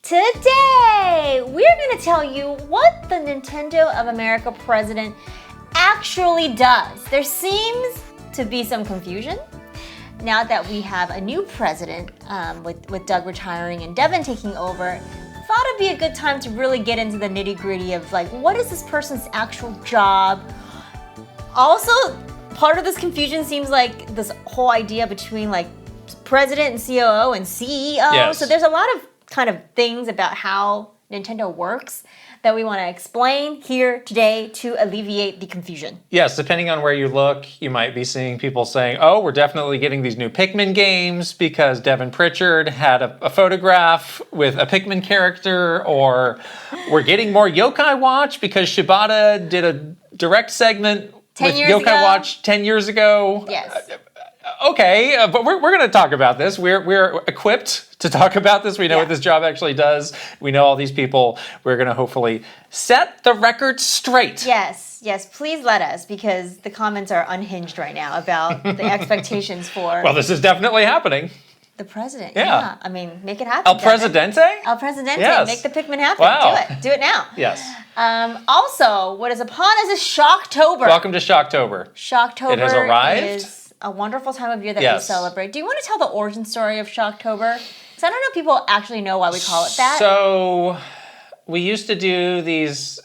Today, we're going to tell you what the Nintendo of America president actually does. There seems to be some confusion now that we have a new president with Doug retiring and Devin taking over. Thought it'd be a good time to really get into the nitty-gritty of like, what is this person's actual job? Also, part of this confusion seems like this whole idea between like president and COO and CEO. Yes. So there's a lot of kind of things about how Nintendo works that we want to explain here today to alleviate the confusion. Yes, depending on where you look, you might be seeing people saying, oh, we're definitely getting these new Pikmin games because Devin Pritchard had a photograph with a Pikmin character, or we're getting more Yokai Watch because Shibata did a direct segment with Yokai Watch 10 years ago. Yes. Okay, but we're going to talk about this. We're equipped to talk about this. We know what this job actually does. We know all these people. We're going to hopefully set the record straight. Yes, please let us, because the comments are unhinged right now about the expectations for... Well, this is definitely happening. The president, yeah. I mean, make it happen. El Presidente? El Presidente, yes. Make the Pikmin happen. Wow. Do it now. Yes. Also, what is upon us is Shocktober. Welcome to Shocktober. Shocktober It has arrived. Is a wonderful time of year that we celebrate. Do you want to tell the origin story of Shocktober? Because I don't know if people actually know why we call it that. So we used to do these,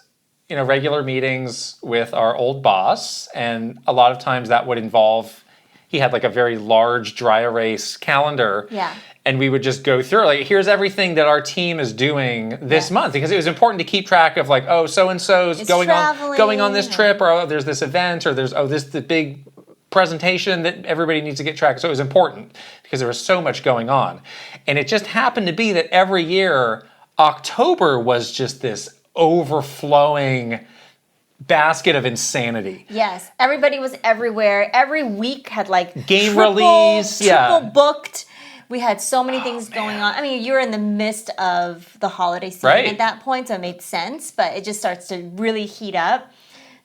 regular meetings with our old boss, and a lot of times that would involve, he had like a very large dry erase calendar. Yeah. And we would just go through, like, here's everything that our team is doing this month, because it was important to keep track of, like, oh, so-and-so's going on this trip, or oh, there's this event, or there's, oh, this the big presentation that everybody needs to get track of. So it was important because there was so much going on. And it just happened to be that every year, October was just this overflowing basket of insanity. Yes, everybody was everywhere. Every week had like game release, triple booked. We had so many things going on. I mean, you're in the midst of the holiday season at that point, so it made sense, but it just starts to really heat up.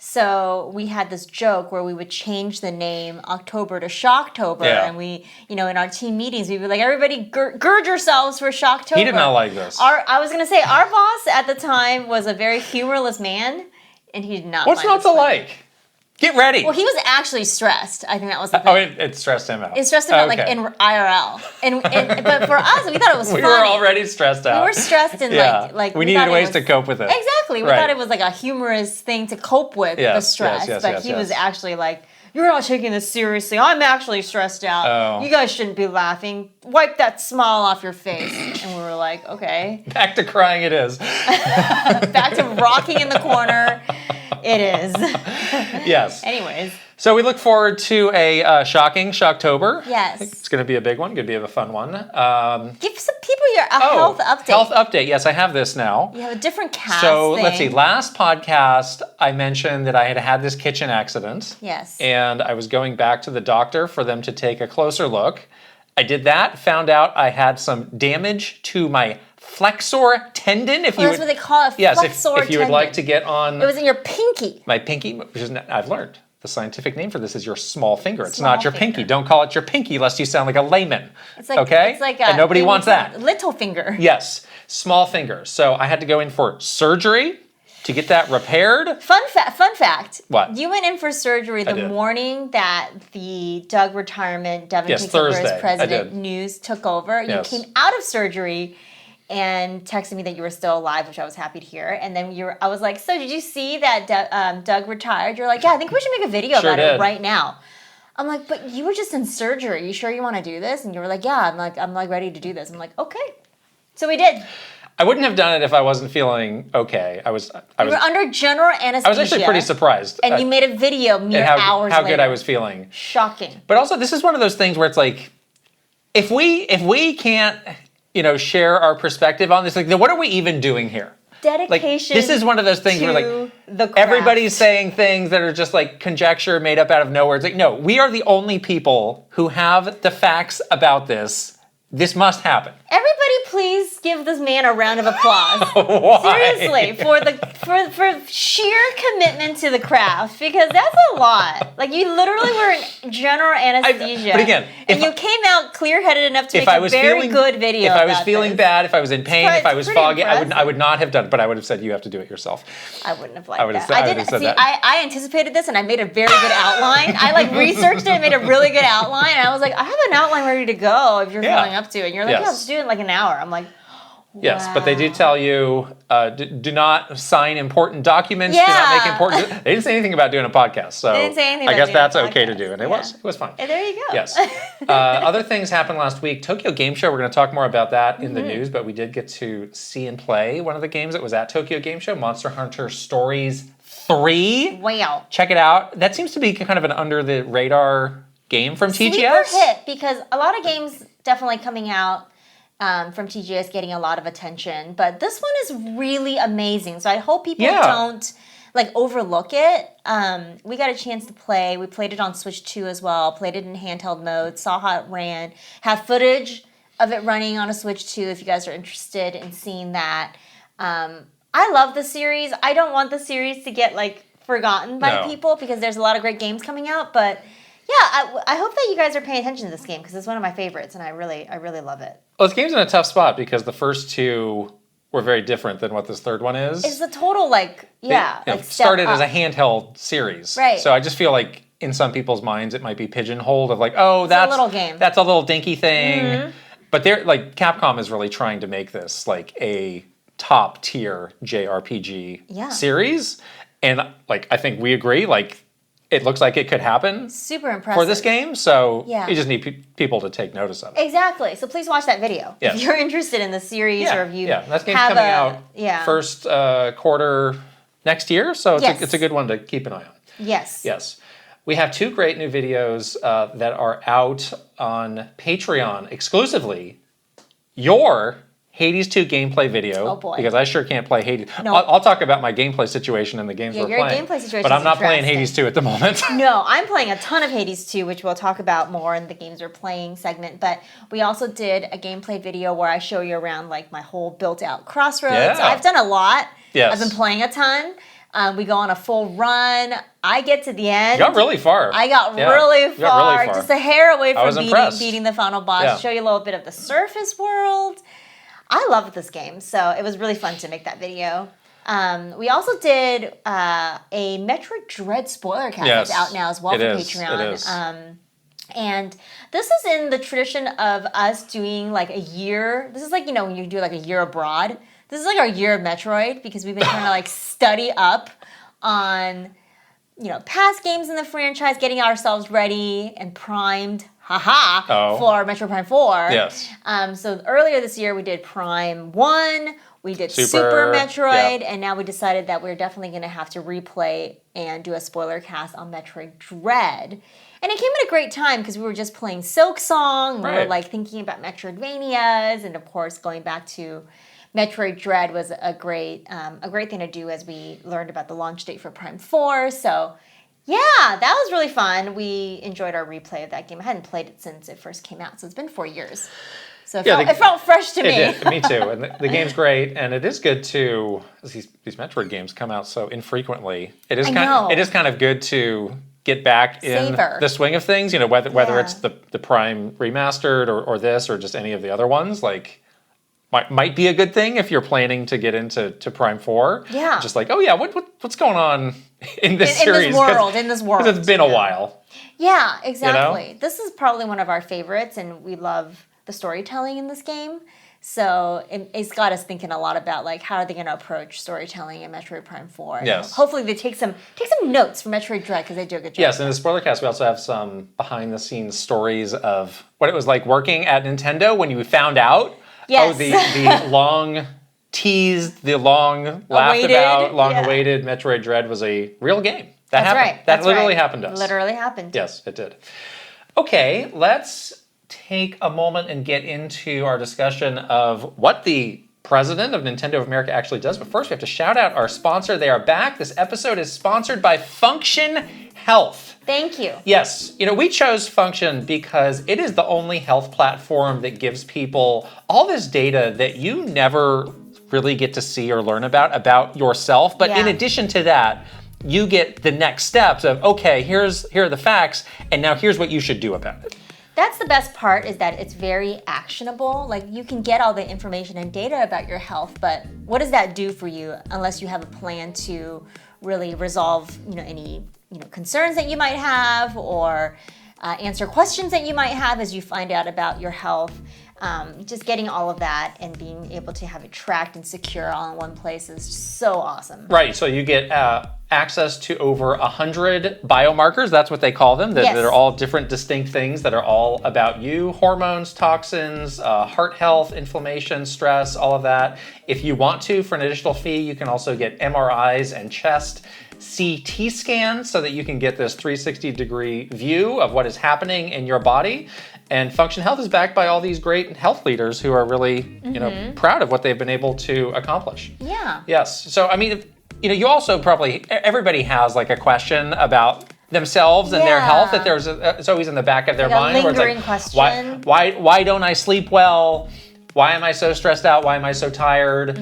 So we had this joke where we would change the name October to Shocktober, and we, in our team meetings, we'd be like, everybody gird yourselves for Shocktober. He did not like this. I was going to say, our boss at the time was a very humorless man, and he did not What's not to like? Get ready. Well, he was actually stressed. I think that was the thing. Oh, it stressed him out. It stressed him out, like, in IRL. But for us, we thought it was funny. We were already stressed out. We were stressed and like we needed ways to cope with it. Exactly. We thought it was like a humorous thing to cope with the stress. But he was actually like, you're not taking this seriously. I'm actually stressed out. Oh. You guys shouldn't be laughing. Wipe that smile off your face. And we were like, okay. Back to crying it is. Back to rocking in the corner. It is. Yes. Anyways. So we look forward to a shocking Shocktober. Yes. I think it's going to be a big one. Going to be a fun one. Give some people a health update. Health update. Yes, I have this now. You have a different cast So thing. let's see. Last podcast, I mentioned that I had this kitchen accident. Yes. And I was going back to the doctor for them to take a closer look. I did that. Found out I had some damage to my flexor tendon. That's what they call it. Flexor if you would like to get on. It was in your pinky. My pinky, which is I've learned. The scientific name for this is your small finger. It's not your pinky. Don't call it your pinky lest you sound like a layman. It's like, okay? It's like and nobody wants that. Little finger. Yes, small finger. So I had to go in for surgery to get that repaired. Fun fact. What? You went in for surgery the morning that the Doug retirement, Devin taking over as president news took over. You came out of surgery and texted me that you were still alive, which I was happy to hear. And then I was like, so did you see that Doug retired? You're like, yeah, I think we should make a video about it right now. I'm like, but you were just in surgery. You sure you want to do this? And you were like, yeah, I'm like ready to do this. I'm like, okay. So we did. I wouldn't have done it if I wasn't feeling okay. You were under general anesthesia. I was actually pretty surprised. And you made a video mere hours later. How good I was feeling. Shocking. But also, this is one of those things where it's like, if we can't, share our perspective on this, like, then what are we even doing here? Dedication. This is one of those things where like everybody's saying things that are just like conjecture made up out of nowhere. It's like, no, we are the only people who have the facts about this this must happen. Everybody, please give this man a round of applause. Why? Seriously, for sheer commitment to the craft, because that's a lot. Like, you literally were in general anesthesia. But again, and you came out clear-headed enough to make a very good video. If I was feeling bad, if I was in pain, if I was foggy, I would not have done it. But I would have said, you have to do it yourself. I wouldn't have liked that. I anticipated this, and I made a very good outline. I researched it and made a really good outline. And I was like, I have an outline ready to go if you're feeling up to it. And you're like, yeah, let's do it in like an hour. I'm like, wow. Yes, but they did tell you, do not sign important documents. Do not make important. They didn't say anything about doing a podcast, so they didn't say anything I about guess that's okay to do, and it was fine. And there you go. Yes. Other things happened last week. Tokyo Game Show. We're going to talk more about that in the news, but we did get to see and play one of the games that was at Tokyo Game Show, Monster Hunter Stories 3. Wow. Check it out. That seems to be kind of an under the radar game from TGS. Sleeper hit, because a lot of games definitely coming out from TGS getting a lot of attention, but this one is really amazing. So I hope people don't overlook it. We got a chance to play. We played it on Switch 2 as well. Played it in handheld mode. Saw how it ran. Have footage of it running on a Switch 2 if you guys are interested in seeing that. I love the series. I don't want the series to get forgotten by people, because there's a lot of great games coming out, but. Yeah, I hope that you guys are paying attention to this game, because it's one of my favorites, and I really love it. Well, this game's in a tough spot because the first two were very different than what this third one is. It's a total started as a handheld series, right? So I just feel like in some people's minds it might be pigeonholed of that's a little game. That's a little dinky thing. Mm-hmm. But they're Capcom is really trying to make this a top tier JRPG series, and I think we agree it looks like it could happen. Super impressive. For this game, so you just need people to take notice of it. Exactly. So please watch that video if you're interested in the series, or if you that game's coming out first quarter next year, so it's a good one to keep an eye on. Yes. Yes. We have two great new videos that are out on Patreon exclusively. Your Hades 2 gameplay video. Oh boy. Because I sure can't play Hades. No. I'll talk about my gameplay situation and the games we're playing. Your gameplay situation but I'm not playing Hades 2 at the moment. No, I'm playing a ton of Hades 2, which we'll talk about more in the games we're playing segment. But we also did a gameplay video where I show you around my whole built out crossroads. Yeah. I've done a lot. Yes. I've been playing a ton. We go on a full run. I get to the end. You got really far. I got really far. Just a hair away from beating the final boss. Yeah. Show you a little bit of the surface world. I love this game, so it was really fun to make that video. We also did a Metroid Dread spoiler cast that's out now as well for Patreon. It is. And this is in the tradition of us doing a year. This is when you do a year abroad. This is our year of Metroid, because we've been trying to study up on past games in the franchise, getting ourselves ready and primed. For Metroid Prime 4. Yes. So earlier this year we did Prime 1, we did Super Metroid, and now we decided that we're definitely going to have to replay and do a spoiler cast on Metroid Dread. And it came at a great time, because we were just playing Silk Song, we were thinking about Metroidvanias, and of course going back to Metroid Dread was a great thing to do as we learned about the launch date for Prime 4, so... Yeah, that was really fun. We enjoyed our replay of that game. I hadn't played it since it first came out, so it's been 4 years. So it felt fresh to me. It did. Me too. And the game's great, and it is good to these Metroid games come out so infrequently. It is kind of good to get back in the swing of things. Whether it's the Prime remastered or this or just any of the other ones, might be a good thing if you're planning to get into Prime 4. Yeah. Just what's going on in this series? In this world. Because it's been a while. Yeah, exactly. This is probably one of our favorites, and we love the storytelling in this game. So it's got us thinking a lot about how are they going to approach storytelling in Metroid Prime 4. Yes. Hopefully they take some notes from Metroid Dread, because they do a good job. Yes, in the spoiler cast we also have some behind the scenes stories of what it was like working at Nintendo when you found out. Yes. Oh, the long teased, the long laughed about, long awaited Metroid Dread was a real game. That happened. Right. That literally happened to us. Literally happened. Yes, it did. Okay, let's take a moment and get into our discussion of what the president of Nintendo of America actually does. But first, we have to shout out our sponsor. They are back. This episode is sponsored by Function Health. Thank you. Yes. We chose Function because it is the only health platform that gives people all this data that you never really get to see or learn about yourself. But in addition to that, you get the next steps of, okay, here are the facts, and now here's what you should do about it. That's the best part, is that it's very actionable. Like, you can get all the information and data about your health, but what does that do for you unless you have a plan to really resolve, any, concerns that you might have, or answer questions that you might have as you find out about your health. Just getting all of that and being able to have it tracked and secure all in one place is so awesome. Right, so you get access to over 100 biomarkers, that's what they call them, that are all different distinct things that are all about you. Hormones, toxins, heart health, inflammation, stress, all of that. If you want to, for an additional fee, you can also get MRIs and chest CT scans so that you can get this 360-degree view of what is happening in your body. And Function Health is backed by all these great health leaders who are really, proud of what they've been able to accomplish. Yeah. Yes. So, you also probably, everybody has like a question about themselves and their health that it's always in the back of their mind. A lingering question. Why don't I sleep well? Why am I so stressed out? Why am I so tired?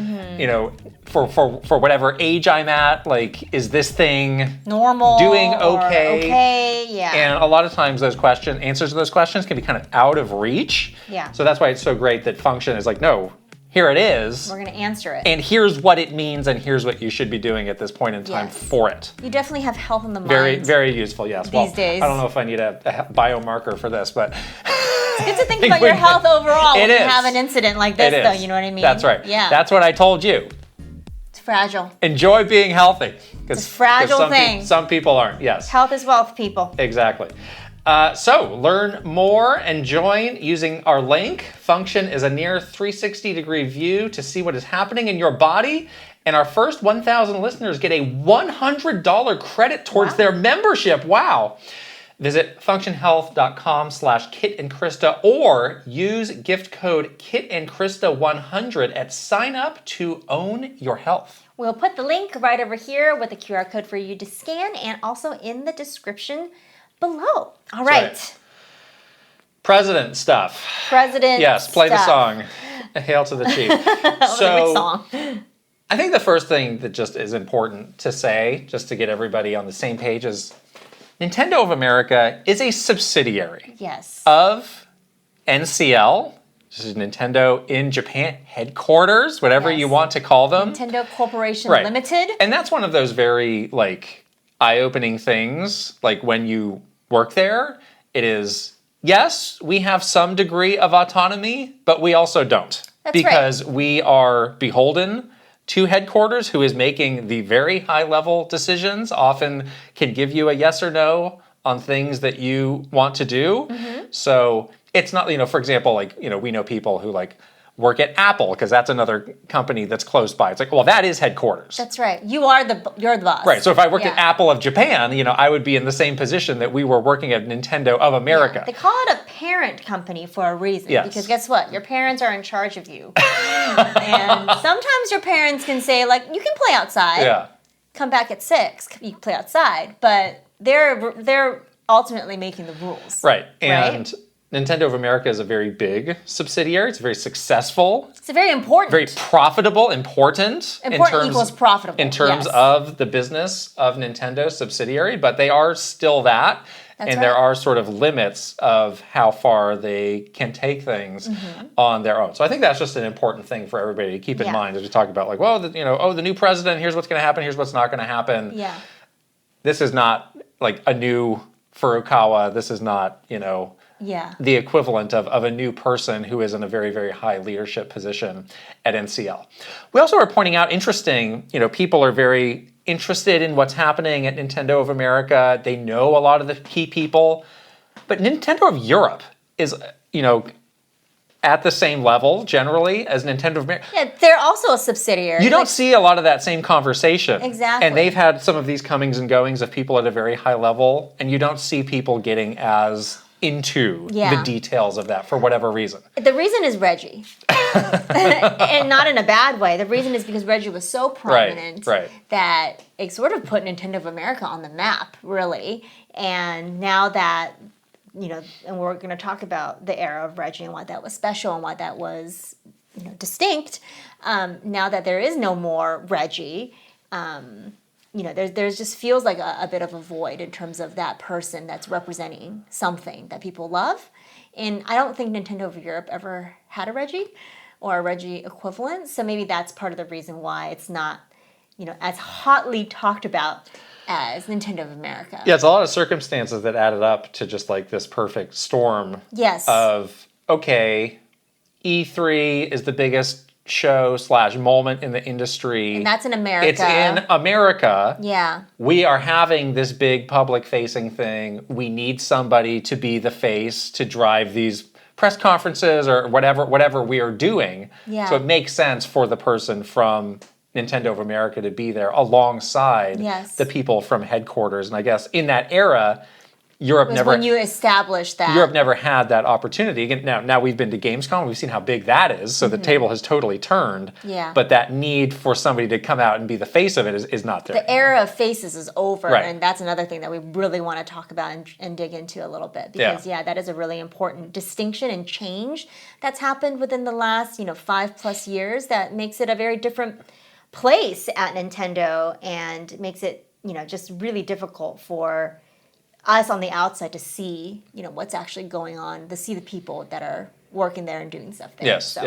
For whatever age I'm at, like, is this thing normal? Doing okay? Okay, yeah. And a lot of times answers to those questions can be kind of out of reach. Yeah. So that's why it's so great that Function is like, no, here it is. We're going to answer it. And here's what it means, and here's what you should be doing at this point in time for it. You definitely have health in the mind. Very, very useful, yes. These days. I don't know if I need a biomarker for this, but... It's good to think about your health overall when you is. have an incident like this, though, you know what I mean? That's right. Yeah. That's what I told you. It's fragile. Enjoy being healthy. It's a fragile thing. Some people aren't, yes. Health is wealth, people. Exactly. So learn more and join using our link. Function is a near 360-degree view to see what is happening in your body. And our first 1,000 listeners get a $100 credit towards their membership. Wow. Visit functionhealth.com/Kit and Krysta or use gift code Kit and Krysta 100 at sign up to own your health. We'll put the link right over here with a QR code for you to scan, and also in the description below. All right. President stuff. President Yes, play stuff. the song. Hail to the chief. Which song? I think the first thing that just is important to say, just to get everybody on the same page, is Nintendo of America is a subsidiary of NCL, which is Nintendo in Japan headquarters, whatever you want to call them. Nintendo Corporation Limited. And that's one of those very eye-opening things. Like, when you work there, it is, yes, we have some degree of autonomy, but we also don't. Because we are beholden to headquarters, who is making the very high-level decisions, often can give you a yes or no on things that you want to do. So it's not, for example, we know people who work at Apple, because that's another company that's close by. It's like, well, that is headquarters. That's right. You're the boss. Right. So if I worked at Apple of Japan, I would be in the same position that we were working at Nintendo of America. They call it a parent company for a reason. Because guess what? Your parents are in charge of you. And sometimes your parents can say, you can play outside. Come back at 6. You can play outside. But they're ultimately making the rules. Right. And Nintendo of America is a very big subsidiary. It's very successful. It's very important. Very profitable, important. Important equals profitable. In terms of the business of Nintendo subsidiary, but they are still that. There are sort of limits of how far they can take things on their own. So I think that's just an important thing for everybody to keep in mind as we talk about the new president, here's what's going to happen, here's what's not going to happen. Yeah. This is not a new Furukawa. This is not, the equivalent of a new person who is in a very, very high leadership position at NCL. We also are pointing out, people are very interested in what's happening at Nintendo of America. They know a lot of the key people. But Nintendo of Europe is, at the same level, generally, as Nintendo of America. Yeah, they're also a subsidiary. You don't see a lot of that same conversation. Exactly. And they've had some of these comings and goings of people at a very high level, and you don't see people getting as into Yeah. the details of that for whatever reason. The reason is Reggie. And not in a bad way. The reason is because Reggie was so prominent Right. that it sort of put Nintendo of America on the map, really. And now that, you know, and we're going to talk about the era of Reggie and why that was special and why that was, you know, distinct. Now that there is no more Reggie, you know, there's just feels like a bit of a void in terms of that person that's representing something that people love. And I don't think Nintendo of Europe ever had a Reggie or a Reggie equivalent. So maybe that's part of the reason why it's not, you know, as hotly talked about as Nintendo of America. Yeah, it's a lot of circumstances that added up to just like this perfect storm Yes. of, okay, E3 is the biggest show / moment in the industry. And that's in America. It's in America. Yeah. We are having this big public facing thing. We need somebody to be the face to drive these press conferences or whatever we are doing. Yeah. So it makes sense for the person from Nintendo of America to be there alongside Yes. the people from headquarters. And I guess in that era, Europe never when you established that. Europe never had that opportunity. Again, now we've been to Gamescom, we've seen how big that is, so the table has totally turned. Yeah. But that need for somebody to come out and be the face of it is not there. The era of faces is over, Right. and that's another thing that we really want to talk about and dig into a little bit, because that is a really important distinction and change that's happened within the last 5+ years that makes it a very different place at Nintendo and makes it just really difficult for us on the outside to see what's actually going on, to see the people that are working there and doing stuff there. Yes.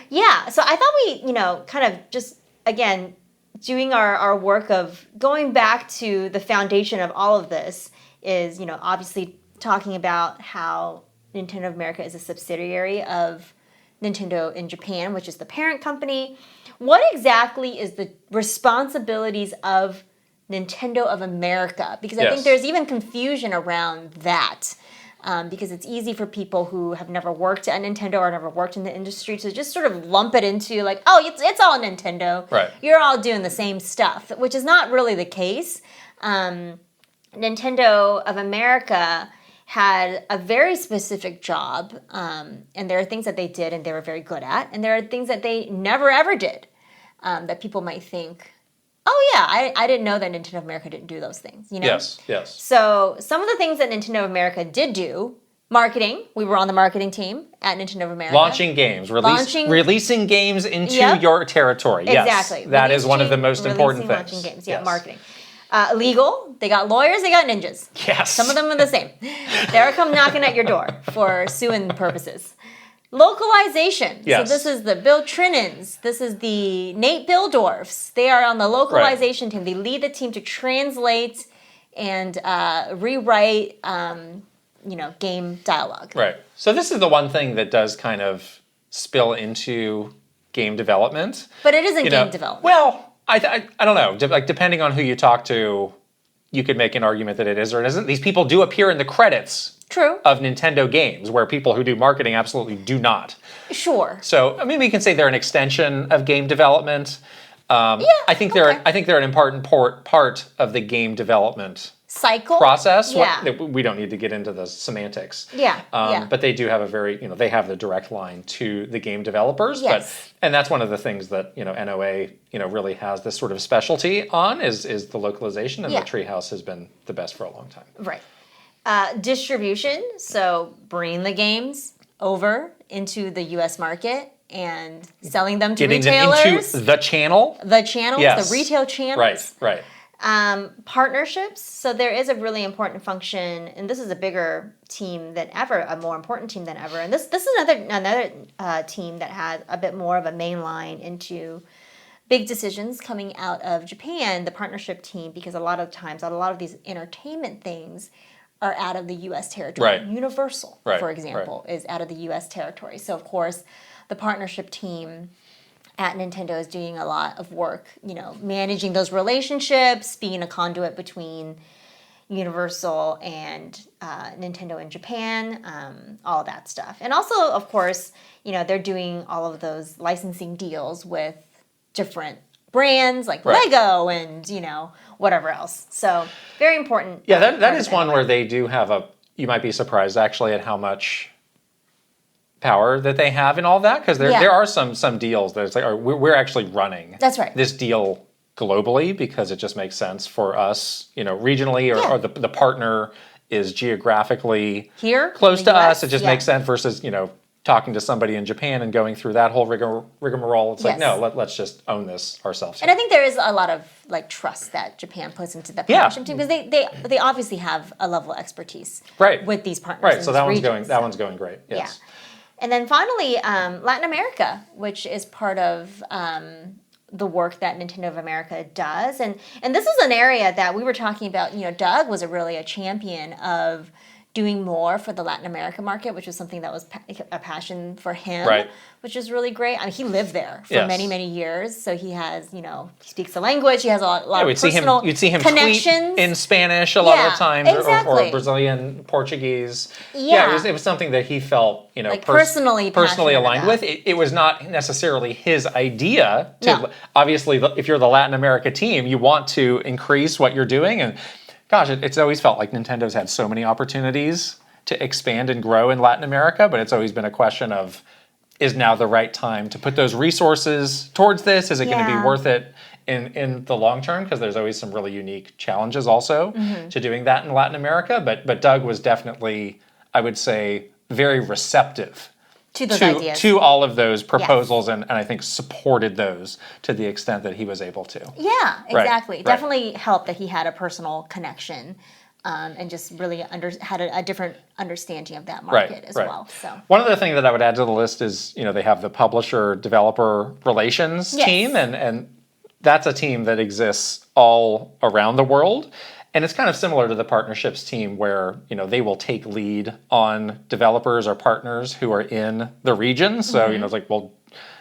Yeah, so I thought we, kind of just, again, doing our work of going back to the foundation of all of this is, obviously talking about how Nintendo of America is a subsidiary of Nintendo in Japan, which is the parent company. What exactly is the responsibilities of Nintendo of America? Because I think there's even confusion around that. Because it's easy for people who have never worked at Nintendo or never worked in the industry to just sort of lump it into like, oh, it's all Nintendo. Right. You're all doing the same stuff, which is not really the case. Nintendo of America had a very specific job, and there are things that they did and they were very good at, and there are things that they never ever did that people might think, oh yeah, I didn't know that Nintendo of America didn't do those things, Yes. So some of the things that Nintendo of America did do, marketing, we were on the marketing team at Nintendo of America. Launching games, releasing games into your territory. Exactly. Yes, that is one of the most important things. Launching games, marketing. Legal, they got lawyers, they got ninjas. Yes. Some of them are the same. They'll come knocking at your door for suing purposes. Localization. Yes. So this is the Bill Trinnans. This is the Nate Bildorfs. They are on the localization team. They lead the team to translate and rewrite, game dialogue. Right. So this is the one thing that does kind of spill into game development. But it isn't game development. Well, I don't know. Like depending on who you talk to, you could make an argument that it is or it isn't. These people do appear in the credits. True. Of Nintendo games, where people who do marketing absolutely do not. Sure. So I mean, we can say they're an extension of game development. I think they're an important part of the game development cycle process. Yeah. We don't need to get into the semantics. Yeah. But they do have a very they have the direct line to the game developers. Yes. And that's one of the things that NOA really has this sort of specialty on is the localization, and the Treehouse has been the best for a long time. Right. Distribution, so bringing the games over into the U.S. market and selling them to retailers. Getting them into the channel. The channels, the retail channels. Right. Partnerships, so there is a really important function, and this is a bigger team than ever, a more important team than ever. And this is another team that has a bit more of a main line into big decisions coming out of Japan, the partnership team, because a lot of times, a lot of these entertainment things are out of the U.S. territory. Right. Universal, for example, is out of the U.S. territory. So, of course, the partnership team at Nintendo is doing a lot of work, managing those relationships, being a conduit between Universal and Nintendo in Japan, all of that stuff. And also, of course, they're doing all of those licensing deals with different brands like Lego and, whatever else. So very important. Yeah, that is one where they do have you might be surprised actually at how much power that they have in all that, because there are some deals that it's like, oh, we're actually running this deal globally because it just makes sense for us, regionally, or the partner is geographically here close to us. It just makes sense versus talking to somebody in Japan and going through that whole rigmarole. It's like, no, let's just own this ourselves. And I think there is a lot of trust that Japan puts into the partnership team, because they obviously have a level of expertise with these partners. Right. So that one's going great. Yes. Yeah. And then finally, Latin America, which is part of the work that Nintendo of America does, and this is an area that we were talking about. Doug was really a champion of doing more for the Latin America market, which was something that was a passion for him, which is really great. I mean, he lived there for many, many years, so he has, he speaks the language, he has a lot of personal you'd see him connections. Tweet in Spanish a lot of the times, or Brazilian Portuguese. It was something that he felt, personally aligned with. It was not necessarily his idea to, obviously, if you're the Latin America team, you want to increase what you're doing, and gosh, it's always felt like Nintendo's had so many opportunities to expand and grow in Latin America, but it's always been a question of, is now the right time to put those resources towards this? Is it going to be worth it in the long term? Because there's always some really unique challenges also to doing that in Latin America. But Doug was definitely, I would say, very receptive to those ideas, to all of those proposals, and I think supported those to the extent that he was able to. Yeah, exactly. Definitely helped that he had a personal connection, and just really had a different understanding of that market as well. So one other thing that I would add to the list is, they have the publisher-developer relations team, and that's a team that exists all around the world. And it's kind of similar to the partnerships team where, they will take lead on developers or partners who are in the region. So, it's like, well,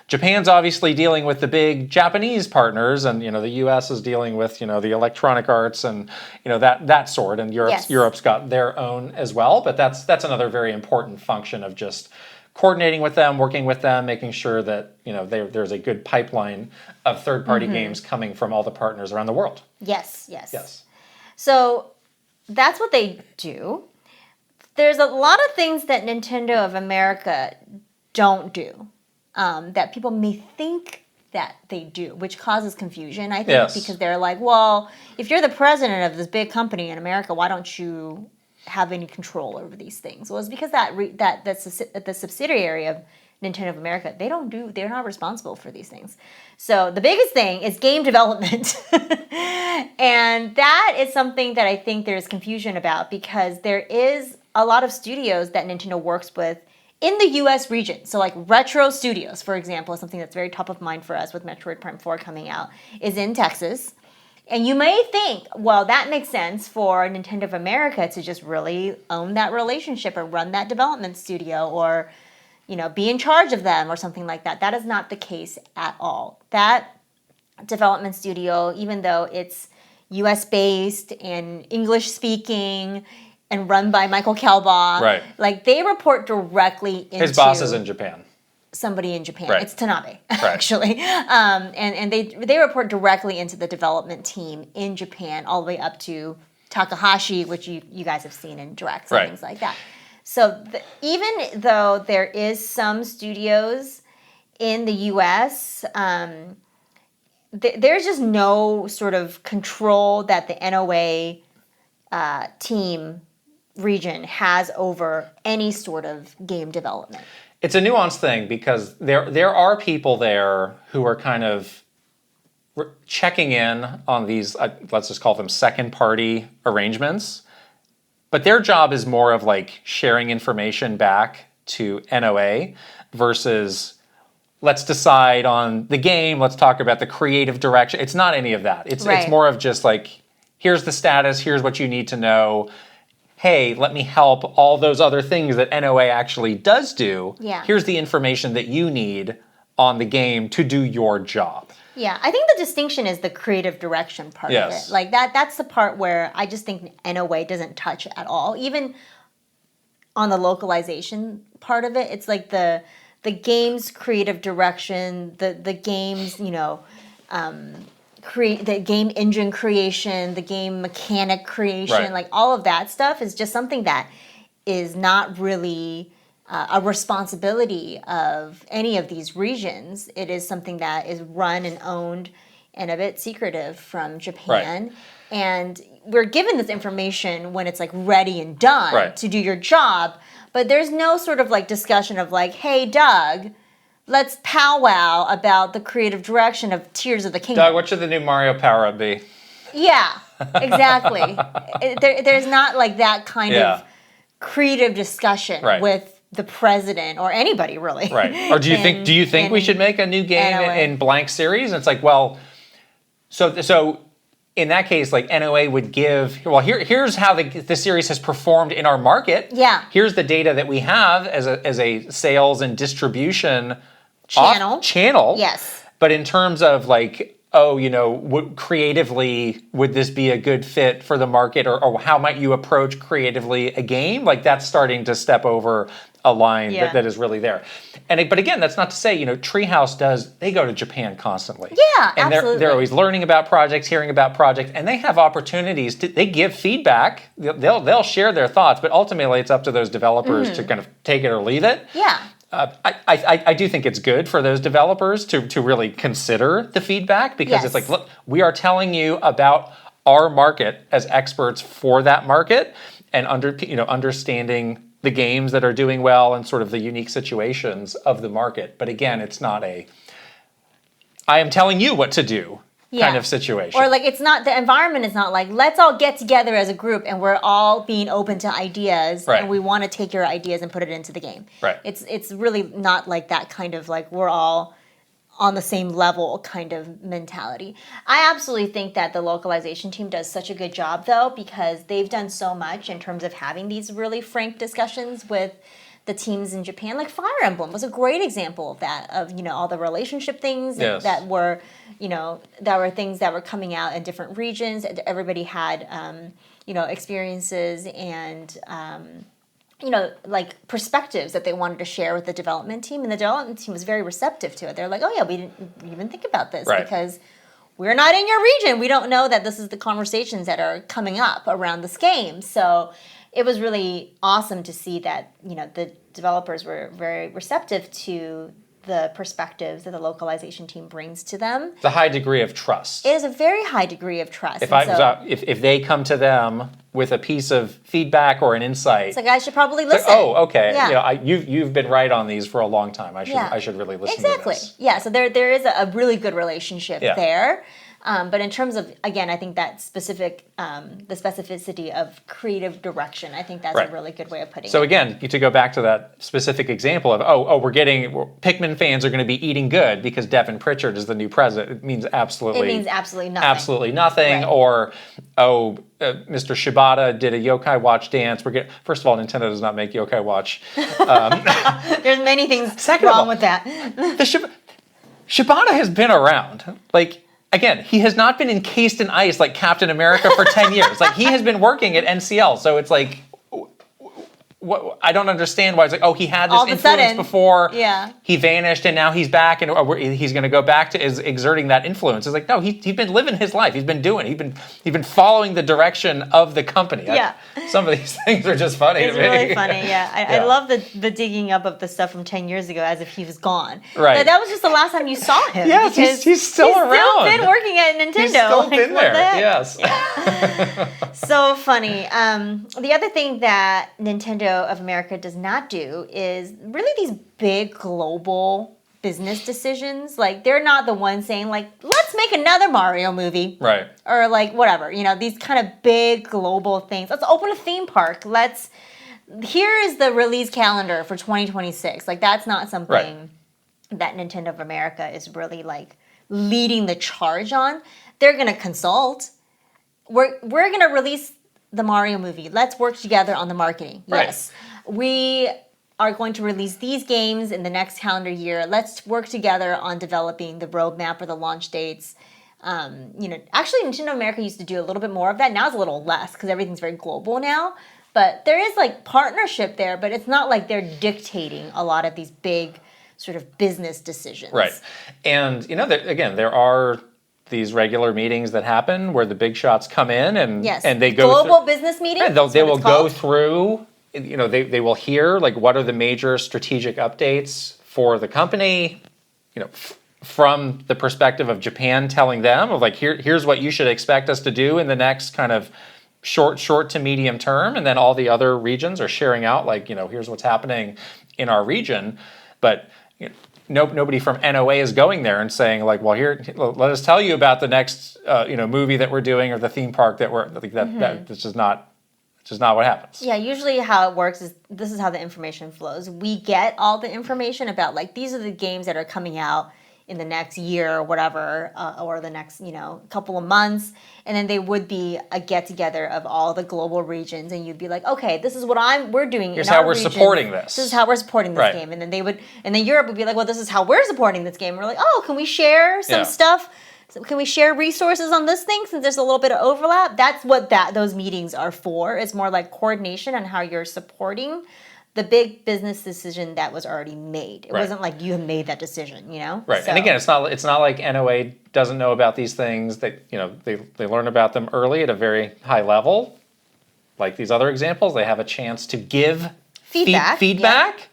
Japan's obviously dealing with the big Japanese partners, and, the US is dealing with, the Electronic Arts and, that sort. And Europe's got their own as well. But that's another very important function of just coordinating with them, working with them, making sure that, there's a good pipeline of third-party games coming from all the partners around the world. Yes. So that's what they do. There's a lot of things that Nintendo of America don't do, that people may think that they do, which causes confusion, I think, because they're like, well, if you're the president of this big company in America, why don't you have any control over these things? Well, it's because that's the subsidiary of Nintendo of America. They're not responsible for these things. So the biggest thing is game development. And that is something that I think there's confusion about, because there is a lot of studios that Nintendo works with in the US region. So like Retro Studios, for example, is something that's very top of mind for us with Metroid Prime 4 coming out, is in Texas. And you may think, well, that makes sense for Nintendo of America to just really own that relationship or run that development studio, or be in charge of them or something like that. That is not the case at all. That development studio, even though it's US-based and English-speaking and run by Michael Kalbaugh, they report directly into... His boss is in Japan. Somebody in Japan. It's Tanabe, actually. And they report directly into the development team in Japan, all the way up to Takahashi, which you guys have seen in directs and things like that. So even though there is some studios in the U.S., there's just no sort of control that the NOA team region has over any sort of game development. It's a nuanced thing, because there are people there who are kind of checking in on these, let's just call them second-party arrangements. But their job is more of like sharing information back to NOA versus let's decide on the game, let's talk about the creative direction. It's not any of that. It's more of just like, here's the status, here's what you need to know. Hey, let me help all those other things that NOA actually does do. Here's the information that you need on the game to do your job. Yeah, I think the distinction is the creative direction part of it. Like that's the part where I just think NOA doesn't touch at all. Even on the localization part of it, it's like the game's creative direction, the game's, the game engine creation, the game mechanic creation, like all of that stuff is just something that is not really a responsibility of any of these regions. It is something that is run and owned and a bit secretive from Japan. Right. And we're given this information when it's like ready and done Right. to do your job, but there's no sort of like discussion of like, hey, Doug, let's powwow about the creative direction of Tears of the Kingdom. Doug, what should the new Mario power-up be? Yeah, exactly. There's not like that kind of creative discussion Right. with the president or anybody really. Right. Or do you think we should make a new game in blank series? And it's like, well, so in that case, like NOA would give, well, here's how the series has performed in our market. Yeah. Here's the data that we have as a sales and distribution channel. Yes. But in terms of like, oh, you know, creatively, would this be a good fit for the market, or how might you approach creatively a game? Like that's starting to step over a line that is really there. But again, that's not to say, you know, Treehouse they go to Japan constantly. Yeah, and absolutely. they're always learning about projects, hearing about projects, and they have opportunities they give feedback. They'll share their thoughts, but ultimately it's up to those developers to kind of take it or leave it. Yeah. I do think it's good for those developers to really consider the feedback, because it's like, look, we are telling you about our market as experts for that market, and understanding the games that are doing well and sort of the unique situations of the market. But again, it's not I am telling you what to do kind of situation. Or like the environment is not like, let's all get together as a group and we're all being open to ideas and we want to take your ideas and put it into the game. Right. It's really not like that kind of like we're all on the same level kind of mentality. I absolutely think that the localization team does such a good job though, because they've done so much in terms of having these really frank discussions with the teams in Japan. Like Fire Emblem was a great example of that, of, you know, all the relationship things that were, you know, that were things that were coming out in different regions. Everybody had, you know, experiences and, you know, like perspectives that they wanted to share with the development team. And the development team was very receptive to it. They're like, oh yeah, we didn't even think about this because we're not in your region. We don't know that this is the conversations that are coming up around this game. So it was really awesome to see that, you know, the developers were very receptive to the perspectives that the localization team brings to them. It's a high degree of trust. It is a very high degree of trust. If they come to them with a piece of feedback or an insight, it's like, I should probably listen. Like, oh, okay. Yeah. You know, you've been right on these for a long time. I should really listen to this. Yeah, so there is a really good relationship there. But in terms of, again, I think that specific, the specificity of creative direction, I think that's a really good way of putting it. So again, to go back to that specific example of, Pikmin fans are going to be eating good because Devin Pritchard is the new president. It means absolutely nothing. Absolutely nothing. Right. Or, Mr. Shibata did a Yokai Watch dance. First of all, Nintendo does not make Yokai Watch. There's many things wrong with that. Shibata has been around. Like, again, he has not been encased in ice like Captain America for 10 years. Like, he has been working at NCL, so it's like, I don't understand why it's like, oh, he had this influence before, he vanished, and now he's back, and he's going to go back to exerting that influence. It's like, no, he's been living his life. He's been been following the direction of the company. Some of these things are just funny to me. It's really funny, I love the digging up of the stuff from 10 years ago as if he was gone. Right. That was just the last time you saw him. Yes, he's still around. He's still been working at Nintendo. He's still been there, yes. So funny. The other thing that Nintendo of America does not do is really these big global business decisions. Like, they're not the ones saying, like, let's make another Mario movie. Right. Or, like, whatever. You know, these kind of big global things. Let's open a theme park. Here is the release calendar for 2026. Like, that's not something that Nintendo of America is really, like, leading the charge on. They're going to consult. We're going to release the Mario movie. Let's work together on the marketing. Right. Yes. We are going to release these games in the next calendar year. Let's work together on developing the roadmap or the launch dates. You know, actually, Nintendo America used to do a little bit more of that. Now it's a little less because everything's very global now. But there is like partnership there, but it's not like they're dictating a lot of these big sort of business decisions. Right. And, you know, again, there are these regular meetings that happen where the big shots come in and they go global business meetings. They will go through they will hear like what are the major strategic updates for the company, from the perspective of Japan telling them of like here's what you should expect us to do in the next kind of short to medium term, and then all the other regions are sharing out like here's what's happening in our region, but nobody from NOA is going there and saying like, well, here, let us tell you about the next movie that we're doing or the theme park that we're like that's just not what happens. Yeah, usually how it works is this is how the information flows. We get all the information about like these are the games that are coming out in the next year or whatever, or the next couple of months, and then there would be a get together of all the global regions, and you'd be like, okay, this is what we're doing. Here's how we're supporting this. This is how we're supporting this game, and then Europe would be like, well, this is how we're supporting this game. And we're like, oh, can we share some stuff? So can we share resources on this thing since there's a little bit of overlap? That's what those meetings are for. It's more like coordination on how you're supporting the big business decision that was already made. It wasn't like you made that decision, Right. So. And again, it's not like NOA doesn't know about these things. They learn about them early at a very high level. Like these other examples, they have a chance to give feedback.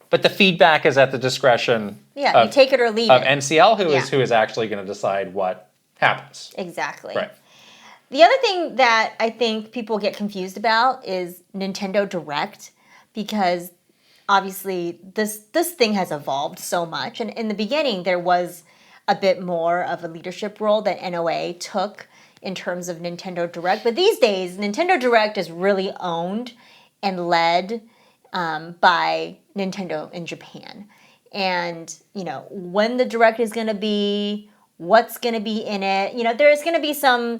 But the feedback is at the discretion you take it or leave of it. NCL, who is actually going to decide what happens. Exactly. Right. The other thing that I think people get confused about is Nintendo Direct, because obviously this thing has evolved so much. And in the beginning, there was a bit more of a leadership role that NOA took in terms of Nintendo Direct. But these days, Nintendo Direct is really owned and led by Nintendo in Japan. And, when the Direct is going to be, what's going to be in it. There's going to be some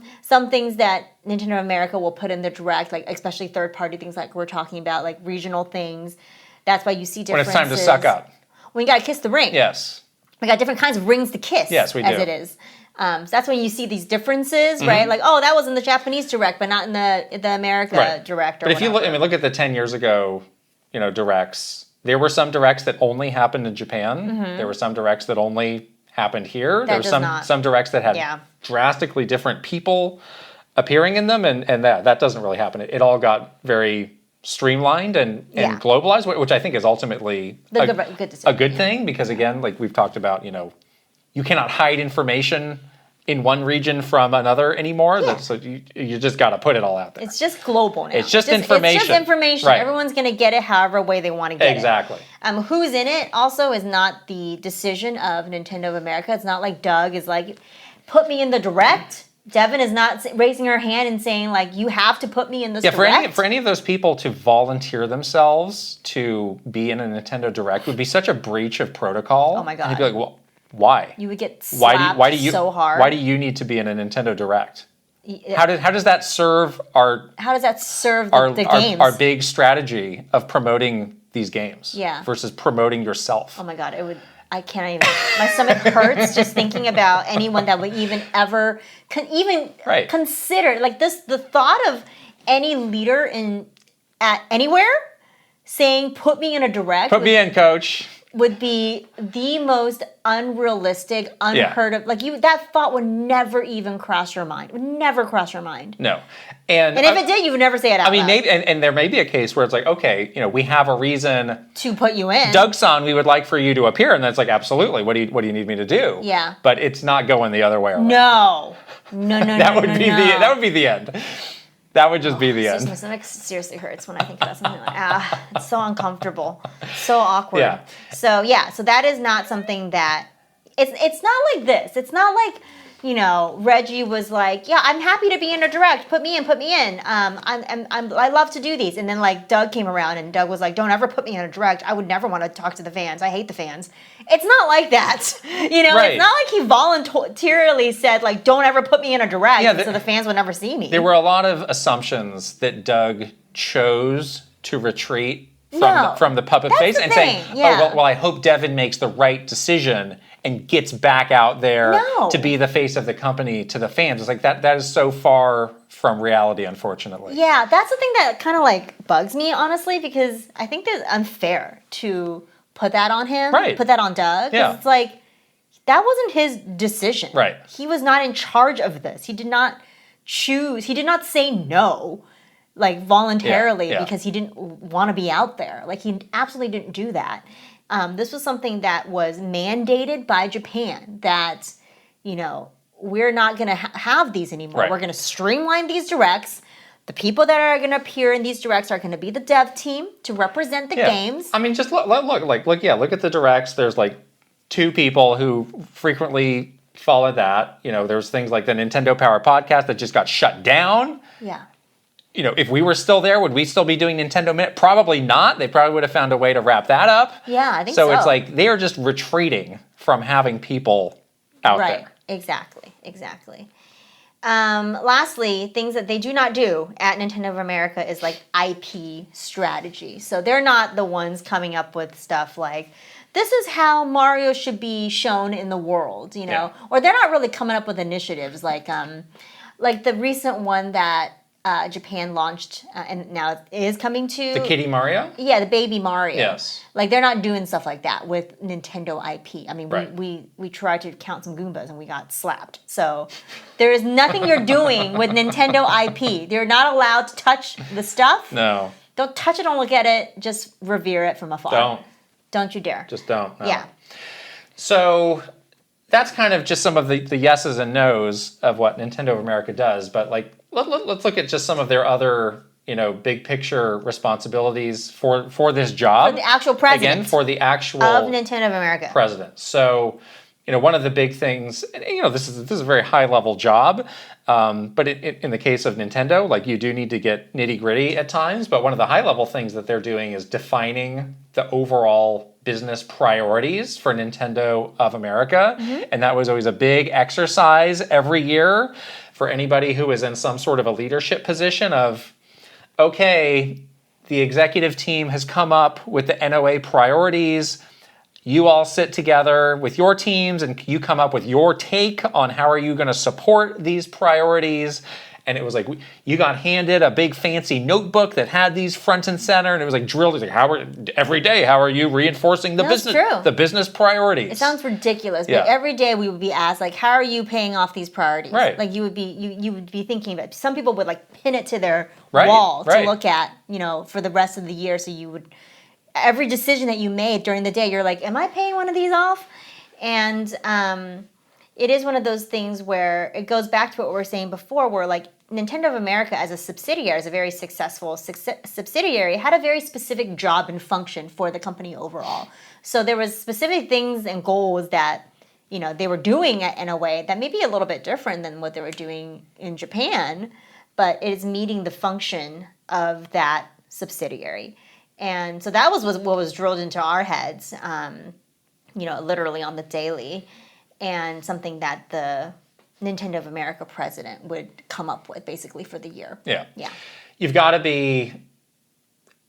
things that Nintendo America will put in the Direct, like especially third-party things like we're talking about, like regional things. That's why you see differences. When it's time to suck up. When you got to kiss the ring. Yes. We got different kinds of rings to kiss. Yes, we do. As it is. So that's when you see these differences, right? Like, oh, that was in the Japanese Direct, but not in the America Direct or But if you look at the 10 years ago, Directs, there were some Directs that only happened in Japan. There were some Directs that only happened here. There were some Directs that had drastically different people appearing in them, and that doesn't really happen. It all got very streamlined and globalized, which I think is ultimately a good thing, because again, like we've talked about, you cannot hide information in one region from another anymore. So you just got to put it all out there. It's just global now. It's just information. It's just information. Right. Everyone's going to get it however way they want to get it. Exactly. Who's in it also is not the decision of Nintendo of America. It's not like Doug is like, put me in the Direct. Devin is not raising her hand and saying like, you have to put me in this Direct. For any of those people to volunteer themselves to be in a Nintendo Direct would be such a breach of protocol. Oh my God. And you'd be like, well, why? You would get slapped so hard. Why do you need to be in a Nintendo Direct? How does that serve our games? Our big strategy of promoting these games versus promoting yourself? Oh my God, I can't even. My stomach hurts just thinking about anyone that would even ever consider like this. The thought of any leader at anywhere saying, "Put me in a Direct." Put me in, coach. Would be the most unrealistic, unheard of. Like that thought would never even cross your mind. Would never cross your mind. No, and if it did, you would never say it out loud. Maybe, and there may be a case where it's like, okay, we have a reason to put you in. Doug-san, we would like for you to appear, and that's like, absolutely. What do you need me to do? Yeah, but it's not going the other way around. No. That would be the end. That would just be the end. My stomach seriously hurts when I think about something like it's so uncomfortable, so awkward. Yeah. So that is not something that it's not like this. It's not like Reggie was like, yeah, I'm happy to be in a Direct. Put me in. I love to do these. And then like Doug came around and Doug was like, don't ever put me in a Direct. I would never want to talk to the fans. I hate the fans. It's not like that. Right. It's not like he voluntarily said like, don't ever put me in a Direct so the fans would never see me. There were a lot of assumptions that Doug chose to retreat from the puppet face and saying, well, I hope Devin makes the right decision and gets back out there to be the face of the company to the fans. It's like that is so far from reality, unfortunately. Yeah, that's the thing that kind of like bugs me, honestly, because I think it's unfair to put that on him, put that on Doug. Yeah. It's like, that wasn't his decision. Right. He was not in charge of this. He did not choose. He did not say no. like voluntarily Yeah. because he didn't want to be out there. Like he absolutely didn't do that. This was something that was mandated by Japan that, you know, we're not going to have these anymore. Right. We're going to streamline these directs. The people that are going to appear in these directs are going to be the dev team to represent the games. I mean, just look at the directs. There's like 2 people who frequently follow that. You know, there's things like the Nintendo Power podcast that just got shut down. Yeah. You know, if we were still there, would we still be doing Nintendo Minute? Probably not. They probably would have found a way to wrap that up. Yeah, I think so. So it's like they are just retreating from having people out there. Right. Exactly. Lastly, things that they do not do at Nintendo of America is like IP strategy. So they're not the ones coming up with stuff like, this is how Mario should be shown in the world, you know? Or they're not really coming up with initiatives like the recent one that Japan launched and now it is coming to... The Kitty Mario? Yeah, the Baby Mario. Yes. Like, they're not doing stuff like that with Nintendo IP. I mean, Right. we tried to count some Goombas and we got slapped. So there is nothing you're doing with Nintendo IP. You're not allowed to touch the stuff. No. Don't touch it, don't look at it. Just revere it from afar. Don't you dare. Just don't. No. Yeah. So that's kind of just some of the yeses and nos of what Nintendo of America does. But like, let's look at just some of their other, you know, big picture responsibilities for this job. For the actual president. Again, for the actual of Nintendo of America. president. So, you know, one of the big things, you know, this is a very high level job. But in the case of Nintendo, like you do need to get nitty gritty at times. But one of the high level things that they're doing is defining the overall business priorities for Nintendo of America. And that was always a big exercise every year for anybody who is in some sort of a leadership position of, okay, the executive team has come up with the NOA priorities. You all sit together with your teams and you come up with your take on how are you going to support these priorities. And it was like, you got handed a big fancy notebook that had these front and center, and it was like drilled. Like, every day, how are you reinforcing the business priorities? It sounds ridiculous, but every day we would be asked, like, how are you paying off these priorities? Right. Like you would be thinking about it. Some people would like pin it to their wall to look at, you know, for the rest of the year. So you would, every decision that you made during the day, you're like, am I paying one of these off? And it is one of those things where it goes back to what we were saying before, where like Nintendo of America as a subsidiary, as a very successful subsidiary, had a very specific job and function for the company overall. So there was specific things and goals that, you know, they were doing in a way that may be a little bit different than what they were doing in Japan, but it is meeting the function of that subsidiary. And so that was what was drilled into our heads, you know, literally on the daily, and something that the Nintendo of America president would come up with basically for the year. Yeah. Yeah. You've got to be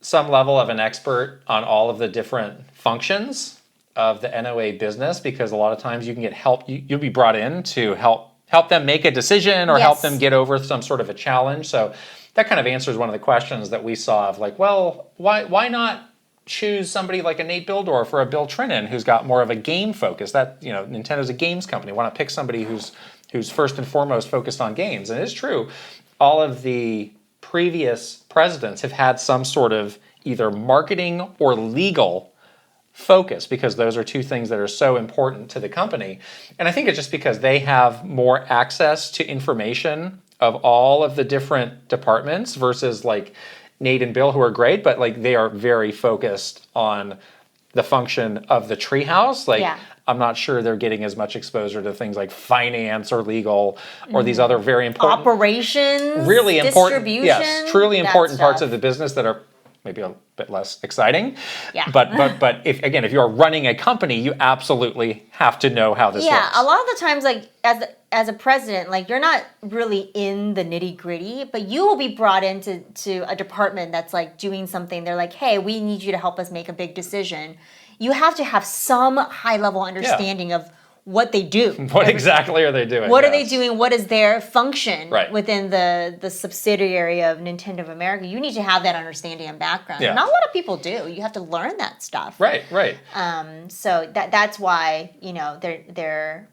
some level of an expert on all of the different functions of the NOA business, because a lot of times you can get help. You'll be brought in to help them make a decision or help them get over some sort of a challenge. So that kind of answers one of the questions that we saw of like, well, why not choose somebody like a Nate Bildorf or a Bill Trinan who's got more of a game focus? That, you know, Nintendo's a games company. Why not pick somebody who's first and foremost focused on games? And it is true, all of the previous presidents have had some sort of either marketing or legal focus, because those are two things that are so important to the company. And I think it's just because they have more access to information of all of the different departments versus like Nate and Bill, who are great, but like they are very focused on the function of the treehouse. Like, I'm not sure they're getting as much exposure to things like finance or legal or these other very important operations, really important, distribution, yes, truly important parts of the business that are maybe a bit less exciting. Yeah. But if you're running a company, you absolutely have to know how this works. Yeah, a lot of the times, like as a president, like you're not really in the nitty gritty, but you will be brought into a department that's like doing something. They're like, hey, we need you to help us make a big decision. You have to have some high level understanding of what they do. What exactly are they doing? What are they doing? What is their function within the subsidiary of Nintendo of America? You need to have that understanding and background. Yeah. Not a lot of people do. You have to learn that stuff. Right. So that's why, you know, they're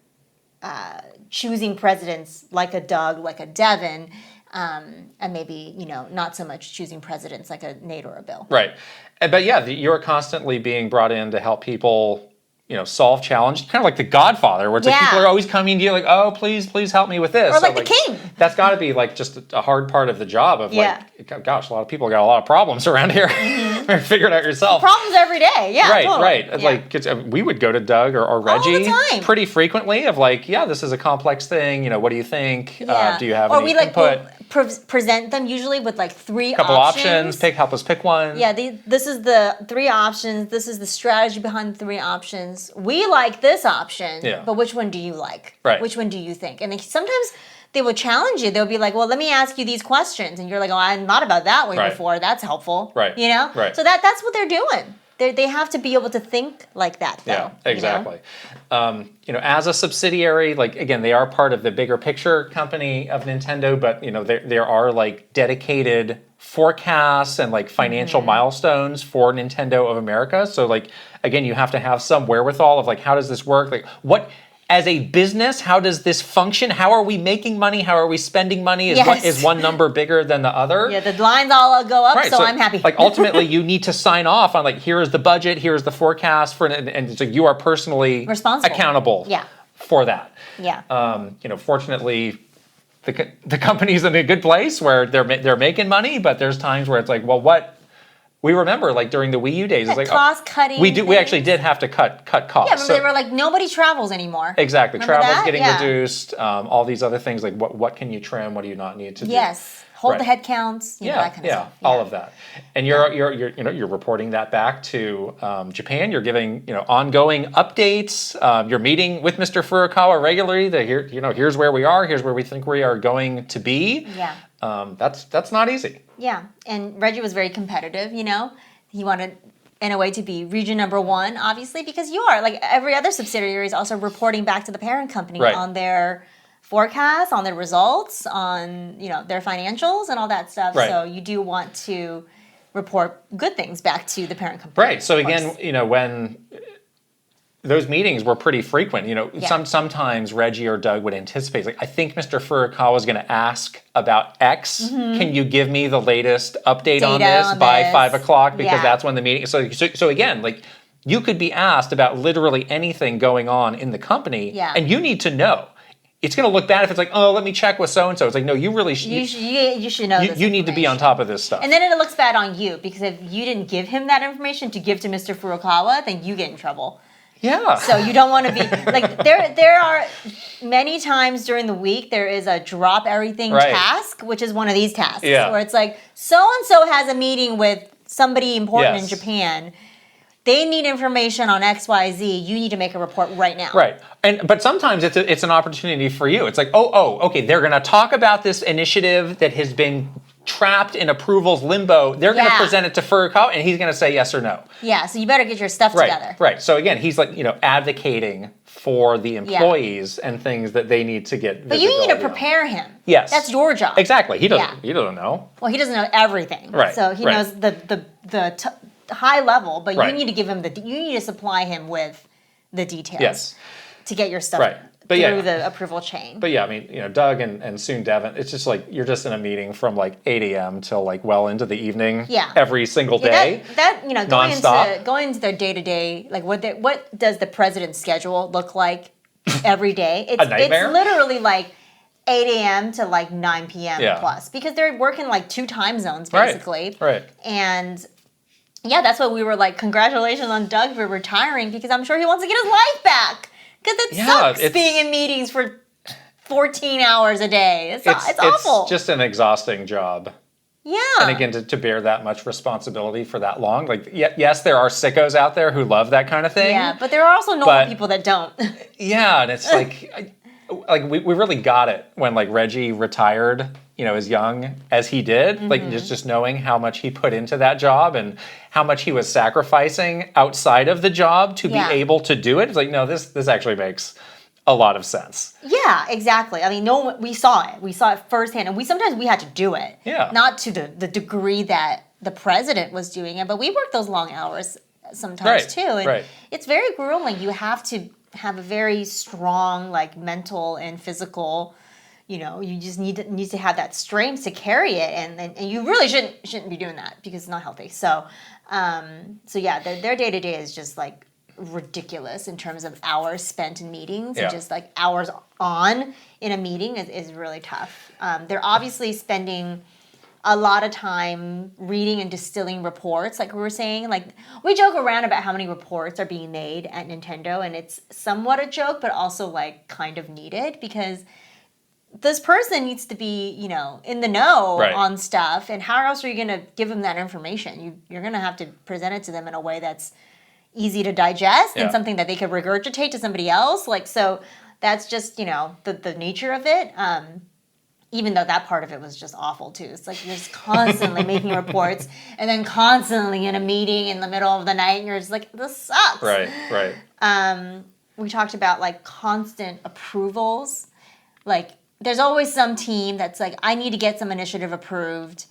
choosing presidents like a Doug, like a Devin, and maybe, not so much choosing presidents like a Nate or a Bill. Right. But yeah, you're constantly being brought in to help people, solve challenge, kind of like The Godfather, where it's like people are always coming to you like, oh, please help me with this. Or like the king. That's got to be like just a hard part of the job of like, gosh, a lot of people got a lot of problems around here. Figure it out yourself. Problems every day. Yeah, right, totally. right. Yeah. Like we would go to Doug or Reggie all the time. pretty frequently of like, this is a complex thing. What do you think? Yeah. Do you have or any we like input? Present them usually with like three Couple options. Help us pick one. Yeah, this is the 3 options. This is the strategy behind the 3 options. We like this option, but which one do you like? Right. Which one do you think? And sometimes they will challenge you. They'll be like, well, let me ask you these questions. And you're like, oh, I'm not about that way before. That's helpful. Right. Right. So that's what they're doing. They have to be able to think like that, though. Yeah, exactly. As a subsidiary, like, again, they are part of the bigger picture company of Nintendo, but, there are, like, dedicated forecasts and, like, financial milestones for Nintendo of America. So, like, again, you have to have some wherewithal of, like, how does this work? Like, as a business, how does this function? How are we making money? How are we spending money? Is one number bigger than the other? Yeah, the lines all go up, so I'm happy. Like, ultimately, you need to sign off on, like, here is the budget, here is the forecast, and so you are personally responsible, accountable for that. Yeah. Fortunately, the company's in a good place where they're making money, but there's times where it's like, well, what? We remember, like, during the Wii U days, it's like cost-cutting. We actually did have to cut costs. Yeah, remember they were like, nobody travels anymore. Exactly, remember travel's getting reduced. All these other things, like what can you trim? What do you not need to do? Yes, hold the head counts. That kind of stuff. All of that. And you're reporting that back to Japan. You're giving ongoing updates. You're meeting with Mr. Furukawa regularly. Here's where we are. Here's where we think we are going to be. Yeah. That's not easy. Yeah, and Reggie was very competitive, He wanted, in a way, to be region number 1, obviously, because you are. Like, every other subsidiary is also reporting back to the parent company on their forecasts, on their results, on, their financials and all that stuff. Right. So you do want to report good things back to the parent company. Right. So again, when those meetings were pretty frequent. Sometimes Reggie or Doug would anticipate, like, I think Mr. Furukawa is going to ask about X. Can you give me the latest update on this by 5 o'clock? Because that's when the meeting. So again, like, you could be asked about literally anything going on in the company, and you need to know. It's going to look bad if it's like, oh, let me check with so and so. It's like, no, you really should. You should know. You need to be on top of this stuff. And then it looks bad on you because if you didn't give him that information to give to Mr. Furukawa, then you get in trouble. Yeah. So you don't want to be like there are many times during the week there is a drop everything task, which is one of these tasks where it's like so and so has a meeting with somebody important in Japan. They need information on XYZ. You need to make a report right now. Right. But sometimes it's an opportunity for you. It's like, okay, they're going to talk about this initiative that has been trapped in approvals limbo. They're going to present it to Furukawa, and he's going to say yes or no. Yeah, so you better get your stuff together. Right. So again, he's like, advocating for the employees and things that they need to get. But you need to prepare him. Yes. That's your job. Exactly. He doesn't know. Well, he doesn't know everything. Right. So he knows the high level, but you need to give him you need to supply him with the details to get your stuff through the approval chain. But yeah, I mean, Doug and soon Devin, it's just like you're just in a meeting from like 8 a.m. till like well into the evening every single day. Going into their day-to-day, like what does the president's schedule look like every day? It's a nightmare. It's literally like 8 a.m. to like 9 p.m. plus because they're working like 2 time zones basically. Right. And that's why we were like, congratulations on Doug for retiring because I'm sure he wants to get his life back. Because it sucks being in meetings for 14 hours a day. It's awful. It's just an exhausting job. Yeah. And again, to bear that much responsibility for that long. Like, yes, there are sickos out there who love that kind of thing. Yeah, but there are also normal people that don't. Yeah, and it's like we really got it when like Reggie retired, as young as he did. Like just knowing how much he put into that job and how much he was sacrificing outside of the job to be able to do it. It's like, no, this actually makes a lot of sense. Yeah, exactly. I mean, we saw it. We saw it firsthand, and sometimes we had to do it. Yeah. Not to the degree that the president was doing it, but we worked those long hours sometimes too. And it's very grueling. You have to have a very strong, like, mental and physical, you just need to have that strength to carry it, and you really shouldn't be doing that because it's not healthy. So, yeah, their day to day is just like ridiculous in terms of hours spent in meetings, and just like hours on in a meeting is really tough. They're obviously spending a lot of time reading and distilling reports, like we were saying. Like, we joke around about how many reports are being made at Nintendo, and it's somewhat a joke, but also like kind of needed, because this person needs to be, in the know on stuff, and how else are you going to give them that information? You're going to have to present it to them in a way that's easy to digest and something that they could regurgitate to somebody else. Like, so that's just, the nature of it. Even though that part of it was just awful too. It's like you're just constantly making reports, and then constantly in a meeting in the middle of the night, and you're just like, this sucks. Right. We talked about like constant approvals. Like, there's always some team that's like, I need to get some initiative approved.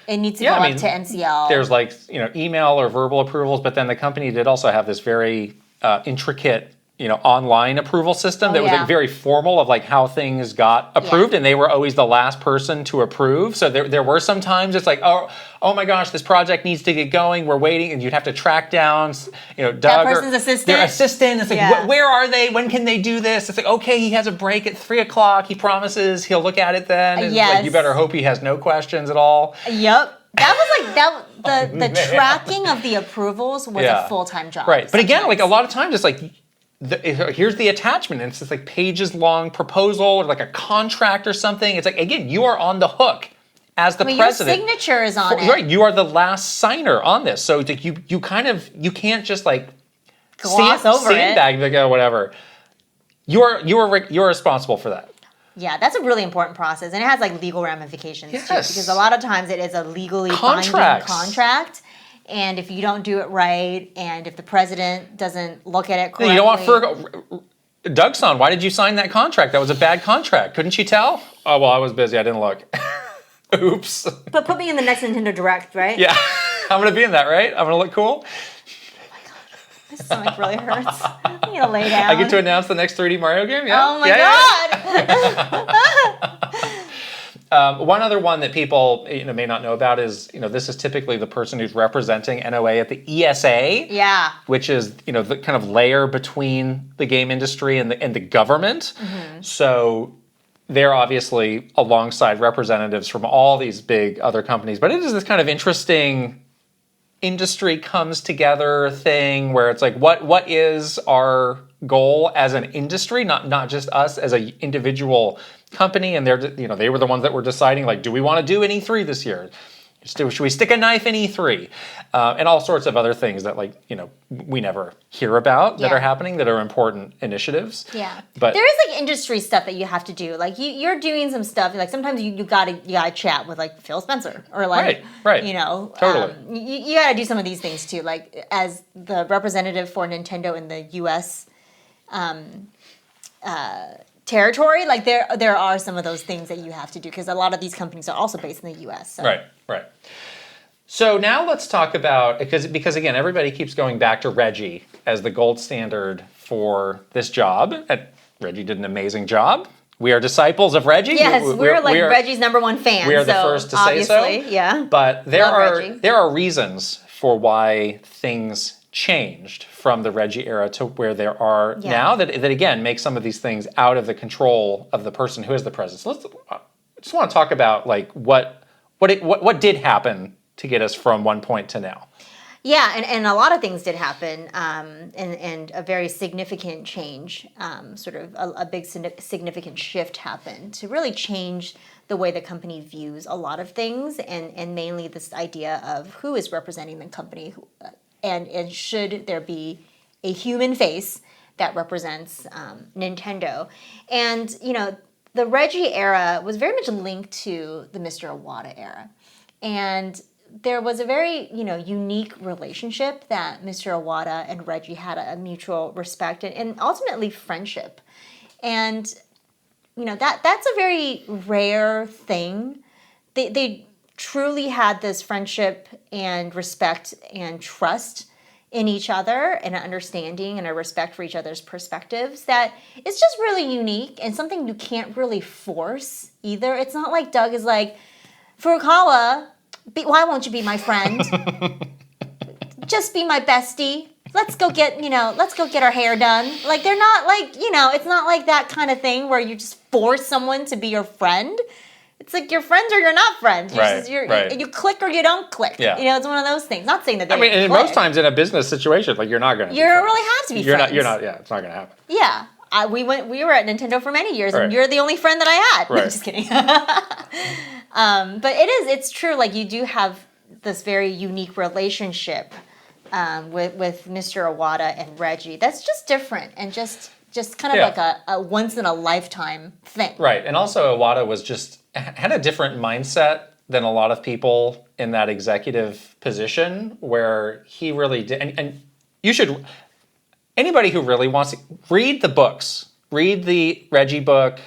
It needs to go up to NCL. There's like, email or verbal approvals, but then the company did also have this very intricate online approval system that was like very formal of like how things got approved, and they were always the last person to approve. So there were some times it's like, oh my gosh, this project needs to get going. We're waiting, and you'd have to track down, Doug, that person's assistant. Their assistant. It's like, where are they? When can they do this? It's like, okay, he has a break at 3:00. He promises he'll look at it then. And like, you better hope he has no questions at all. Yep. That was like the tracking of the approvals was a full-time job. Right. But again, like a lot of times it's like, here's the attachment, and it's just like pages long proposal or like a contract or something. It's like, again, you are on the hook as the president. Your signature is on it. Right, you are the last signer on this. So you can't just like gloss over it. Sandbag, like, oh, whatever. You're responsible for that. Yeah, that's a really important process, and it has like legal ramifications too, because a lot of times it is a legally binding contract. And if you don't do it right, and if the president doesn't look at it correctly... You don't want Doug-san, why did you sign that contract? That was a bad contract. Couldn't you tell? Oh, well, I was busy. I didn't look. Oops. But put me in the next Nintendo Direct, right? Yeah. I'm going to be in that, right? I'm going to look cool? Oh my God. My stomach really hurts. I'm going to lay down. I get to announce the next 3D Mario game? Yeah. Oh my God! One other one that people may not know about is this is typically the person who's representing NOA at the ESA, which is the kind of layer between the game industry and the government. Mm-hmm. So they're obviously alongside representatives from all these big other companies, but it is this kind of interesting industry comes together thing where it's like, what is our goal as an industry, not just us as an individual company, and they were the ones that were deciding, like, do we want to do an E3 this year? Should we stick a knife in E3? And all sorts of other things that we never hear about that are happening that are important initiatives. Yeah, but there is like industry stuff that you have to do. Like you're doing some stuff. Like sometimes you gotta chat with like Phil Spencer or like right. Totally. You gotta do some of these things too. Like as the representative for Nintendo in the U.S. Territory, like there are some of those things that you have to do because a lot of these companies are also based in the U.S. So. Right. So now let's talk about, because again, everybody keeps going back to Reggie as the gold standard for this job. Reggie did an amazing job. We are disciples of Reggie. Yes, we're Reggie's #1 fan. We are the first to say so. Yeah. But there are reasons for why things changed from the Reggie era to where there are now that again make some of these things out of the control of the person who is the president. So I just want to talk about like what did happen to get us from one point to now. Yeah, and a lot of things did happen, and a very significant change, sort of a big significant shift happened to really change the way the company views a lot of things, and mainly this idea of who is representing the company. And should there be a human face that represents Nintendo? And, the Reggie era was very much linked to the Mr. Iwata era. And there was a very, unique relationship that Mr. Iwata and Reggie had a mutual respect and ultimately friendship. And, that's a very rare thing. They truly had this friendship and respect and trust in each other and an understanding and a respect for each other's perspectives that is just really unique and something you can't really force either. It's not like Doug is like, Furukawa, why won't you be my friend? Just be my bestie. Let's go get our hair done. Like, they're not like, it's not like that kind of thing where you just force someone to be your friend. It's like you're friends or you're not friends. You click or you don't click. Yeah. It's one of those things. Not saying that they and most times in a business situation, like, you're not going to. You don't really have to be friends. You're not. Yeah, it's not going to happen. Yeah. We were at Nintendo for many years, and you're the only friend that I had. Right. No, just kidding. But it's true. Like, you do have this very unique relationship with Mr. Iwata and Reggie. That's just different and just kind of like a once in a lifetime thing. Right, and also Iwata had a different mindset than a lot of people in that executive position, where he really did. And you should, anybody who really wants to read the books. Read the Reggie book,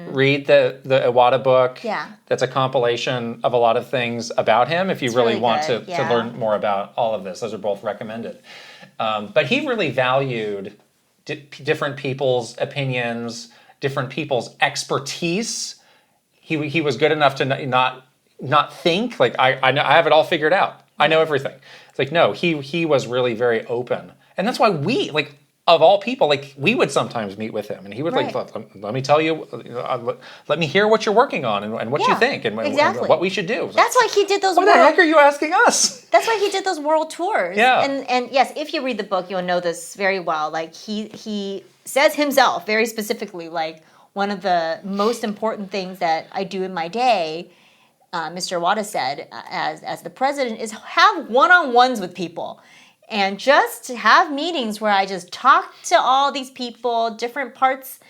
read the Iwata book. Yeah. That's a compilation of a lot of things about him if you really want to learn more about all of this. Those are both recommended. But he really valued different people's opinions, different people's expertise. He was good enough to not think, like, I have it all figured out. I know everything. It's like, no, he was really very open. And that's why we, like, of all people, like, we would sometimes meet with him, and he would like, let me tell you, let me hear what you're working on and what you think and what we should do. That's why he did those. What the heck are you asking us? That's why he did those world tours. Yeah. And yes, if you read the book, you'll know this very well. Like, he says himself very specifically, like, one of the most important things that I do in my day, Mr. Iwata said, as the president, is have one-on-ones with people. And just have meetings where I just talk to all these people, different parts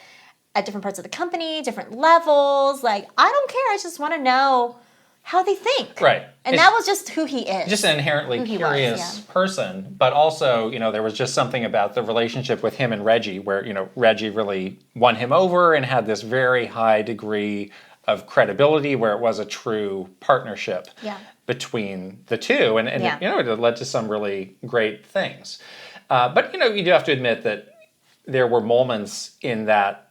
of the company, different levels. Like, I don't care. I just want to know how they think. Right. And that was just who he is. Just an inherently curious person. But also, there was just something about the relationship with him and Reggie where, Reggie really won him over and had this very high degree of credibility where it was a true partnership. Yeah. Between the two, and it led to some really great things. But you do have to admit that there were moments in that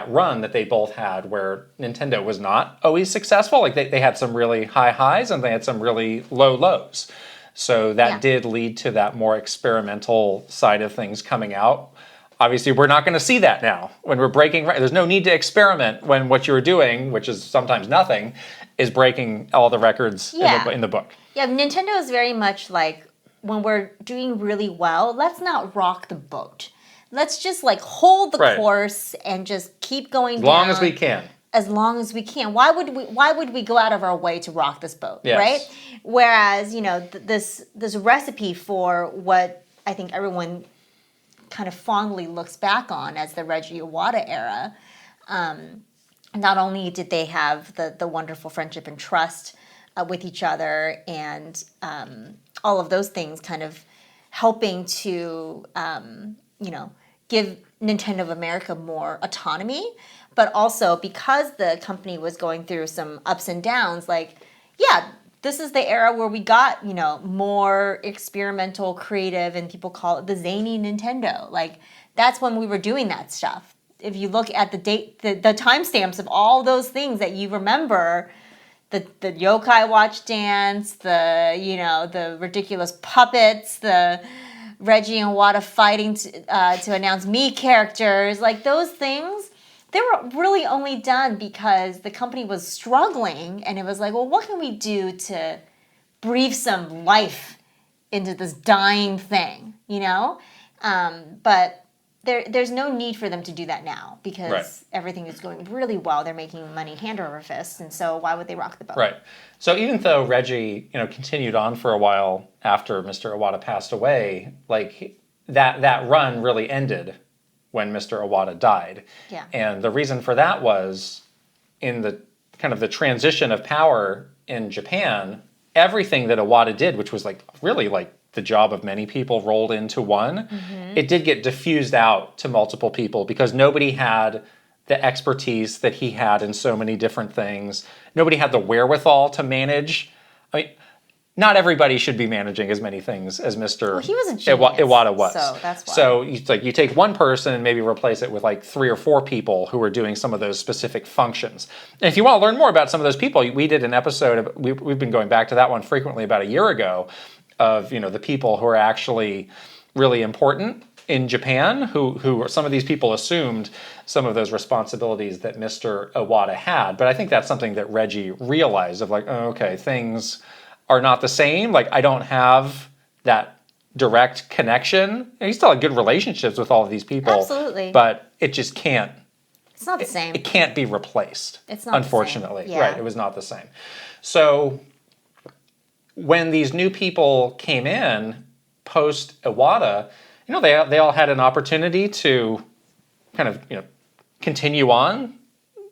run that they both had where Nintendo was not always successful. Like, they had some really high highs and they had some really low lows. So that did lead to that more experimental side of things coming out. Obviously, we're not going to see that now when we're breaking. There's no need to experiment when what you're doing, which is sometimes nothing, is breaking all the records in the book. Yeah, Nintendo is very much like, when we're doing really well, let's not rock the boat. Let's just, like, hold the course and just keep going down. As long as we can. As long as we can. Why would we go out of our way to rock this boat, right? Whereas, this recipe for what I think everyone kind of fondly looks back on as the Reggie Iwata era. Not only did they have the wonderful friendship and trust with each other and all of those things kind of helping to, give Nintendo of America more autonomy, but also because the company was going through some ups and downs, like, this is the era where we got, more experimental, creative, and people call it the zany Nintendo. Like, that's when we were doing that stuff. If you look at the date, the timestamps of all those things that you remember, the yokai watch dance, the ridiculous puppets, the Reggie and Iwata fighting to announce Mii characters, like, those things, they were really only done because the company was struggling, and it was like, well, what can we do to breathe some life into this dying thing, But there's no need for them to do that now because everything is going really well. They're making money hand over fist, and so why would they rock the boat? Right. So even though Reggie, continued on for a while after Mr. Iwata passed away, like, that run really ended when Mr. Iwata died. Yeah. And the reason for that was in the kind of the transition of power in Japan, everything that Iwata did, which was like really like the job of many people rolled into one, it did get diffused out to multiple people because nobody had the expertise that he had in so many different things. Nobody had the wherewithal to manage. I mean, not everybody should be managing as many things as Mr. Well, he was a genius, Iwata was. so that's why. So you take one person and maybe replace it with like 3 or 4 people who are doing some of those specific functions. And if you want to learn more about some of those people, we did an episode, we've been going back to that one frequently about a year ago, of the people who are actually really important in Japan, who some of these people assumed some of those responsibilities that Mr. Iwata had. But I think that's something that Reggie realized of like, oh, okay, things are not the same. Like, I don't have that direct connection. He still had good relationships with all of these people. Absolutely. But it just can't. It's not the same. It can't be replaced. It's not unfortunately. the same. Yeah. Right, it was not the same. So when these new people came in post Iwata, they all had an opportunity to kind of continue on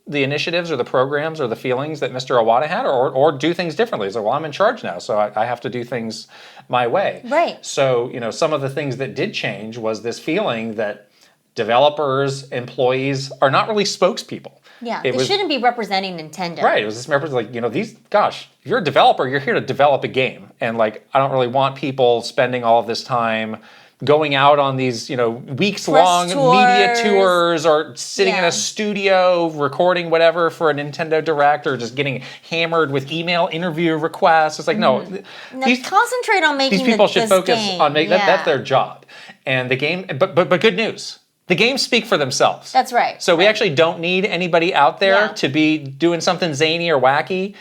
the initiatives or the programs or the feelings that Mr. Iwata had, or do things differently. So, well, I'm in charge now, so I have to do things my way. Right. So, some of the things that did change was this feeling that developers, employees are not really spokespeople. Yeah, they shouldn't be representing Nintendo. Right. It was this if you're a developer, you're here to develop a game. And I don't really want people spending all of this time going out on these, weeks-long media tours or sitting in a studio recording whatever for a Nintendo Direct or just getting hammered with email interview requests. It's like, no. Concentrate on making these people should focus game. on making that's their job. And the game, but good news. The games speak for themselves. That's right. So we actually don't need anybody out there to be doing something zany or wacky.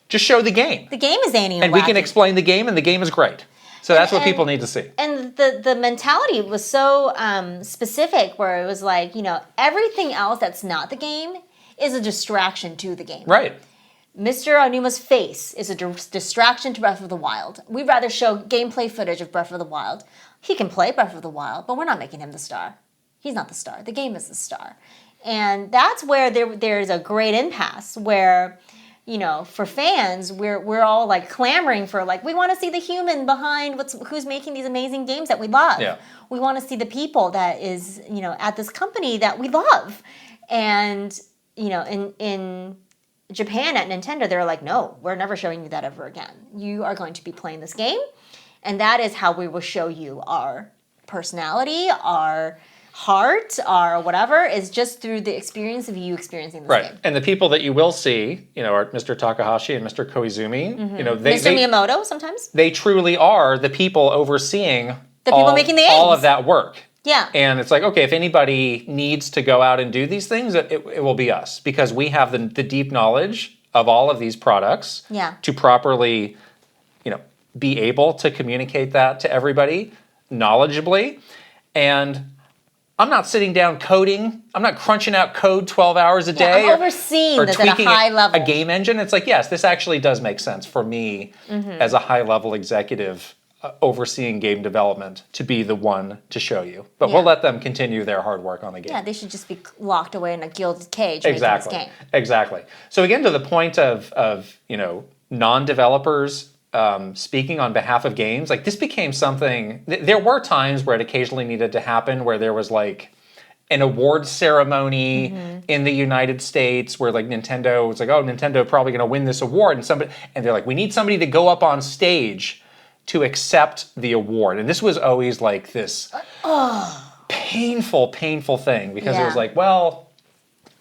Just show the game. The game is zany and wacky. We can explain the game, and the game is great. So that's what people need to see. And the mentality was so specific, where it was like, everything else that's not the game is a distraction to the game. Right. Mr. Onuma's face is a distraction to Breath of the Wild. We'd rather show gameplay footage of Breath of the Wild. He can play Breath of the Wild, but we're not making him the star. He's not the star. The game is the star. And that's where there's a great impasse where, for fans, we're all like clamoring for we want to see the human behind who's making these amazing games that we love. Yeah. We want to see the people that is, at this company that we love. And, in Japan at Nintendo, they're like, no, we're never showing you that ever again. You are going to be playing this game. And that is how we will show you our personality, our heart, or whatever, is just through the experience of you experiencing this game. And the people that you will see, are Mr. Takahashi and Mr. Koizumi. Mr. Miyamoto sometimes. They truly are the people overseeing the people making the games. All of that work. Yeah. And it's like, okay, if anybody needs to go out and do these things, it will be us, because we have the deep knowledge of all of these products to properly, be able to communicate that to everybody knowledgeably. And I'm not sitting down coding. I'm not crunching out code 12 hours a day. I'm overseeing or this tweaking at a high level. A game engine. It's like, yes, this actually does make sense for me as a high-level executive overseeing game development to be the one to show you. But we'll let them continue their hard work on the game. Yeah, they should just be locked away in a gilded cage making this game. Exactly. So again, to the point of non-developers speaking on behalf of games, this became something. There were times where it occasionally needed to happen, where there was an awards ceremony in the United States where Nintendo was like, oh, Nintendo probably going to win this award, and they're like, we need somebody to go up on stage to accept the award. And this was always this painful thing, because it was like, well,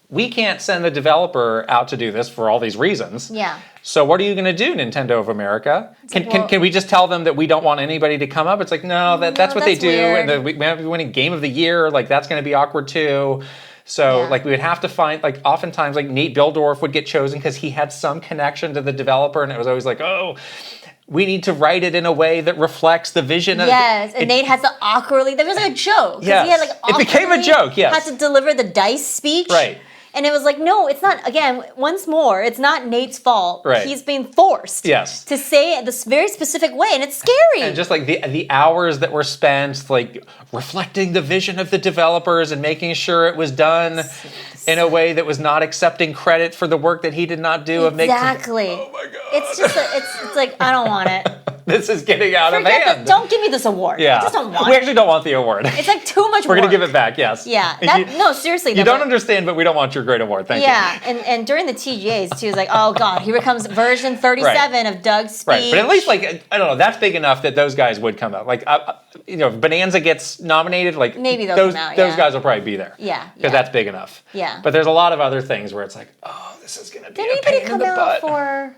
we can't send the developer out to do this for all these reasons. Yeah. So what are you going to do, Nintendo of America? Can we just tell them that we don't want anybody to come up? It's like, no, that's what they do. Weird. And we might be winning Game of the Year. That's going to be awkward too. So we would have to find, oftentimes Nate Bildorf would get chosen because he had some connection to the developer, and it was always like, oh, we need to write it in a way that reflects the vision of and Nate has to awkwardly, there was a joke. Yes. He had it became a joke, yes. Had to deliver the DICE speech. Right. And it was like, no, it's not, again, once more, it's not Nate's fault. Right. He's being forced to say it this very specific way, and it's scary. And just the hours that were spent reflecting the vision of the developers and making sure it was done in a way that was not accepting credit for the work that he did not do. Exactly. Oh my God. It's just, it's like, I don't want it. this is getting out of hand. Don't give me this award. Yeah. I just don't want We actually don't want the award. It's like too much We're work. going to give it back, yes. Yeah. No, seriously. You don't understand, but we don't want your great award. Thank you. Yeah, and during the TGAs, too, it's like, oh, God, here comes version 37 of Doug's speech. Right, but at least, like, I don't know, that's big enough that those guys would come out. Like, you know, if Bonanza gets nominated, like, maybe those come out, those guys will probably be there. Yeah. Because that's big enough. Yeah. But there's a lot of other things where it's like, oh, this is going to be a pain in the butt. For...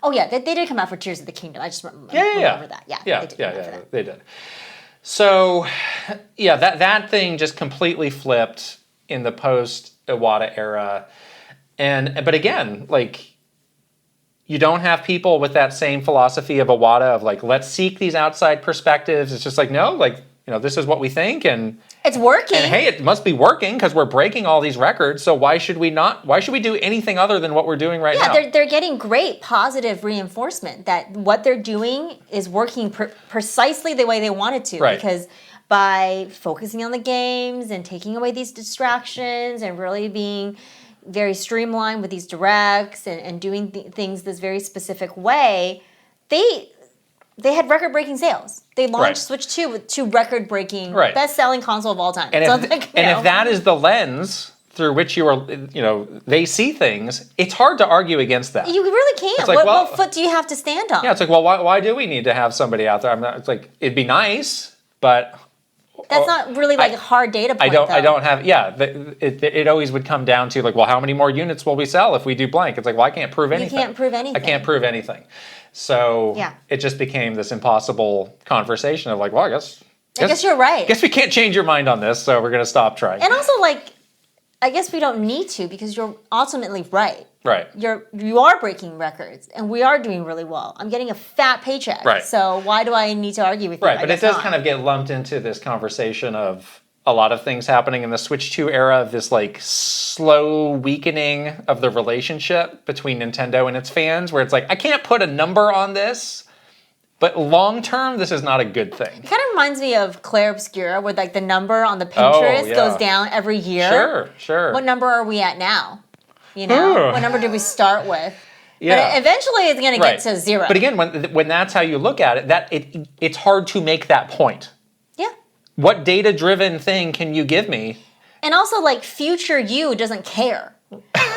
Oh, yeah, they did come out for Tears of the Kingdom. I just remember that. Yeah, they did. So, yeah, that thing just completely flipped in the post-Iwata era. But again, like, you don't have people with that same philosophy of Iwata of, like, let's seek these outside perspectives. It's just like, no, like, you know, this is what we think, and it's working. And hey, it must be working because we're breaking all these records. So why should we do anything other than what we're doing right now? Yeah, they're getting great positive reinforcement that what they're doing is working precisely the way they want it to. Right. Because by focusing on the games and taking away these distractions and really being very streamlined with these directs and doing things this very specific way, they had record-breaking sales. They launched Switch 2 with 2 record-breaking, best-selling console of all time. And if that is the lens through which they see things, it's hard to argue against that. You really can't. It's like, what foot do you have to stand on? Yeah, it's like, well, why do we need to have somebody out there? It's like, it'd be nice, but... That's not really like a hard data point, I don't have, it always would come down to like, well, how many more units will we sell if we do blank? It's like, well, I can't prove anything. You can't prove anything. I can't prove anything. So it just became this impossible conversation of like, well, I guess you're right. I guess we can't change your mind on this, so we're going to stop trying. And also, like, I guess we don't need to because you're ultimately right. Right. You are breaking records, and we are doing really well. I'm getting a fat paycheck. Right. So why do I need to argue with you? Right, but it does kind of get lumped into this conversation of a lot of things happening in the Switch 2 era, of this like slow weakening of the relationship between Nintendo and its fans, where it's like, I can't put a number on this, but long term, this is not a good thing. It kind of reminds me of Claire Obscura, where like the number on the Pinterest goes down every year. Sure. What number are we at now? You know, what number did we start with? Yeah. But eventually it's going to get to 0. But again, when that's how you look at it, it's hard to make that point. Yeah. What data-driven thing can you give me? And also, like, future you doesn't care.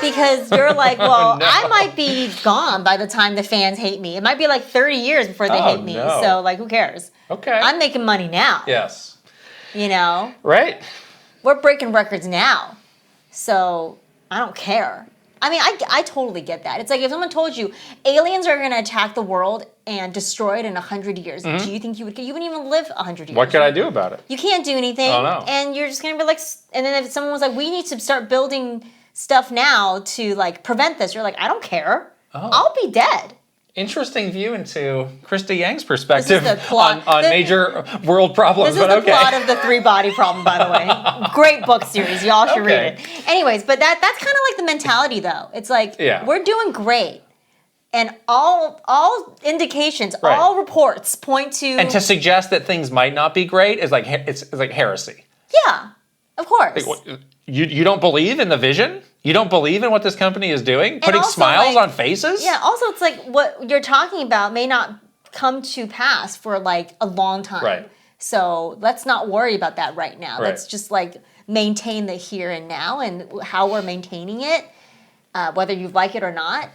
Because you're like, well, I might be gone by the time the fans hate me. It might be like 30 years before they hate me. So, like, who cares? Okay. I'm making money now. Yes. You know? Right. We're breaking records now. So... I don't care. I mean, I totally get that. It's like if someone told you aliens are going to attack the world and destroy it in 100 years, do you think you wouldn't even live 100 years? What could I do about it? You can't do anything. Oh, no. And you're just going to be like, and then if someone was like, we need to start building stuff now to like prevent this, you're like, I don't care. I'll be dead. Interesting view into Krysta Yang's perspective on major world problems. This is the plot of the 3-Body Problem, by the way. Great book series. Y'all should read it. Anyways, but that's kind of like the mentality, though. It's like, we're doing great. And all indications, all reports point to... And to suggest that things might not be great is like, it's like heresy. Yeah, of course. Like, you don't believe in the vision? You don't believe in what this company is doing? Putting also, smiles on faces? Yeah, also it's like what you're talking about may not come to pass for like a long time. Right. So let's not worry about that right now. Let's just like maintain the here and now, and how we're maintaining it, whether you like it or not,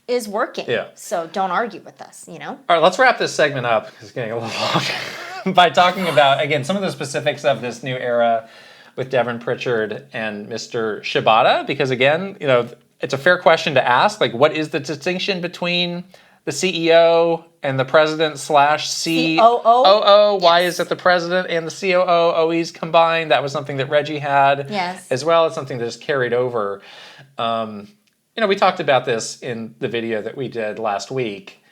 is working. Yeah. So don't argue with us, you know? All right, let's wrap this segment up, because it's getting a little long, by talking about, again, some of the specifics of this new era with Devin Pritchard and Mr. Shibata, because again, you know, it's a fair question to ask, like, what is the distinction between the CEO and the president / COO? Why is it the president and the COO always combined? That was something that Reggie had as well. It's something that's carried over. You know, we talked about this in the video that we did last week.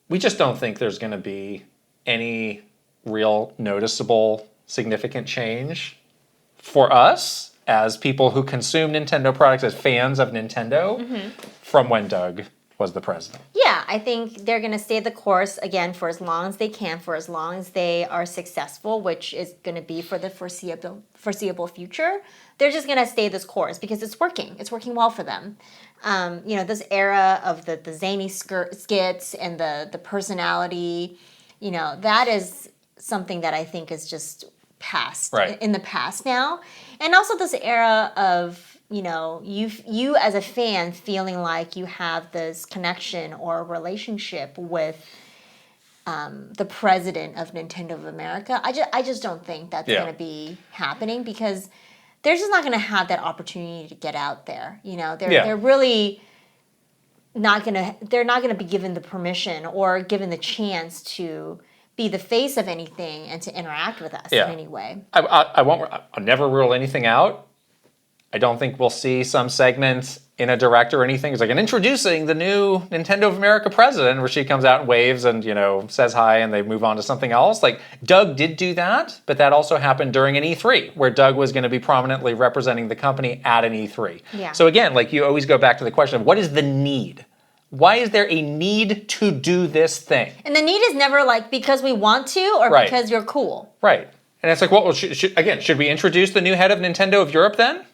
We just don't think there's going to be any real noticeable, significant change for us as people who consume Nintendo products, as fans of Nintendo, from when Doug was the president. Yeah, I think they're going to stay the course, again, for as long as they can, for as long as they are successful, which is going to be for the foreseeable future. They're just going to stay this course because it's working. It's working well for them. This era of the zany skits and the personality, that is something that I think is just past, in the past now. And also this era of, you as a fan feeling like you have this connection or relationship with the president of Nintendo of America. I just don't think that's going to be happening because they're just not going to have that opportunity to get out there. They're really not going to. They're not going to be given the permission or given the chance to be the face of anything and to interact with us in any way. I'll never rule anything out. I don't think we'll see some segment in a direct or anything. It's like introducing the new Nintendo of America president, where she comes out and waves and, says hi and they move on to something else. Like, Doug did do that, but that also happened during an E3, where Doug was going to be prominently representing the company at an E3. Yeah. So again, you always go back to the question of what is the need? Why is there a need to do this thing? And the need is never because we want to or because you're cool. Right. And it's like, well, should we introduce the new head of Nintendo of Europe then?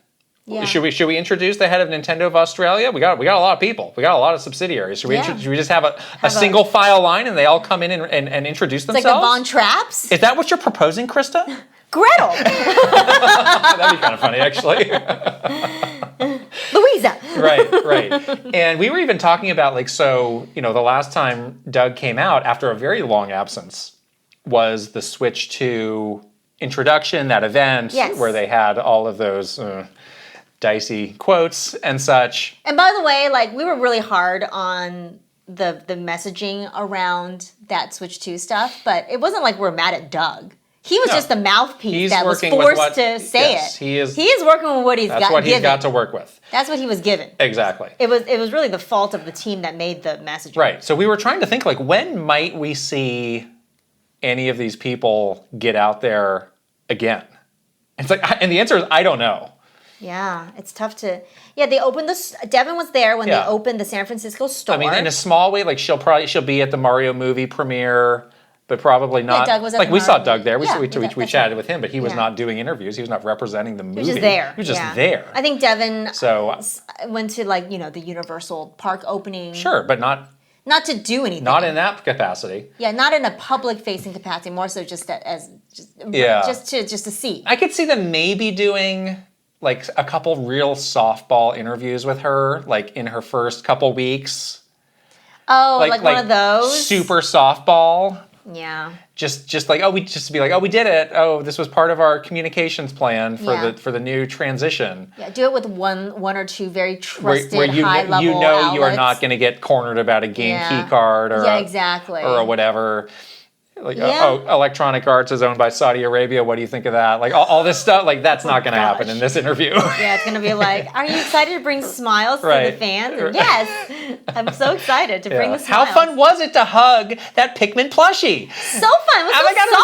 Yeah. Should we introduce the head of Nintendo of Australia? We got a lot of people. We got a lot of subsidiaries. Should we just have a single file line and they all come in and introduce themselves? Like the Von Trapps? Is that what you're proposing, Krysta? Gretel. That'd be kind of funny, actually. Louisa. Right. And we were even talking about the last time Doug came out after a very long absence was the Switch 2 introduction, that event where they had all of those dicey quotes and such. And by the way, we were really hard on the messaging around that Switch 2 stuff, but it wasn't like we're mad at Doug. He was just the mouthpiece that was forced to say it. He is working with what he's got. That's what he's got to work with. That's what he was given. Exactly. It was really the fault of the team that made the messaging. Right. So we were trying to think when might we see any of these people get out there again? And the answer is I don't know. Yeah, it's tough to. Yeah, they opened Devin was there when they opened the San Francisco store. I mean, in a small way, she'll be at the Mario movie premiere, but probably not. Yeah, Doug was at we saw Doug there. We chatted with him, but he was not doing interviews. He was not representing the movie. He was just there. He was just there. I think Devin went to the Universal Park opening. Sure, but not to do anything. Not in that capacity. Yeah, not in a public-facing capacity. More so just to see. I could see them maybe doing a couple real softball interviews with her, in her first couple weeks. Oh, one of those? Super softball. Yeah. Just to be we did it. Oh, this was part of our communications plan for the new transition. Yeah, do it with one or two very trusted where high-level outlets. You are not going to get cornered about a game key card or exactly. or whatever. Electronic Arts is owned by Saudi Arabia. What do you think of that? All this stuff, that's not going to happen in this interview. Yeah, it's going to be are you excited to bring smiles to the fans? And yes, I'm so excited to bring the smiles. How fun was it to hug that Pikmin plushie? So fun. It was so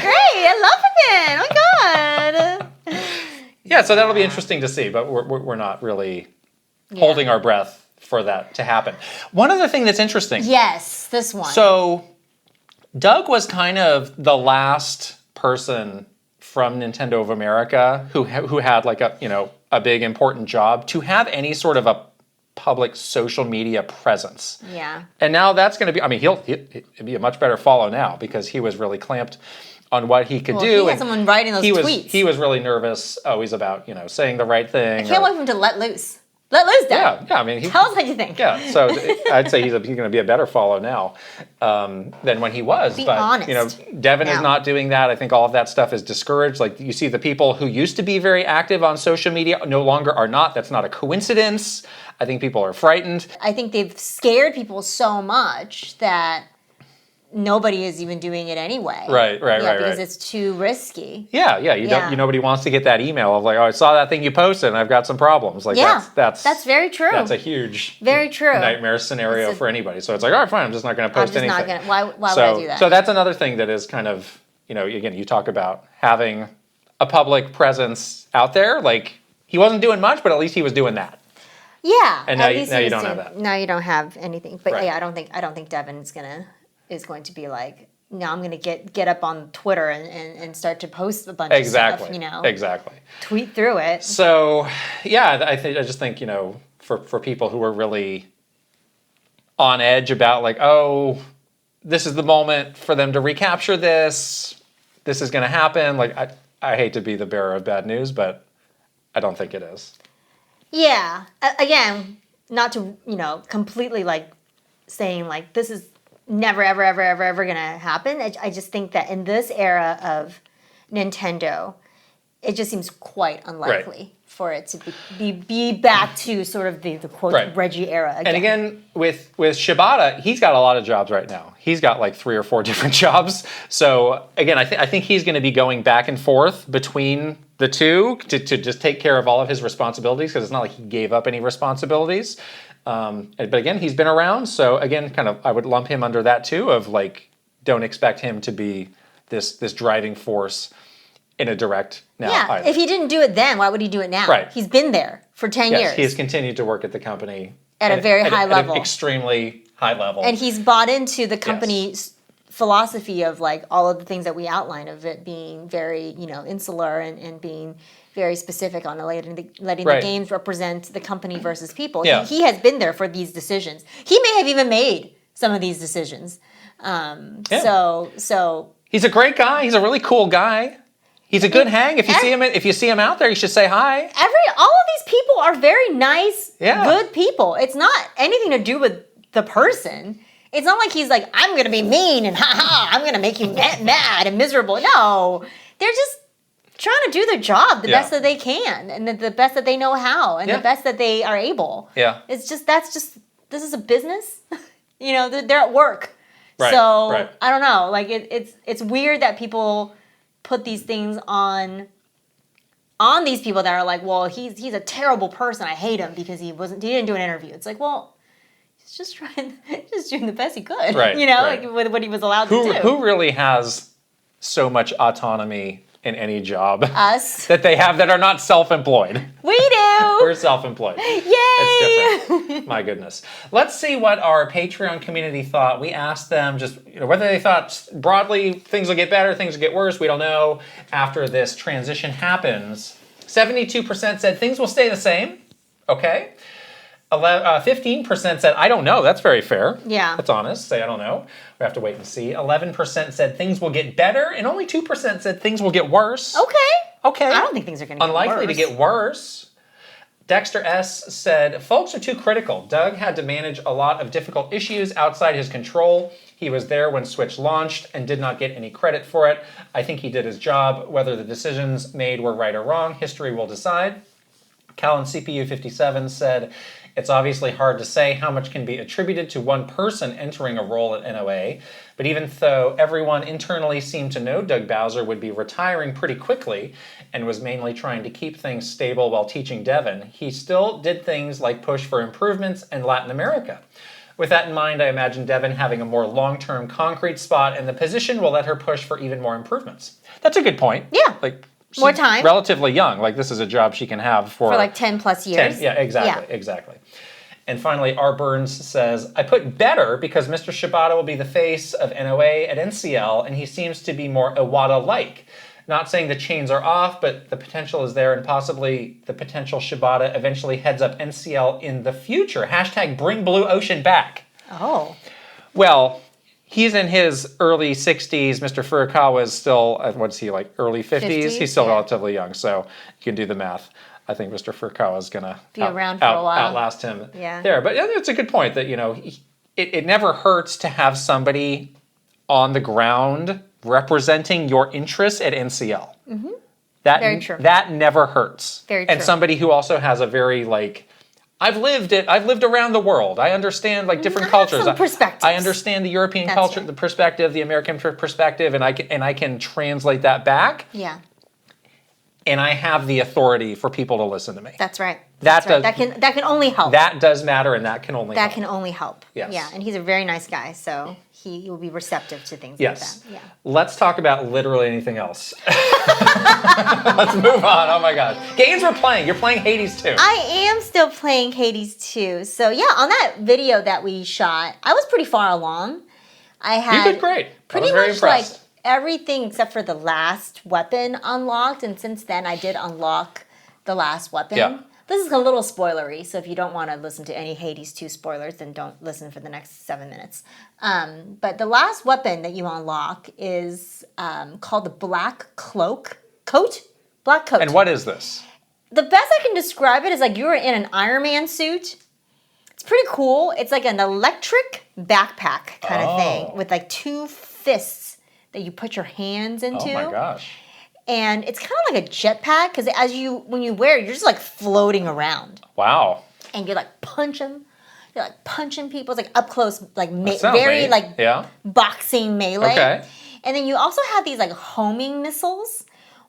great. I love Pikmin. Oh my God. Yeah, so that'll be interesting to see, but we're not really holding our breath for that to happen. One other thing that's interesting. Yes, this one. So Doug was kind of the last person from Nintendo of America who had a big important job to have any sort of a public social media presence. Yeah. And now that's going to be, he'll be a much better follow now because he was really clamped on what he could do. He had someone writing those tweets. He was really nervous always about, saying the right thing. I can't wait for him to let loose. Let loose, Doug. Yeah. Tell us what you think. Yeah, so I'd say he's going to be a better follow now than when he was. Be honest. Devin is not doing that. I think all of that stuff is discouraged. You see the people who used to be very active on social media no longer are not. That's not a coincidence. I think people are frightened. I think they've scared people so much that nobody is even doing it anyway. Right. Because it's too risky. Yeah. Nobody wants to get that email of I saw that thing you posted and I've got some problems. That's very true. That's a huge nightmare scenario for anybody. So it's all right, fine. I'm just not going to post anything. Why would I do that? So that's another thing that is kind of again, you talk about having a public presence out there. He wasn't doing much, but at least he was doing that. Yeah. And at now least you he was don't doing- have that. Now you don't have anything. But Right. yeah, I don't think Devin is going to be like, now I'm gonna get up on Twitter and start to post a bunch of stuff, Exactly. tweet through it. So, yeah, I just think, for people who are really on edge about like, oh, this is the moment for them to recapture this. This is going to happen. Like, I hate to be the bearer of bad news, but I don't think it is. Yeah. Again, not to, completely like saying like this is never, ever, ever, ever, ever going to happen. I just think that in this era of Nintendo, it just seems quite unlikely for it to be back to sort of the quote Reggie era again. And again, with Shibata, he's got a lot of jobs right now. He's got like 3 or 4 different jobs. So again, I think he's going to be going back and forth between the two to just take care of all of his responsibilities, because it's not like he gave up any responsibilities. But again, he's been around. So again, kind of I would lump him under that too, of like, don't expect him to be this driving force in a direct now. Yeah, either. If he didn't do it then, why would he do it now? Right. He's been there for 10 years. He has continued to work at the company at a very high level. At an extremely high level. And he's bought into the company's philosophy of like all of the things that we outlined, of it being very, insular and being very specific on letting the games represent the company versus people. Yeah. He has been there for these decisions. He may have even made some of these decisions. So he's a great guy. He's a really cool guy. He's a good hang. If you see him out there, you should say hi. All of these people are very nice, good people. It's not anything to do with the person. It's not like he's like, I'm going to be mean and I'm going to make you mad and miserable. No, they're just trying to do their job the best that they can, and the best that they know how, and the best that they are able. Yeah. It's just, this is a business. They're at work. Right, so right. I don't know. Like it's weird that people put these things on these people that are like, well, he's a terrible person. I hate him because he didn't do an interview. It's like, well, he's just doing the best he could. Right. Like with what he was allowed to do. Who really has so much autonomy in any job? Us. That they have that are not self-employed. We do. We're self-employed. Yay! It's different. My goodness. Let's see what our Patreon community thought. We asked them just whether they thought broadly things will get better, things will get worse. We don't know after this transition happens. 72% said things will stay the same. Okay. 15% said, I don't know. That's very fair. Yeah. That's honest. Say, I don't know. We have to wait and see. 11% said things will get better, and only 2% said things will get worse. Okay. I don't think things are going to get worse. Unlikely to get worse. Dexter S. said, folks are too critical. Doug had to manage a lot of difficult issues outside his control. He was there when Switch launched and did not get any credit for it. I think he did his job. Whether the decisions made were right or wrong, history will decide. Callan CPU 57 said, it's obviously hard to say how much can be attributed to one person entering a role at NOA, but even though everyone internally seemed to know Doug Bowser would be retiring pretty quickly and was mainly trying to keep things stable while teaching Devin, he still did things like push for improvements in Latin America. With that in mind, I imagine Devin having a more long-term concrete spot, and the position will let her push for even more improvements. That's a good point. Yeah. Like, more time. Relatively young. Like, this is a job she can have for like 10 plus years. 10, exactly. And finally, R. Burns says, I put better because Mr. Shibata will be the face of NOA at NCL, and he seems to be more Iwata-like. Not saying the chains are off, but the potential is there, and possibly the potential Shibata eventually heads up NCL in the future. # bring Blue Ocean back. Oh. Well, he's in his early 60s. Mr. Furukawa is still, what's he, like early 50s? He's still relatively young, so you can do the math. I think Mr. Furukawa is going to be around for a while. Outlast him there. But it's a good point that, it never hurts to have somebody on the ground representing your interests at NCL. Mm-hmm. Very true. That never hurts. Very true. And somebody who also has a very, I've lived around the world. I understand different cultures. Some perspectives. I understand the European culture, the perspective, the American perspective, and I can translate that back. Yeah. And I have the authority for people to listen to me. That's right. That's right. That can only help. That does matter, and that can only help. That can only help. Yes. Yeah, and he's a very nice guy, so he will be receptive to things like that. Yeah. Let's talk about literally anything else. Let's move on. Oh my gosh. Games we're playing. You're playing Hades 2. I am still playing Hades 2. So yeah, on that video that we shot, I was pretty far along. You did great. I was very impressed. Like everything except for the last weapon unlocked, and since then I did unlock the last weapon. Yeah. This is a little spoilery, so if you don't want to listen to any Hades 2 spoilers, then don't listen for the next 7 minutes. But the last weapon that you unlock is called the Black Coat. Black Coat. And what is this? The best I can describe it is like you're in an Iron Man suit. It's pretty cool. It's like an electric backpack kind of thing with like 2 fists that you put your hands into. Oh my gosh. And it's kind of like a jetpack because when you wear it, you're just like floating around. Wow. And you're like punching people. It's like up close, like boxing melee. Okay. And then you also have these like homing missiles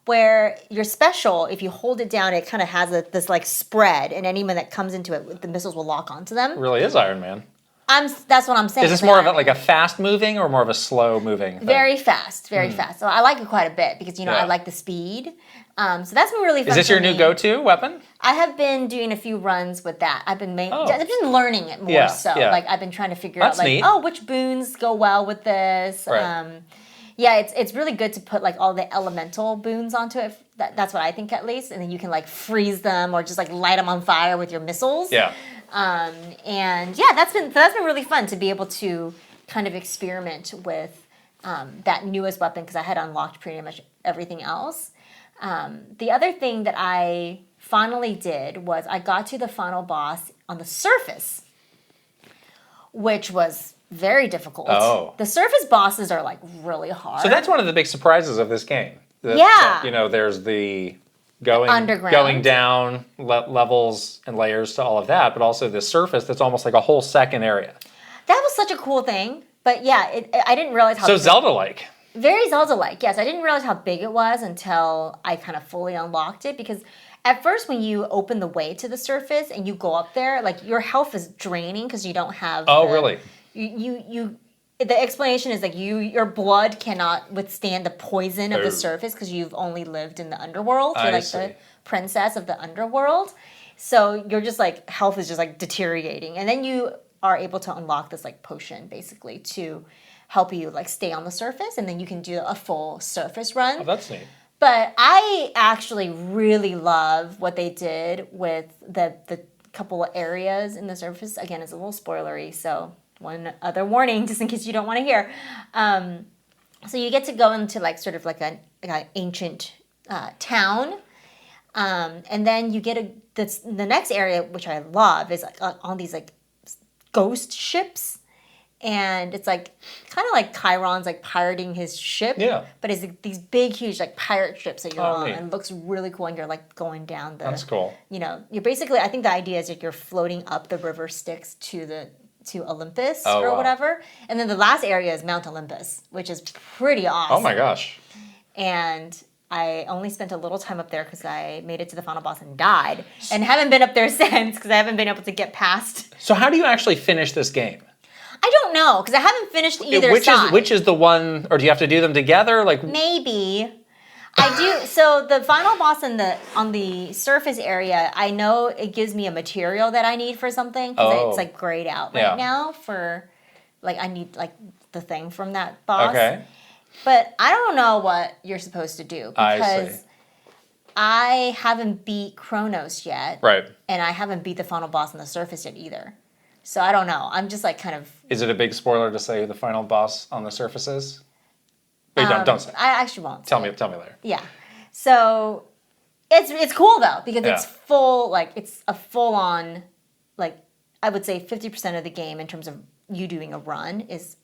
where you're special. If you hold it down, it kind of has this like spread, and anyone that comes into it, the missiles will lock onto them. It really is Iron Man. That's what I'm saying. Is this more of like a fast moving or more of a slow moving thing? Very fast, very fast. So I like it quite a bit because I like the speed. So that's been really fun. Is this your new go-to weapon? I have been doing a few runs with that. I've been learning it more so. Yeah. Like I've been trying to figure out like neat. Which boons go well with this. Right. It's really good to put like all the elemental boons onto it. That's what I think at least. And then you can like freeze them or just like light them on fire with your missiles. Yeah. Oh. The surface bosses are like really hard. So that's one of the big surprises of this game. There's the going down levels and layers to all of that, but also the surface that's almost like a whole second area. That was such a cool thing. But yeah, I didn't realize how... So Zelda-like. Very Zelda-like, yes. I didn't realize how big it was until I kind of fully unlocked it because at first when you open the way to the surface and you go up there, like your health is draining because you don't have... Really? The explanation is like your blood cannot withstand the poison of the surface because you've only lived in the underworld. You're the princess of the underworld. So you're just like, health is just like deteriorating. And then you are able to unlock this like potion basically to help you like stay on the surface. And then you can do a full surface run. Oh, that's neat. But I actually really love what they did with the couple of areas in the surface. Again, it's a little spoilery, so... one other warning, just in case you don't want to hear. So you get to go into like sort of like an ancient town, and then you get the next area, which I love, is like on these like ghost ships, and it's like kind of like Chiron's like pirating his ship, but it's like these big, huge like pirate ships that you're on, and it looks really cool, and you're like going down the. That's cool. You're basically. I think the idea is that you're floating up the river Styx to Olympus whatever. And then the last area is Mount Olympus, which is pretty awesome. Oh my gosh. And I only spent a little time up there because I made it to the final boss and died. And haven't been up there since because I haven't been able to get past. So how do you actually finish this game? I don't know because I haven't finished either side. Which is the one, or do you have to do them together? Like maybe. I do. So the final boss on the surface area, I know it gives me a material that I need for something because it's like grayed out right now for, like I need like the thing from that boss. Okay. But I don't know what you're supposed to do because I haven't beat Kronos yet. Right. And I haven't beat the final boss on the surface yet either. So I don't know. I'm just like kind of. Is it a big spoiler to say who the final boss on the surface is? Wait, don't say. I actually won't. Tell me later. Yeah. So it's cool though because it's full it's a full on like I would say 50% of the game in terms of you doing a run is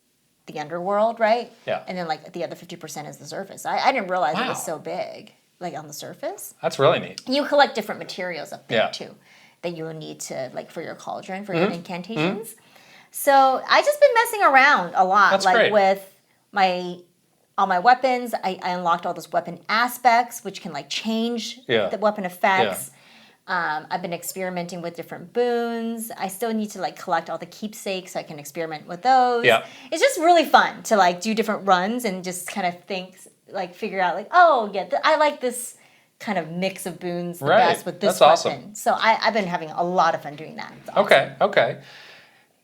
the underworld, right? Yeah. And then like the other 50% is the surface. I didn't realize it was so big like on the surface. That's really neat. You collect different materials up there too that you will need to like for your cauldron for your incantations. Mm-hmm. So I just been messing around a lot. That's great. With all my weapons. I unlocked all those weapon aspects, which can like change the weapon effects. I've been experimenting with different boons. I still need to like collect all the keepsakes so I can experiment with those. Yeah. It's just really fun to like do different runs and just kind of figure out like, oh yeah, I like this kind of mix of boons the best with this That's weapon. awesome. So I've been having a lot of fun doing that. It's awesome. Okay.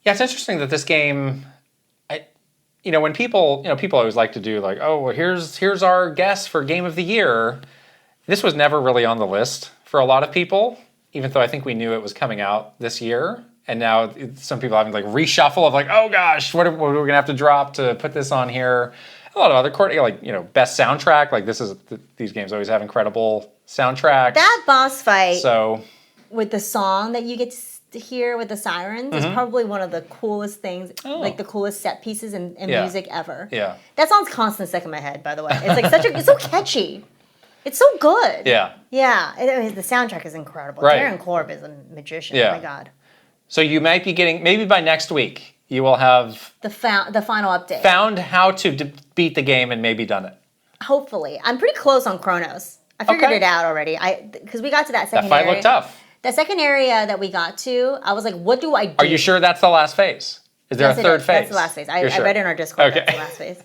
Yeah, it's interesting that this game, when people always like to do like, oh, well, here's our guess for game of the year. This was never really on the list for a lot of people, even though I think we knew it was coming out this year. And now some people having like reshuffle of like, oh gosh, what are we gonna have to drop to put this on here? A lot of other best soundtrack. Like these games always have incredible soundtracks. That boss fight So with the song that you get to hear with the sirens is probably one of the coolest things, like the coolest set pieces in music ever. Yeah. That song's constantly stuck in my head, by the way. It's like it's so catchy. It's so good. Yeah. Yeah. The soundtrack is incredible. Right. Darren Korb is a magician. Yeah. Oh my God. So you might be getting, maybe by next week, you will have The final update. found how to beat the game and maybe done it. Hopefully. I'm pretty close on Chronos. I figured it out already. Because we got to that second That fight area. looked tough. The second area that we got to, I was like, what do I do? Are you sure that's the last phase? Is there Yes, a it third is. phase? That's the last phase. I You're sure? read it in our Discord. Okay. That's the last phase.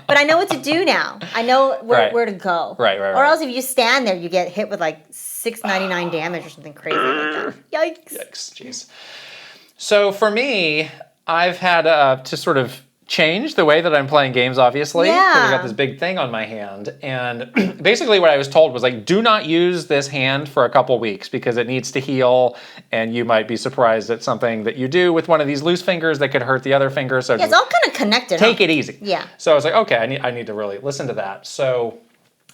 But I know what to do now. I know where to go. Right. Or else if you stand there, you get hit with like 699 damage or something crazy like that. Yikes. Yikes, jeez. So for me, I've had to sort of change the way that I'm playing games, obviously. Yeah. Because I got this big thing on my hand. And basically what I was told was like, do not use this hand for a couple weeks because it needs to heal. And you might be surprised at something that you do with one of these loose fingers that could hurt the other finger. So Yeah, it's all kind of connected. take it easy. Yeah. So I was like, okay, I need to really listen to that. So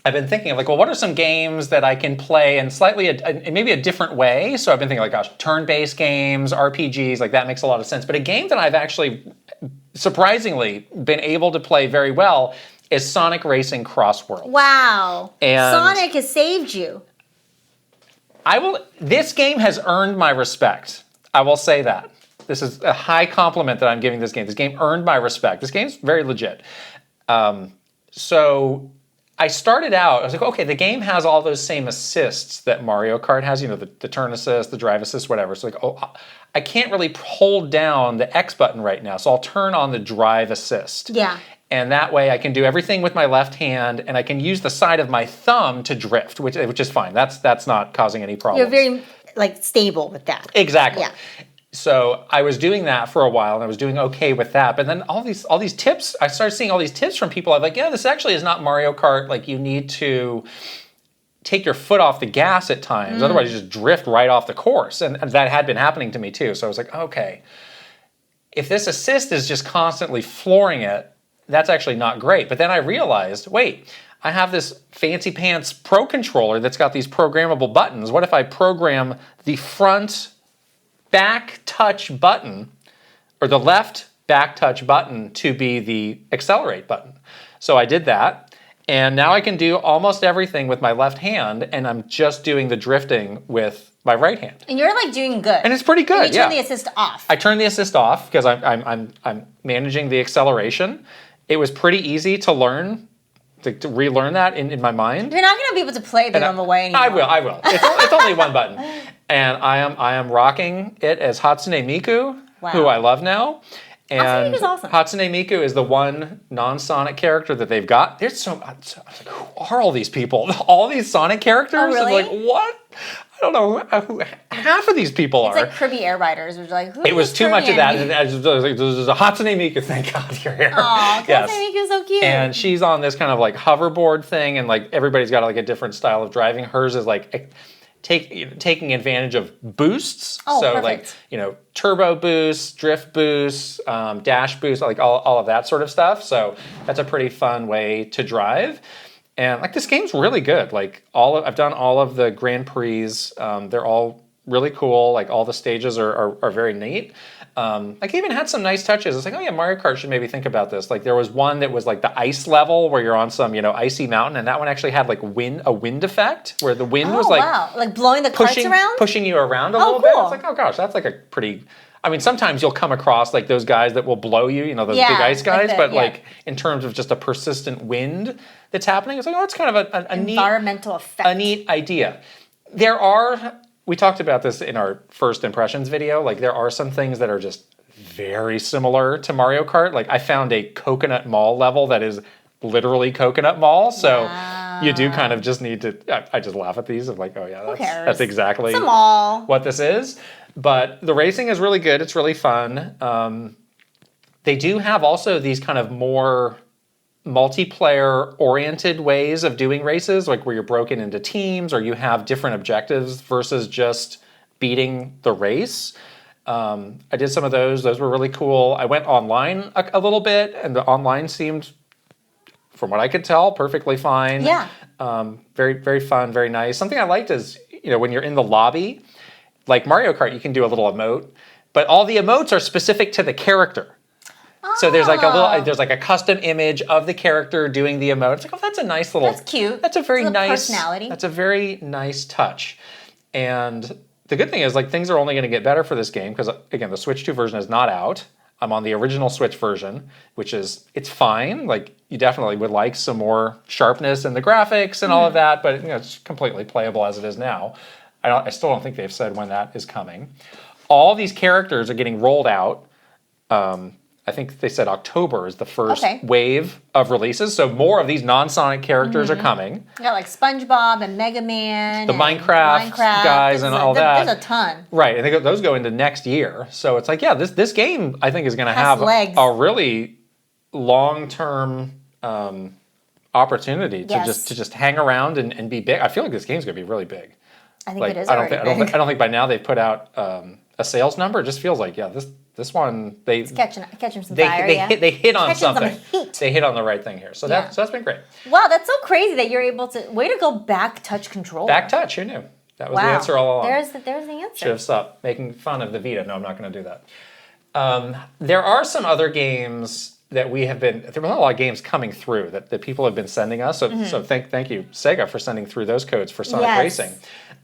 I've been thinking of like, well, what are some games that I can play in slightly, maybe a different way? So I've been thinking like, gosh, turn-based games, RPGs, like that makes a lot of sense. But a game that I've actually surprisingly been able to play very well is Sonic Racing Cross Worlds. Wow. And Sonic has saved you. This game has earned my respect. I will say that. This is a high compliment that I'm giving this game. This game earned my respect. This game's very legit. So I started out, I was like, okay, the game has all those same assists that Mario Kart has, the turn assist, the drive assist, whatever. So I can't really hold down the X button right now, so I'll turn on the drive assist. Yeah. And that way I can do everything with my left hand, and I can use the side of my thumb to drift, which is fine. That's not causing any problems. You're very stable with that. Exactly. Yeah. So I was doing that for a while, and I was doing okay with that. But then all these tips, I started seeing all these tips from people. I'm like, yeah, this actually is not Mario Kart. Like, you need to take your foot off the gas at times. Otherwise, you just drift right off the course. And that had been happening to me too. So I was like, okay, if this assist is just constantly flooring it, that's actually not great. But then I realized, wait, I have this fancy pants Pro controller that's got these programmable buttons. What if I program the front back touch button, or the left back touch button, to be the accelerate button? So I did that, and now I can do almost everything with my left hand, and I'm just doing the drifting with my right hand. And you're doing good. And it's pretty good. And you turn the assist off. I turn the assist off because I'm managing the acceleration. It was pretty easy to learn, to relearn that in my mind. You're not going to be able to play the normal way anymore. I will. It's only one button. And I am rocking it as Hatsune Miku, who I love now. And Hatsune Miku's awesome. Hatsune Miku is the one non-Sonic character that they've got. I was like, who are all these people? All these Sonic characters? Oh, really? I'm like, what? I don't know who half of these people are. It's like Kirby Air Riders, which like, who It was too much of that. And Kirby? I was like, there's a Hatsune Miku, thank God you're here. Aw, Yes. Hatsune Miku's so cute. And she's on this kind of like hoverboard thing, and like everybody's got like a different style of driving. Hers is like taking advantage of boosts. Oh, so perfect. like, turbo boosts, drift boosts, dash boosts, like all of that sort of stuff. So that's a pretty fun way to drive. And like, this game's really good. Like I've done all of the Grand Prix. They're all really cool. Like all the stages are very neat. Like, even had some nice touches. It's like, oh yeah, Mario Kart should maybe think about this. Like, there was one that was like the ice level where you're on some, icy mountain, and that one actually had like a wind effect where the wind was like, wow, like blowing the carts around, pushing you around a little bit. It's like, oh gosh, that's like a pretty. I mean, sometimes you'll come across like those guys that will blow you, those big ice guys. But in terms of just a persistent wind that's happening, it's like, oh, it's kind of a neat environmental effect. A neat idea. we talked about this in our first impressions video, like there are some things that are just very similar to Mario Kart. Like I found a Coconut Mall level that is literally Coconut Mall, so you do kind of just need to, I just laugh at these of like, oh yeah, that's exactly what this is. But the racing is really good, it's really fun. They do have also these kind of more multiplayer oriented ways of doing races, like where you're broken into teams or you have different objectives versus just beating the race. I did some of those were really cool. I went online a little bit, and the online seemed, from what I could tell, perfectly fine. Yeah. Very, very fun, very nice. Something I liked is, when you're in the lobby, like Mario Kart, you can do a little emote, but all the emotes are specific to the character. So there's like a custom image of the character doing the emote. It's like, oh, that's a nice little. That's cute. That's a very nice personality. That's a very nice touch. And the good thing is, like, things are only going to get better for this game because, again, the Switch 2 version is not out. I'm on the original Switch version, which is, it's fine. Like, you definitely would like some more sharpness in the graphics and all of that, but it's completely playable as it is now. I still don't think they've said when that is coming. All these characters are getting rolled out. I think they said October is the first wave of releases, so more of these non-Sonic characters are coming. You got like SpongeBob and Mega Man, the Minecraft guys and all that. There's a ton. Right, and those go into next year. So it's like, yeah, this game I think is going to have a really long-term opportunity to just hang around and be big. I feel like this game's going to be really big. I think it is I don't think by now they've put out a sales number. It just feels like, this one, it's catching some fire. They hit on something. Some heat. They hit on the right thing here. So that's been great. Wow, that's so crazy that you're able to. Way to go, back touch controller. Back touch, who knew? That was the answer all along. There's the answer. Should have stopped making fun of the Vita. No, I'm not going to do that. There are some other games that there were a lot of games coming through that people have been sending us. So thank you, Sega, for sending through those codes for Sonic Racing.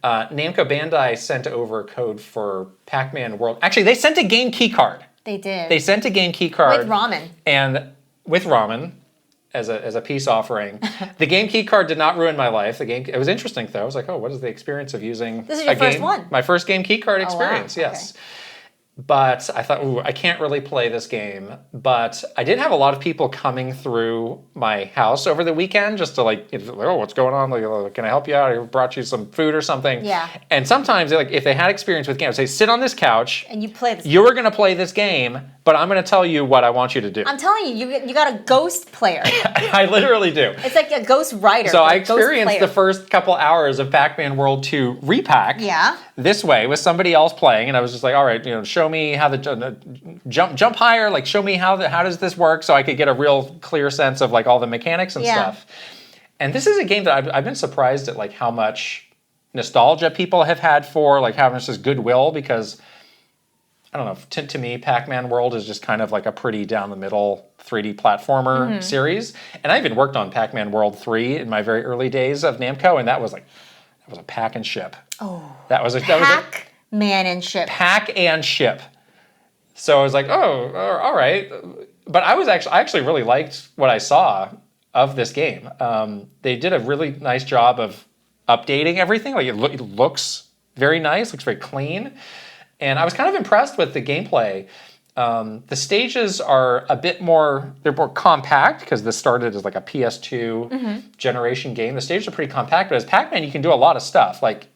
Namco Bandai sent over a code for Pac-Man World. Actually, they sent a game key card. They did. They sent a game key card. With ramen. And with ramen as a peace offering. The game key card did not ruin my life. It was interesting, though. I was like, oh, what is the experience of using This is your first one. My first game key card experience, wow. yes. Okay. But I thought, I can't really play this game. But I did have a lot of people coming through my house over the weekend just to what's going on? Like, can I help you out? I brought you some food or something. Yeah. And sometimes, if they had experience with games, they sit on this couch. And you play this game. You're going to play this game, but I'm going to tell you what I want you to do. I'm telling you got a ghost player. I literally do. It's like a ghost writer. So I experienced the first couple hours of Pac-Man World 2 Repack this way with somebody else playing, and I was just like, all right, show me how the jump higher, like show me how does this work, so I could get a real clear sense of like all the mechanics and stuff. And this is a game that I've been surprised at like how much nostalgia people have had for, like how much this goodwill, because I don't know, to me, Pac-Man World is just kind of like a pretty down-the-middle 3D platformer series. And I even worked on Pac-Man World 3 in my very early days of Namco, and that was a pack and ship. Oh, Pac-Man and ship. Pack and ship. So I was like, oh, all right. But I actually really liked what I saw of this game. They did a really nice job of updating everything. Like it looks very nice, looks very clean. And I was kind of impressed with the gameplay. The stages are they're more compact because this started as like a PS2 generation game. The stages are pretty compact, but as Pac-Man, you can do a lot of stuff. Like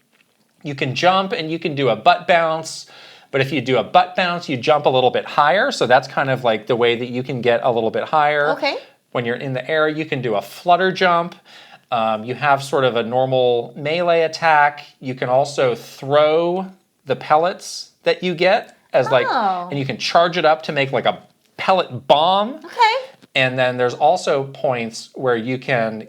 you can jump and you can do a butt bounce, but if you do a butt bounce, you jump a little bit higher. So that's kind of like the way that you can get a little bit higher. Okay. When you're in the air, you can do a flutter jump. You have sort of a normal melee attack. You can also throw the pellets that you get and you can charge it up to make like a pellet bomb. Okay. And then there's also points where you can,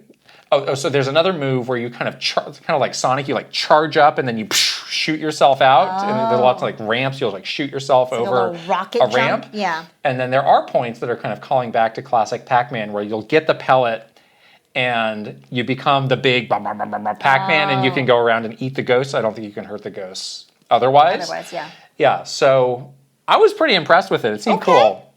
so there's another move where you kind of like Sonic, you like charge up and then you shoot yourself out. And there's lots of like ramps, you'll like shoot yourself over a ramp. Jump. Yeah. And then there are points that are kind of calling back to classic Pac-Man where you'll get the pellet and you become the big Pac-Man and you can go around and eat the ghosts. I don't think you can hurt the ghosts otherwise. Yeah. Yeah, so I was pretty impressed with it. It seemed cool.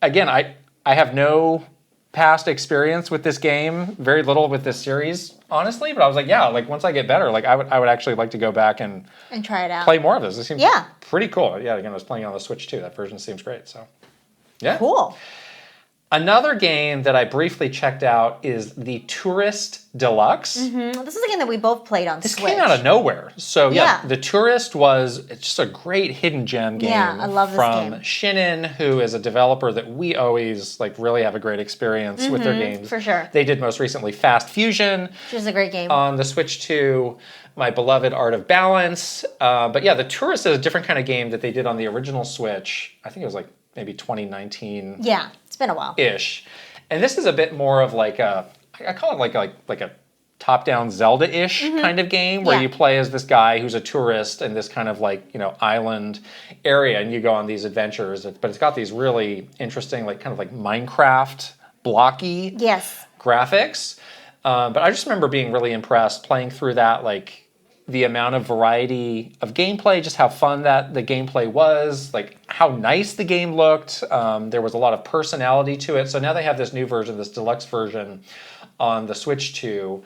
Again, I have no past experience with this game, very little with this series, honestly. But I was like, yeah, like once I get better, like I would actually like to go back and try it out. Play more of this. It seems pretty cool. Yeah, again, I was playing on the Switch too. That version seems great. So, yeah. Cool. Another game that I briefly checked out is the Tourist Deluxe. This is a game that we both played on Switch. This came out of nowhere. So yeah, the Tourist it's just a great hidden gem game. Yeah, I love this game. From Shinin, who is a developer that we always like really have a great experience with their games. For sure. They did most recently Fast Fusion. Which is a great game. On the Switch 2. My beloved Art of Balance. But yeah, the Tourist is a different kind of game that they did on the original Switch. I think it was like maybe 2019. Yeah, it's been a while. Ish. And this is a bit more of like I call it like a top-down Zelda-ish kind of game where you play as this guy who's a tourist in this kind of like, island area and you go on these adventures. But it's got these really interesting like kind of like Minecraft blocky graphics. But I just remember being really impressed playing through that, like the amount of variety of gameplay, just how fun that the gameplay was, like how nice the game looked. There was a lot of personality to it. So now they have this new version, this deluxe version on the Switch 2.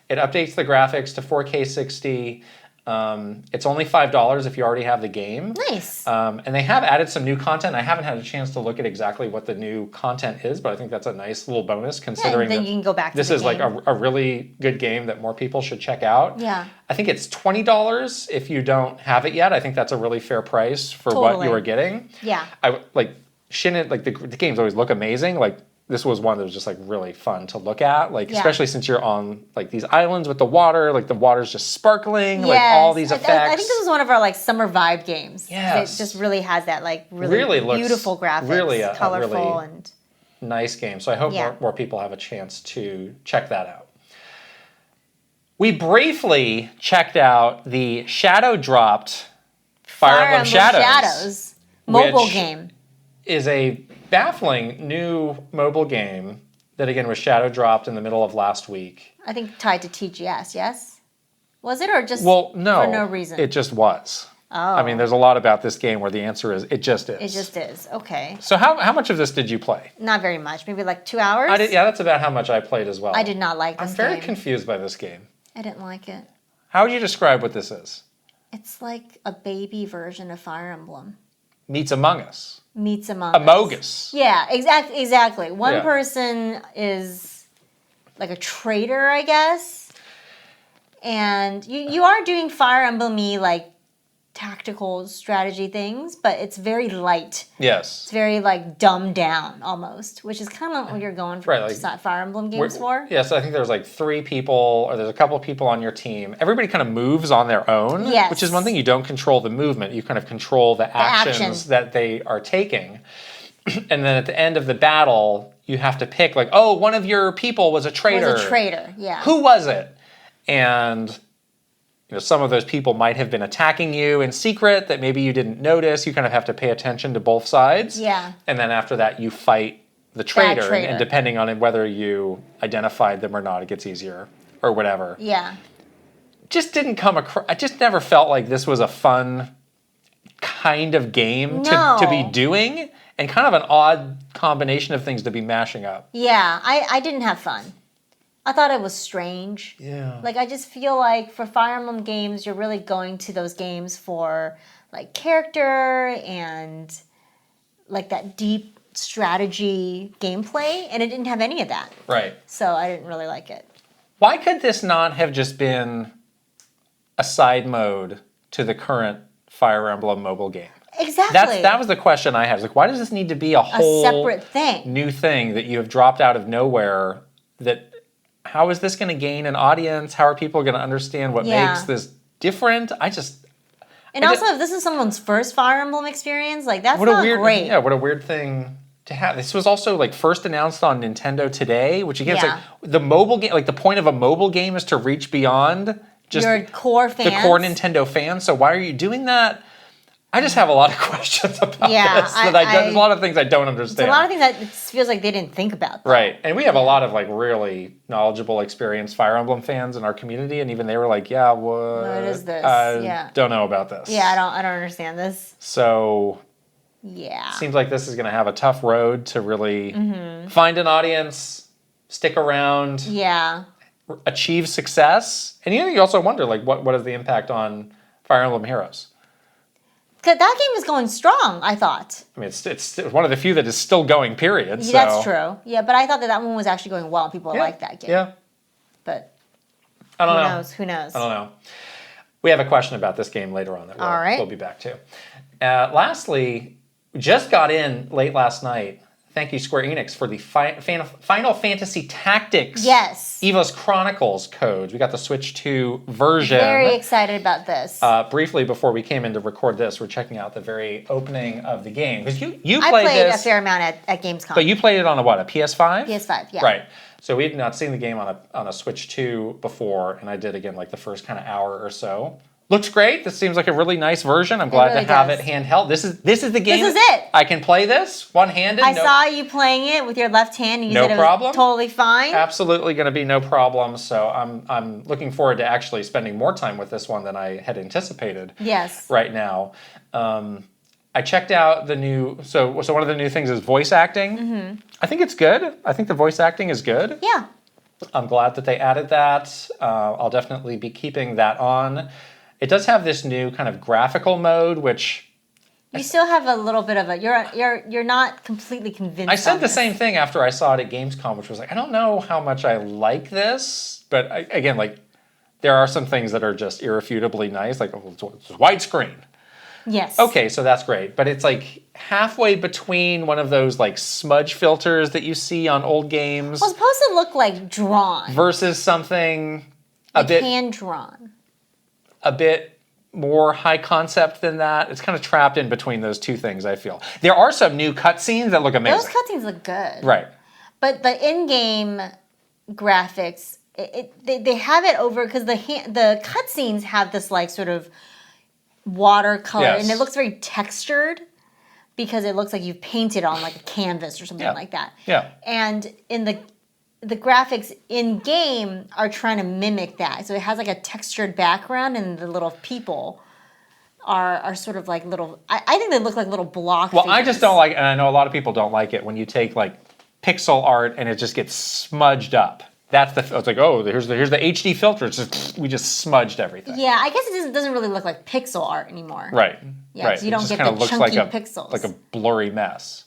It updates the graphics to 4K 60. It's only $5 if you already have the game. Nice. And they have added some new content. I haven't had a chance to look at exactly what the new content is, but I think that's a nice little bonus considering then you can go back to this is like a really good game that more people should check out. Yeah. I think it's $20 if you don't have it yet. I think that's a really fair price for what you are getting. Yeah. I like Shinin, like the games always look amazing. Like this was one that was just like really fun to look at, like especially since you're on like these islands with the water, like the water's just sparkling, like all these effects. I think this was one of our like summer vibe games. Yes. It just really has that like really beautiful graphics, really colorful and nice game. So I hope more people have a chance to check that out. We briefly checked out the shadow dropped Fire Emblem Shadows mobile game. Is a baffling new mobile game that again was shadow dropped in the middle of last week. I think tied to TGS, yes? Was it or just no, for no reason? It just was. Oh. I mean, there's a lot about this game where the answer is it just is. It just is. Okay. So how much of this did you play? Not very much. Maybe like 2 hours? Yeah, that's about how much I played as well. I did not like this game. I'm very confused by this game. I didn't like it. How would you describe what this is? It's like a baby version of Fire Emblem. Meets Among Us. Meets Among Us. Amogus. Yeah, exactly. One person is like a traitor, I guess. And you are doing Fire Emblem-y like tactical strategy things, but it's very light. Yes. It's very like dumbed down almost, which is kind of what you're going for Fire Emblem games for. Yeah, so I think there's like 3 people, or there's a couple of people on your team. Everybody kind of moves on their own, which is one thing. You don't control the movement. You kind of control the actions that they are taking. And then at the end of the battle, you have to pick like, oh, one of your people was a traitor. Was a traitor, yeah. Who was it? And some of those people might have been attacking you in secret that maybe you didn't notice. You kind of have to pay attention to both sides. Yeah. And then after that, you fight the traitor. And depending on whether you identified them or not, it gets easier or whatever. Yeah. Just didn't come across. I just never felt like this was a fun kind of game to be doing, and kind of an odd combination of things to be mashing up. Yeah, I didn't have fun. I thought it was strange. Yeah. Like, I just feel like for Fire Emblem games, you're really going to those games for, like, character and, like, that deep strategy gameplay, and it didn't have any of that. Right. So I didn't really like it. Why could this not have just been a side mode to the current Fire Emblem mobile game? Exactly. That was the question I had. Like, why does this need to be a whole separate thing, new thing that you have dropped out of nowhere? How is this going to gain an audience? How are people going to understand what makes this different? And also, if this is someone's first Fire Emblem experience, like, that's not great. Yeah, what a weird thing to have. This was also, like, first announced on Nintendo Today, which again, it's like, the mobile game, like, the point of a mobile game is to reach beyond just your core fans. The core Nintendo fans. So why are you doing that? I just have a lot of questions about this. There's a lot of things I don't understand. There's a lot of things that it feels like they didn't think about. Though. Right. And we have a lot of like really knowledgeable, experienced Fire Emblem fans in our community, and even they were like, yeah, what is this? I don't know about this. Yeah, I don't understand this. So Yeah. Seems like this is going to have a tough road to really find an audience, stick around, achieve success. And you also wonder, like, what is the impact on Fire Emblem Heroes? Because that game was going strong, I thought. I mean, it's one of the few that is still going, period. So. That's true. Yeah, but I thought that one was actually going well. People liked that game. Yeah. But I don't know. Who knows? I don't know. We have a question about this game later on that we'll be back to. Lastly, we just got in late last night. Thank you, Square Enix, for the Final Fantasy Tactics EVOS Chronicles codes. We got the Switch 2 version. Very excited about this. Briefly, before we came in to record this, we're checking out the very opening of the game. Because you played this. I played a fair amount at Gamescom. But you played it on a what, a PS5? PS5, yeah. Right. So we had not seen the game on a Switch 2 before, and I did again like the first kind of hour or so. Looks great. This seems like a really nice version. I'm glad to have it handheld. This is the game. This is it. I can play this one-handed. I saw you playing it with your left hand, and you said it was totally fine. Absolutely going to be no problem. So I'm looking forward to actually spending more time with this one than I had anticipated. Yes. Right now, I checked out the new. So one of the new things is voice acting. I think it's good. I think the voice acting is good. Yeah. I'm glad that they added that. I'll definitely be keeping that on. It does have this new kind of graphical mode, which you still have a little bit of a you're not completely convinced. I said the same thing after I saw it at Gamescom, which was like, I don't know how much I like this, but again, like there are some things that are just irrefutably nice, like it's widescreen. Yes. Okay, so that's great, but it's like halfway between one of those like smudge filters that you see on old games. Well, it's supposed to look like drawn versus something a bit hand drawn. A bit more high concept than that. It's kind of trapped in between those two things, I feel. There are some new cutscenes that look amazing. Those cutscenes look good. Right. But the in-game graphics, they have it over, because the cutscenes have this like sort of watercolor, and it looks very textured because it looks like you've painted on like a canvas or something like that. Yeah. And in the graphics in game are trying to mimic that. So it has like a textured background, and the little people are sort of like little, I think they look like little block figures. I just don't like, and I know a lot of people don't like it, when you take like pixel art and it just gets smudged up. It's like, oh, here's the HD filter. It's just, we just smudged everything. Yeah, I guess it doesn't really look like pixel art anymore. Right. Yeah, right. you don't get the chunky pixels. Like a blurry mess.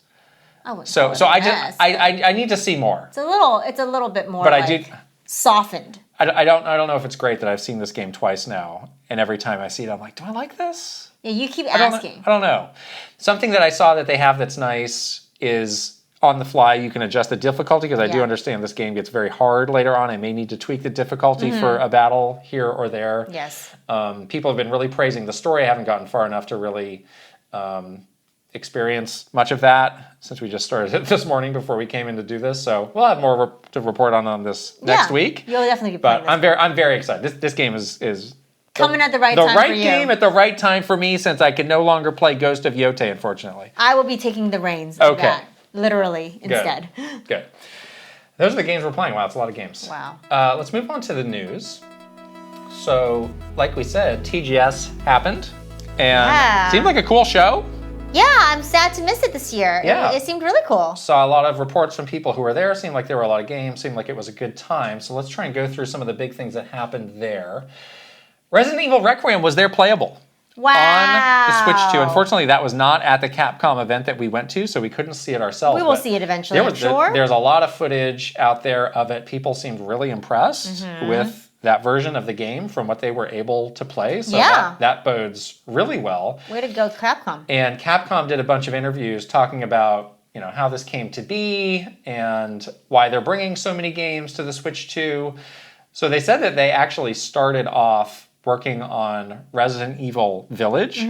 So I need to see more. It's a little bit more, but like softened. I don't know if it's great that I've seen this game twice now, and every time I see it, I'm like, do I like this? Yeah, you keep asking. I don't know. Something that I saw that they have that's nice is on the fly you can adjust the difficulty, because I do understand this game gets very hard later on. I may need to tweak the difficulty for a battle here or there. Yes. People have been really praising the story. I haven't gotten far enough to really experience much of that, since we just started it this morning before we came in to do this. So we'll have more to report on this next week. You'll definitely be playing this. I'm very excited. This game is coming at the right time for you. The right game at the right time for me, since I can no longer play Ghost of Yote, unfortunately. I will be taking the reins of that, literally, instead. Good. Those are the games we're playing. Wow, it's a lot of games. Wow. Let's move on to the news. So, like we said, TGS happened, and seemed like a cool show. Yeah, I'm sad to miss it this year. Yeah. It seemed really cool. Saw a lot of reports from people who were there. Seemed like there were a lot of games. Seemed like it was a good time. So let's try and go through some of the big things that happened there. Resident Evil Requiem was there playable. Wow. On the Switch 2. Unfortunately, that was not at the Capcom event that we went to, so we couldn't see it ourselves. We will see it eventually, I'm sure. There's a lot of footage out there of it. People seemed really impressed with that version of the game from what they were able to play. So that bodes really well. Way to go, Capcom. And Capcom did a bunch of interviews talking about, how this came to be and why they're bringing so many games to the Switch 2. So they said that they actually started off working on Resident Evil Village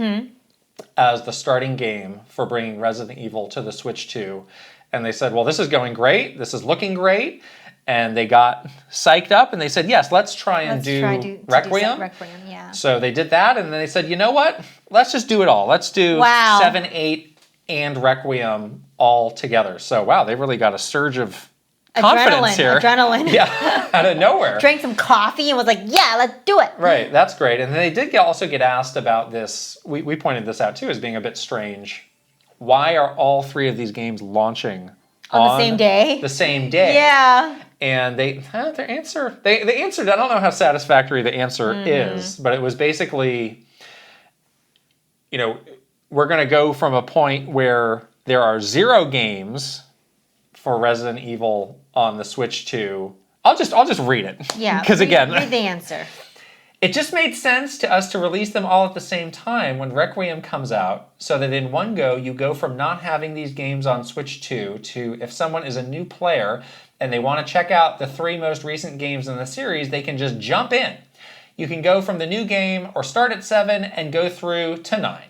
as the starting game for bringing Resident Evil to the Switch 2. And they said, well, this is going great. This is looking great. And they got psyched up and they said, yes, let's try and do Requiem. Requiem, yeah. So they did that, and then they said, you know what? Let's just do it all. Let's do 7, 8, and Requiem all together. So, wow, they really got a surge of confidence here. Adrenaline. Yeah, out of nowhere. Drank some coffee and was like, yeah, let's do it. Right, that's great. And they did also get asked about this. We pointed this out, too, as being a bit strange. why are all 3 of these games launching on the same day? The same day. Yeah. And they answered, I don't know how satisfactory the answer is, but it was basically, we're going to go from a point where there are 0 games for Resident Evil on the Switch 2. I'll just read it. Yeah. Because again, read the answer. It just made sense to us to release them all at the same time when Requiem comes out, so that in one go you go from not having these games on Switch 2 to, if someone is a new player and they want to check out the 3 most recent games in the series, they can just jump in. You can go from the new game or start at 7 and go through to 9.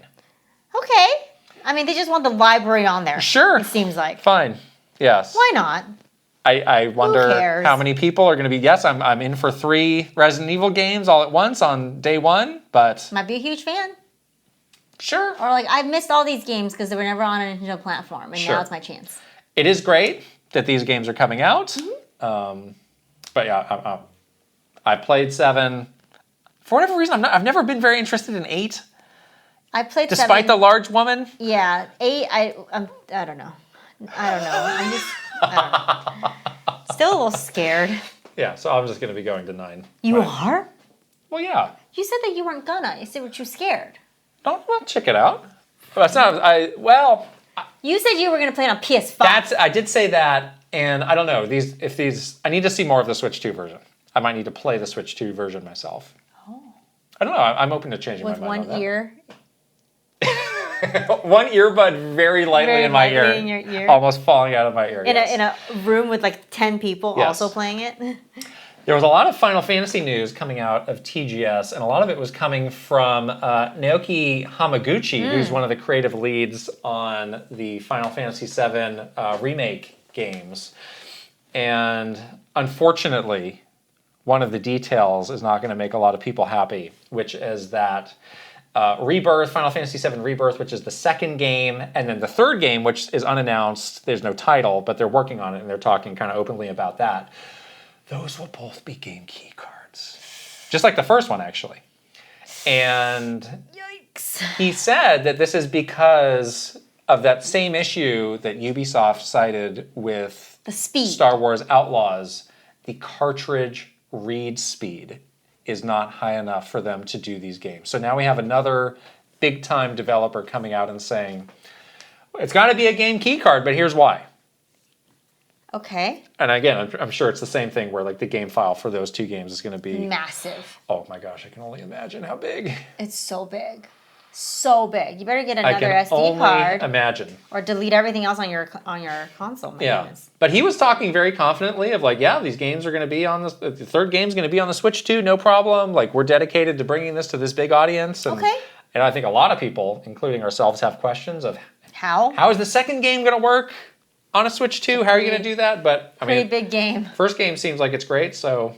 Okay. I mean, they just want the library on there. Sure. It seems like. Fine. Yes. Why not? I wonder how many people are going to be, yes, I'm in for 3 Resident Evil games all at once on day 1, but... Might be a huge fan. Sure. Or like, I've missed all these games because they were never on a Nintendo platform, and now it's my chance. It is great that these games are coming out. But yeah, I played 7. For whatever reason, I've never been very interested in 8. I played 7. Despite the large woman? Yeah. 8, I don't know. I don't know. Still a little scared. Yeah, so I'm just going to be going to 9. You are? Well, yeah. You said that you weren't gonna. You said you scared. Well, check it out. That's not, You said you were going to play it on PS5. I did say that, and I don't know. I need to see more of the Switch 2 version. I might need to play the Switch 2 version myself. Oh. I don't know. I'm open to changing my mind on that. With one ear? One earbud very lightly in my ear. In your ear. Almost falling out of my ear. In a room with like 10 people also playing it? There was a lot of Final Fantasy news coming out of TGS, and a lot of it was coming from Naoki Hamaguchi, who's one of the creative leads on the Final Fantasy VII remake games. And unfortunately, one of the details is not going to make a lot of people happy, which is that Rebirth, Final Fantasy VII Rebirth, which is the 2nd game, and then the 3rd game, which is unannounced, there's no title, but they're working on it, and they're talking kind of openly about that. Those will both be game key cards. Just like the first one, actually. And yikes. He said that this is because of that same issue that Ubisoft cited with the speed. Star Wars Outlaws. The cartridge read speed is not high enough for them to do these games. So now we have another big-time developer coming out and saying, it's got to be a game key card, but here's why. Okay. And again, I'm sure it's the same thing where like the game file for those 2 games is going to be... massive. Oh my gosh, I can only imagine how big. It's so big. So big. You better get another SD only card. Imagine. Or delete everything else on your console. My goodness. But he was talking very confidently of like, yeah, these games are going to be on the 3rd game's going to be on the Switch 2, no problem. Like, we're dedicated to bringing this to this big audience. And, and I think a lot of people, including ourselves, have questions of how is the 2nd game going to work on a Switch 2? How are you going to do that? But I mean, pretty big game. First game seems like it's great, so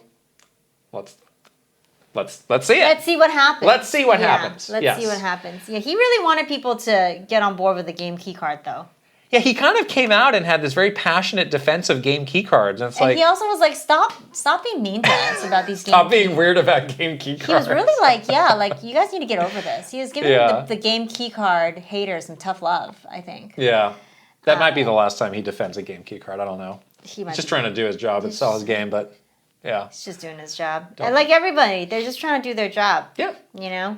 let's see it. Let's see what happens. Let's see what happens. Let's see what happens. Yeah, he really wanted people to get on board with the game key card, though. Yeah, he kind of came out and had this very passionate defense of game key cards. And it's like, he also was like, stop being mean to us about these games. Stop being weird about game key cards. He was really like, you guys need to get over this. He was giving the game key card haters some tough love, I think. Yeah. That might be the last time he defends a game key card. I don't know. He's just trying to do his job and sell his game, but yeah. He's just doing his job. And like everybody, they're just trying to do their job. Yeah. You know?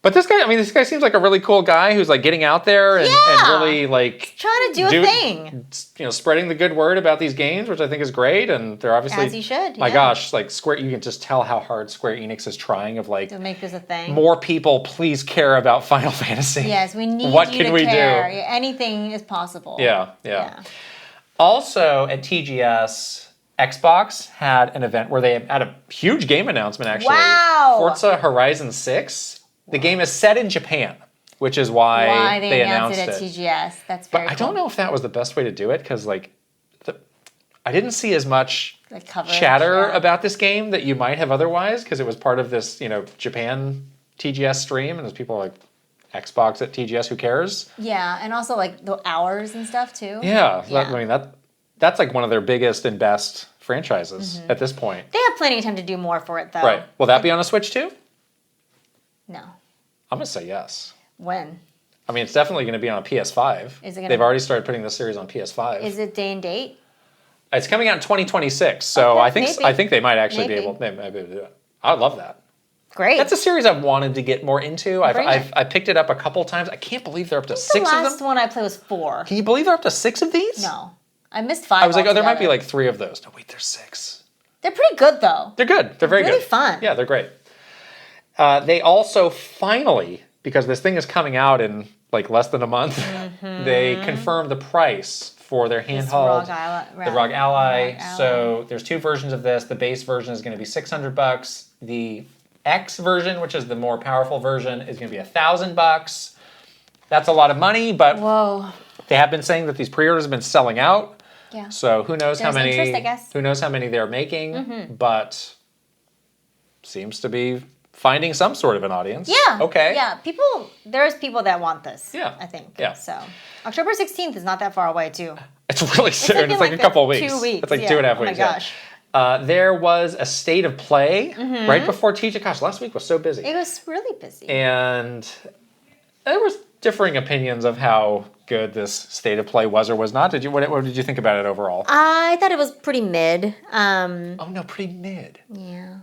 But this guy seems like a really cool guy who's like getting out there and really like trying to do a thing. You know, spreading the good word about these games, which I think is great. And they're obviously, as he should. My gosh, like you can just tell how hard Square Enix is trying of like to make this a thing. More people, please care about Final Fantasy. Yes, we need what you can to we care. do? Anything is possible. Yeah. Also at TGS, Xbox had an event where they had a huge game announcement. Actually, wow! Forza Horizon 6. The game is set in Japan, which is why they announced it at TGS. That's very cool. I don't know if that was the best way to do it because, like, I didn't see as much chatter about this game that you might have otherwise because it was part of this, Japan TGS stream, and there's people like Xbox at TGS. Who cares? Yeah, and also like the hours and stuff too. Yeah. That's like one of their biggest and best franchises at this point. They have plenty of time to do more for it, though. Right. Will that be on a Switch too? No. I'm going to say yes. When? I mean, it's definitely going to be on a PS5. Is it gonna... They've already started putting this series on PS5. Is it day and date? It's coming out in 2026, so Okay, I think they might actually be able to do it. I love that. Great. That's a series I've wanted to get more into. I picked it up a couple times. I can't believe they're up to 6 of them. The last one I played was 4. Can you believe they're up to 6 of these? No. I missed 5 I was like, altogether. oh, there might be like 3 of those. No, wait, there's 6. They're pretty good, though. They're good. They're very good. Really fun. Yeah, they're great. They also finally, because this thing is coming out in like less than a month, they confirmed the price for their handheld, the ROG Ally. So there's 2 versions of this. The base version is going to be $600. The X version, which is the more powerful version, is going to be $1,000. That's a lot of money, but whoa, they have been saying that these pre-orders have been selling out. Yeah. So who knows how many? Interest, I guess. Who knows how many they're making? But seems to be finding some sort of an audience. Yeah. Okay. Yeah. There's people that want this. Yeah. I think. Yeah. So October 16th is not that far away, too. It's really soon. It's like a couple of weeks. 2 weeks. It's like 2.5 weeks. Oh my gosh. There was a state of play right before TJ. Gosh, last week was so busy. It was really busy. And there was differing opinions of how good this state of play was or was not. What did you think about it overall? I thought it was pretty mid. Oh no, pretty mid. Yeah.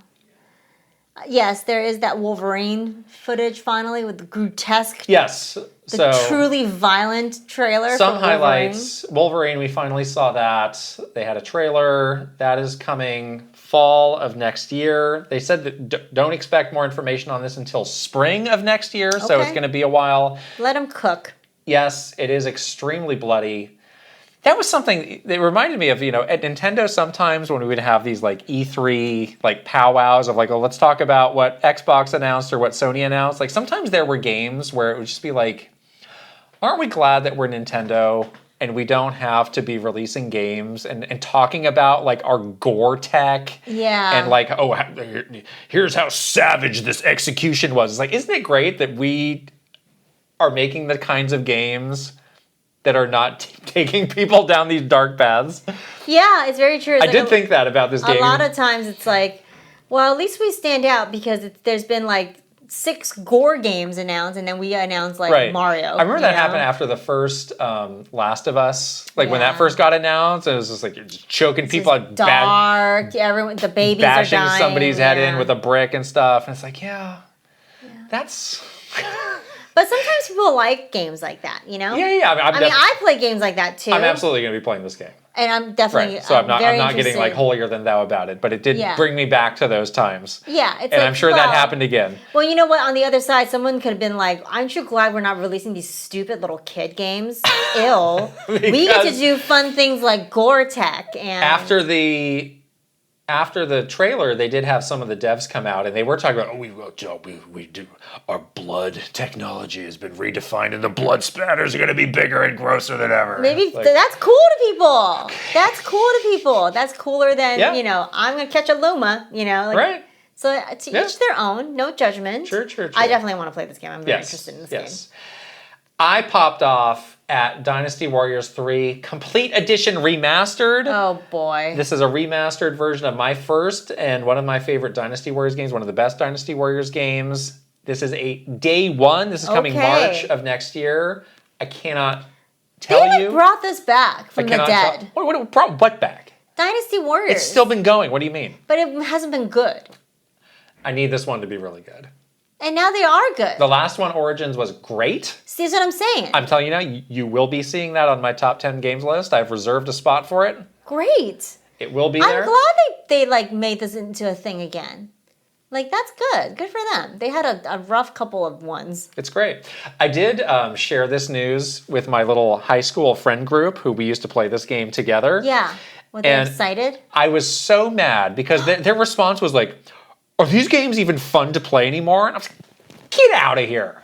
Yes, there is that Wolverine footage finally with the grotesque. Yes. The truly violent trailer. Some highlights. Wolverine, we finally saw that. They had a trailer. That is coming fall of next year. They said that don't expect more information on this until spring of next year, so it's going to be a while. Let them cook. Yes, it is extremely bloody. That was something that reminded me of, at Nintendo sometimes when we would have these like E3 like powwows of like, oh, let's talk about what Xbox announced or what Sony announced. Like sometimes there were games where it would just be like, aren't we glad that we're Nintendo and we don't have to be releasing games and talking about like our gore tech? Yeah. And like, oh, here's how savage this execution was. It's like, isn't it great that we are making the kinds of games that are not taking people down these dark paths? Yeah, it's very true. It's I did think that about this game. A lot of times it's like, well, at least we stand out because there's been like 6 gore games announced, and then we announced like Mario. I remember that happened after the first Last of Us. Like when that first got announced, it was just like you're just choking people. Like dark. Everyone, the babies bashing are dying. Somebody's head in with a brick and stuff, and it's like, that's. But sometimes people like games like that, Yeah. I mean, I play games like that too. I'm absolutely going to be playing this game. And I'm definitely So I'm not getting interested. like holier than thou about it, but it did bring me back to those times. Yeah, and I'm sure that happened again. Well, you know what? On the other side, someone could have been like, "Aren't you glad we're not releasing these stupid little kid games? Ill. We get to do fun things like gore tech." And after the trailer, they did have some of the devs come out, and they were talking about, we do our blood technology has been redefined, and the blood spatters are going to be bigger and grosser than ever. Maybe that's cool to people. That's cool to people. That's cooler than I'm going to catch a Luma. Right. So to each their own. No judgment. Sure. I definitely want to play this game. I'm very interested in this game. I popped off at Dynasty Warriors 3 Complete Edition Remastered. Oh, boy. This is a remastered version of my first and one of my favorite Dynasty Warriors games, one of the best Dynasty Warriors games. This is a day one. This is coming March of next year. I cannot tell you. They brought this back from the dead. What brought what back? Dynasty Warriors. It's still been going. What do you mean? But it hasn't been good. I need this one to be really good. And now they are good. The last one, Origins, was great. See, that's what I'm saying. I'm telling you now, you will be seeing that on my top 10 games list. I've reserved a spot for it. Great. It will be there. I'm glad they like made this into a thing again. Like, that's good. Good for them. They had a rough couple of ones. It's great. I did share this news with my little high school friend group who we used to play this game together. Yeah. Were they excited? I was so mad because their response was like, are these games even fun to play anymore? And I was like, get out of here.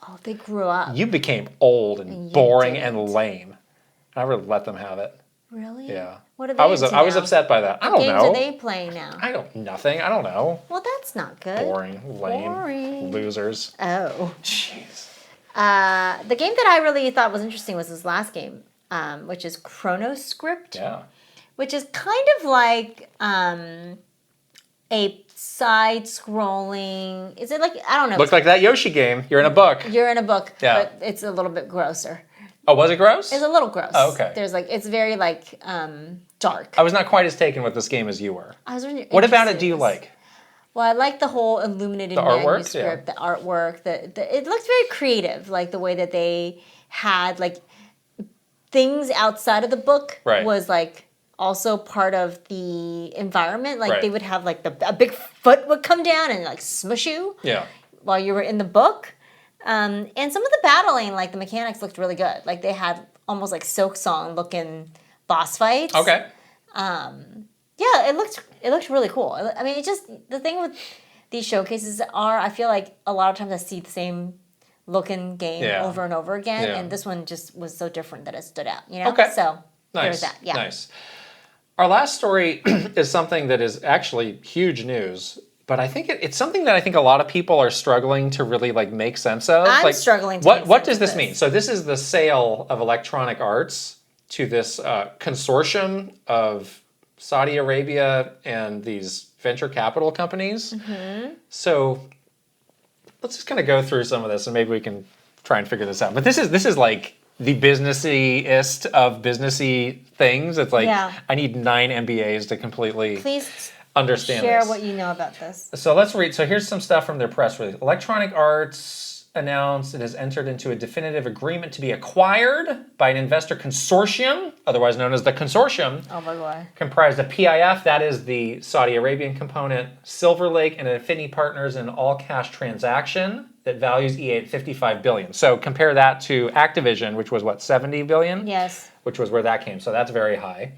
Oh, they grew up. You became old and boring and lame. I would let them have it. Really? Yeah. What are they I was upset by that. I don't know. What games are they playing now? Nothing. I don't know. Well, that's not good. Boring, lame, losers. Oh. Jeez. The game that I really thought was interesting was this last game, which is Chronoscript. Yeah. Which is kind of like a side-scrolling. Is it like, I don't know. Looked like that Yoshi game. You're in a book. You're in a book, Yeah. but it's a little bit grosser. Oh, was it gross? It's a little gross. Oh, okay. There's like, it's very like dark. I was not quite as taken with this game as you were. I was really What about it interested do you in this. like? Well, I like the whole illuminated artwork, manuscript, the artwork. It looks very creative, like the way that they had like things outside of the book Right. was like also part of the environment. Like Right. they would have like a big foot would come down and like smush you Yeah. while you were in the book. And some of the battling, like the mechanics looked really good. Like they had almost like Silk Song looking boss fights. Okay. Yeah, it looked really cool. I mean, it just the thing with these showcases are I feel like a lot of times I see the same looking game Yeah. over and over again, Yeah. and this one just was so different that it stood out. You know, Okay. so Nice. there's that. Yeah, Nice. Our last story is something that is actually huge news, but I think it's something that I think a lot of people are struggling to really like make sense of. I'm like, struggling to What make What sense does of this this. mean? So this is the sale of Electronic Arts to this consortium of Saudi Arabia and these venture capital companies. Mm-hmm. So let's just kind of go through some of this, and maybe we can try and figure this out. But this is like the businessy-ist of businessy things. It's like Yeah. I need 9 MBAs to completely Please understand share this. what you know about this. So let's read. So here's some stuff from their press release. Electronic Arts announced it has entered into a definitive agreement to be acquired by an investor consortium, otherwise known as the consortium, Oh my god. comprised of PIF, that is the Saudi Arabian component, Silver Lake, and Affinity Partners in an all-cash transaction that values EA at $55 billion. So compare that to Activision, which was what, $70 billion? Yes. Which was where that came. So that's very high.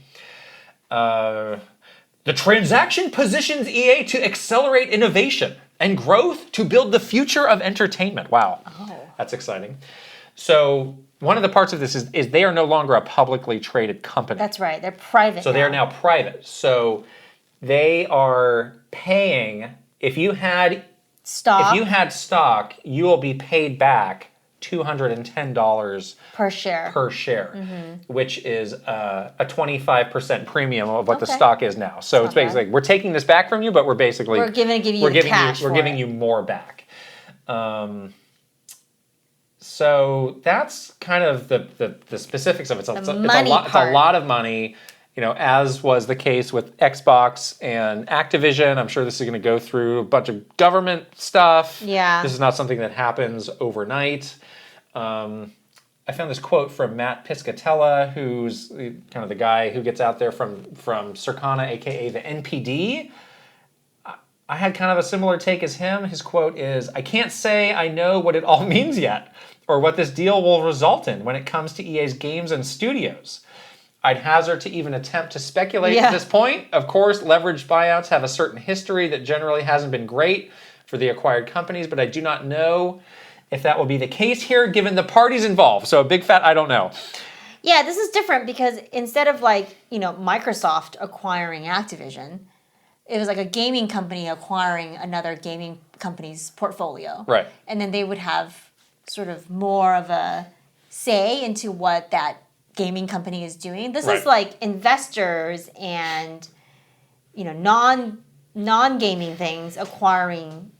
The transaction positions EA to accelerate innovation and growth to build the future of entertainment. Wow. Oh. That's exciting. So one of the parts of this is they are no longer a publicly traded company. That's right. They're private. So they are now private. So they are paying, if you had stock stock, you will be paid back $210 per share. per share, which is a 25% premium of what the Okay. stock is now. So it's not bad. basically we're taking this back from you, but we're basically We're giving you cash we're for giving it. you more back. So that's kind of the specifics of it. So it's a money lot. It's a part. lot of money. You know, as was the case with Xbox and Activision. I'm sure this is going to go through a bunch of government stuff. Yeah. This is not something that happens overnight. I found this quote from Matt Piscatella, who's kind of the guy who gets out there from Circana, aka the NPD. I had kind of a similar take as him. His quote is, "I can't say I know what it all means yet, or what this deal will result in when it comes to EA's games and studios. I'd hazard to even attempt to speculate at this point. Of course, leveraged buyouts have a certain history that generally hasn't been great for the acquired companies, but I do not know if that will be the case here given the parties involved." So a big fat I don't know. Yeah, this is different because instead of like, Microsoft acquiring Activision, it was like a gaming company acquiring another gaming company's portfolio. Right. And then they would have sort of more of a say into what that gaming company is doing. This Right. is like investors and non-gaming things acquiring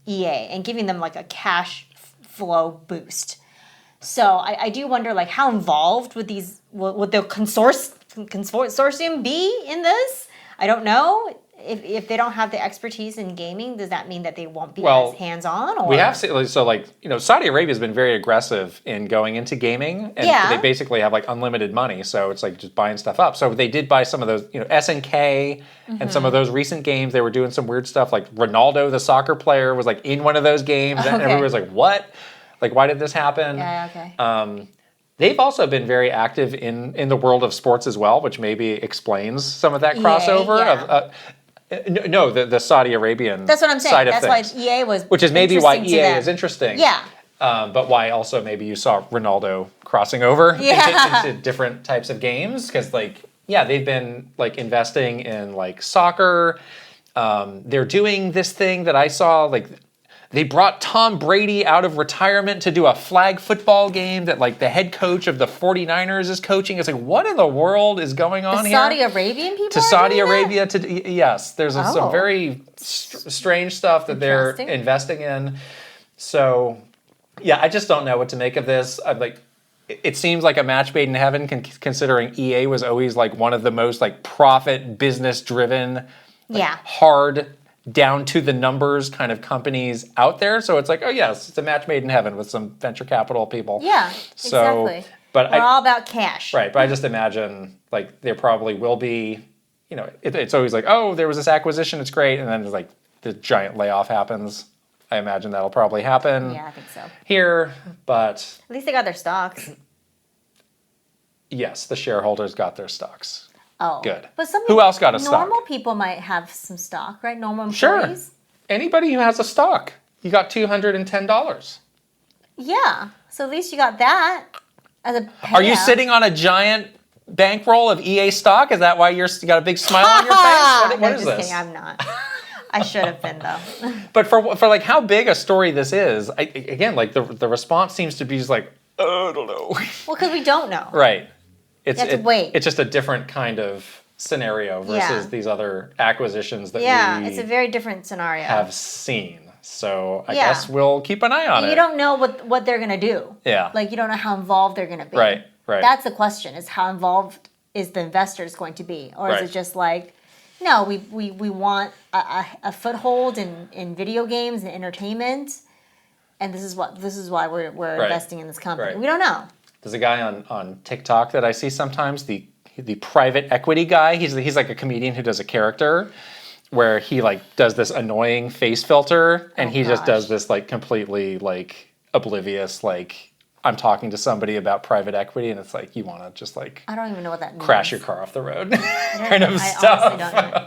EA and giving them like a cash flow boost. So I do wonder like how involved would the consortium be in this? I don't know. If they don't have the expertise in gaming, does that mean that they won't be as hands-on? Or? We have seen, so Saudi Arabia has been very aggressive in going into gaming, and they basically have like unlimited money, so it's like just buying stuff up. So they did buy some of those, SNK and some of those recent games. They were doing some weird stuff, like Ronaldo, the soccer player, was like in one of those games, and everyone was like, "What? Like, why did this happen?" Yeah, okay. They've also been very active in the world of sports as well, which maybe explains some of that crossover. No, the Saudi Arabian That's what I'm saying. side of That's things. why EA was Which is maybe why interesting to EA them. is interesting. Yeah. But why also maybe you saw Ronaldo crossing over into different types of games. Because they've been like investing in like soccer. They're doing this thing that I saw They brought Tom Brady out of retirement to do a flag football game that like the head coach of the 49ers is coaching. It's like, what in the world is going on here? Saudi Arabian people to Saudi Arabia yes, there's some very strange stuff that they're investing in. So yeah, I just don't know what to make of this. I'm like, it seems like a match made in heaven, considering EA was always like one of the most like profit business driven, hard down to the numbers kind of companies out there. So it's like, oh yes, it's a match made in heaven with some venture capital people. Yeah, so, exactly. But we're all about cash. Right, but I just imagine like there probably will be, it's always like, oh, there was this acquisition, it's great, and then there's like the giant layoff happens. I imagine that'll probably happen. Yeah, I think so. Here, but at least they got their stocks. Yes, the shareholders got their stocks. Oh, good. But who else got a stock? Normal people might have some stock, right? Normal employees. Sure. Anybody who has a stock, you got $210. Yeah. So at least you got that as a payout. Are you sitting on a giant bankroll of EA stock? Is that why you got a big smile on your face? What is this? Kidding, I'm not. I should have been though. But for like how big a story this is, again, like the response seems to be just like, oh, I don't know. Well, because we don't know. Right. You have to wait. It's just a different kind of scenario versus these other acquisitions that we it's a very different scenario. Have seen. So I guess we'll keep an eye on it. You don't know what they're going to do. Yeah. Like you don't know how involved they're going to be. Right. That's the question, is how involved is the investors going to be? Or is it just like, no, we want a foothold in video games and entertainment, and this is why we're investing in this company. Right. We don't know. There's a guy on TikTok that I see sometimes, the private equity guy. He's like a comedian who does a character where he like does this annoying face filter, and he just does this like completely like oblivious, like I'm talking to somebody about private equity, and it's like you want to just like I don't even know what that means. Crash your car off the road kind of stuff. I honestly don't know.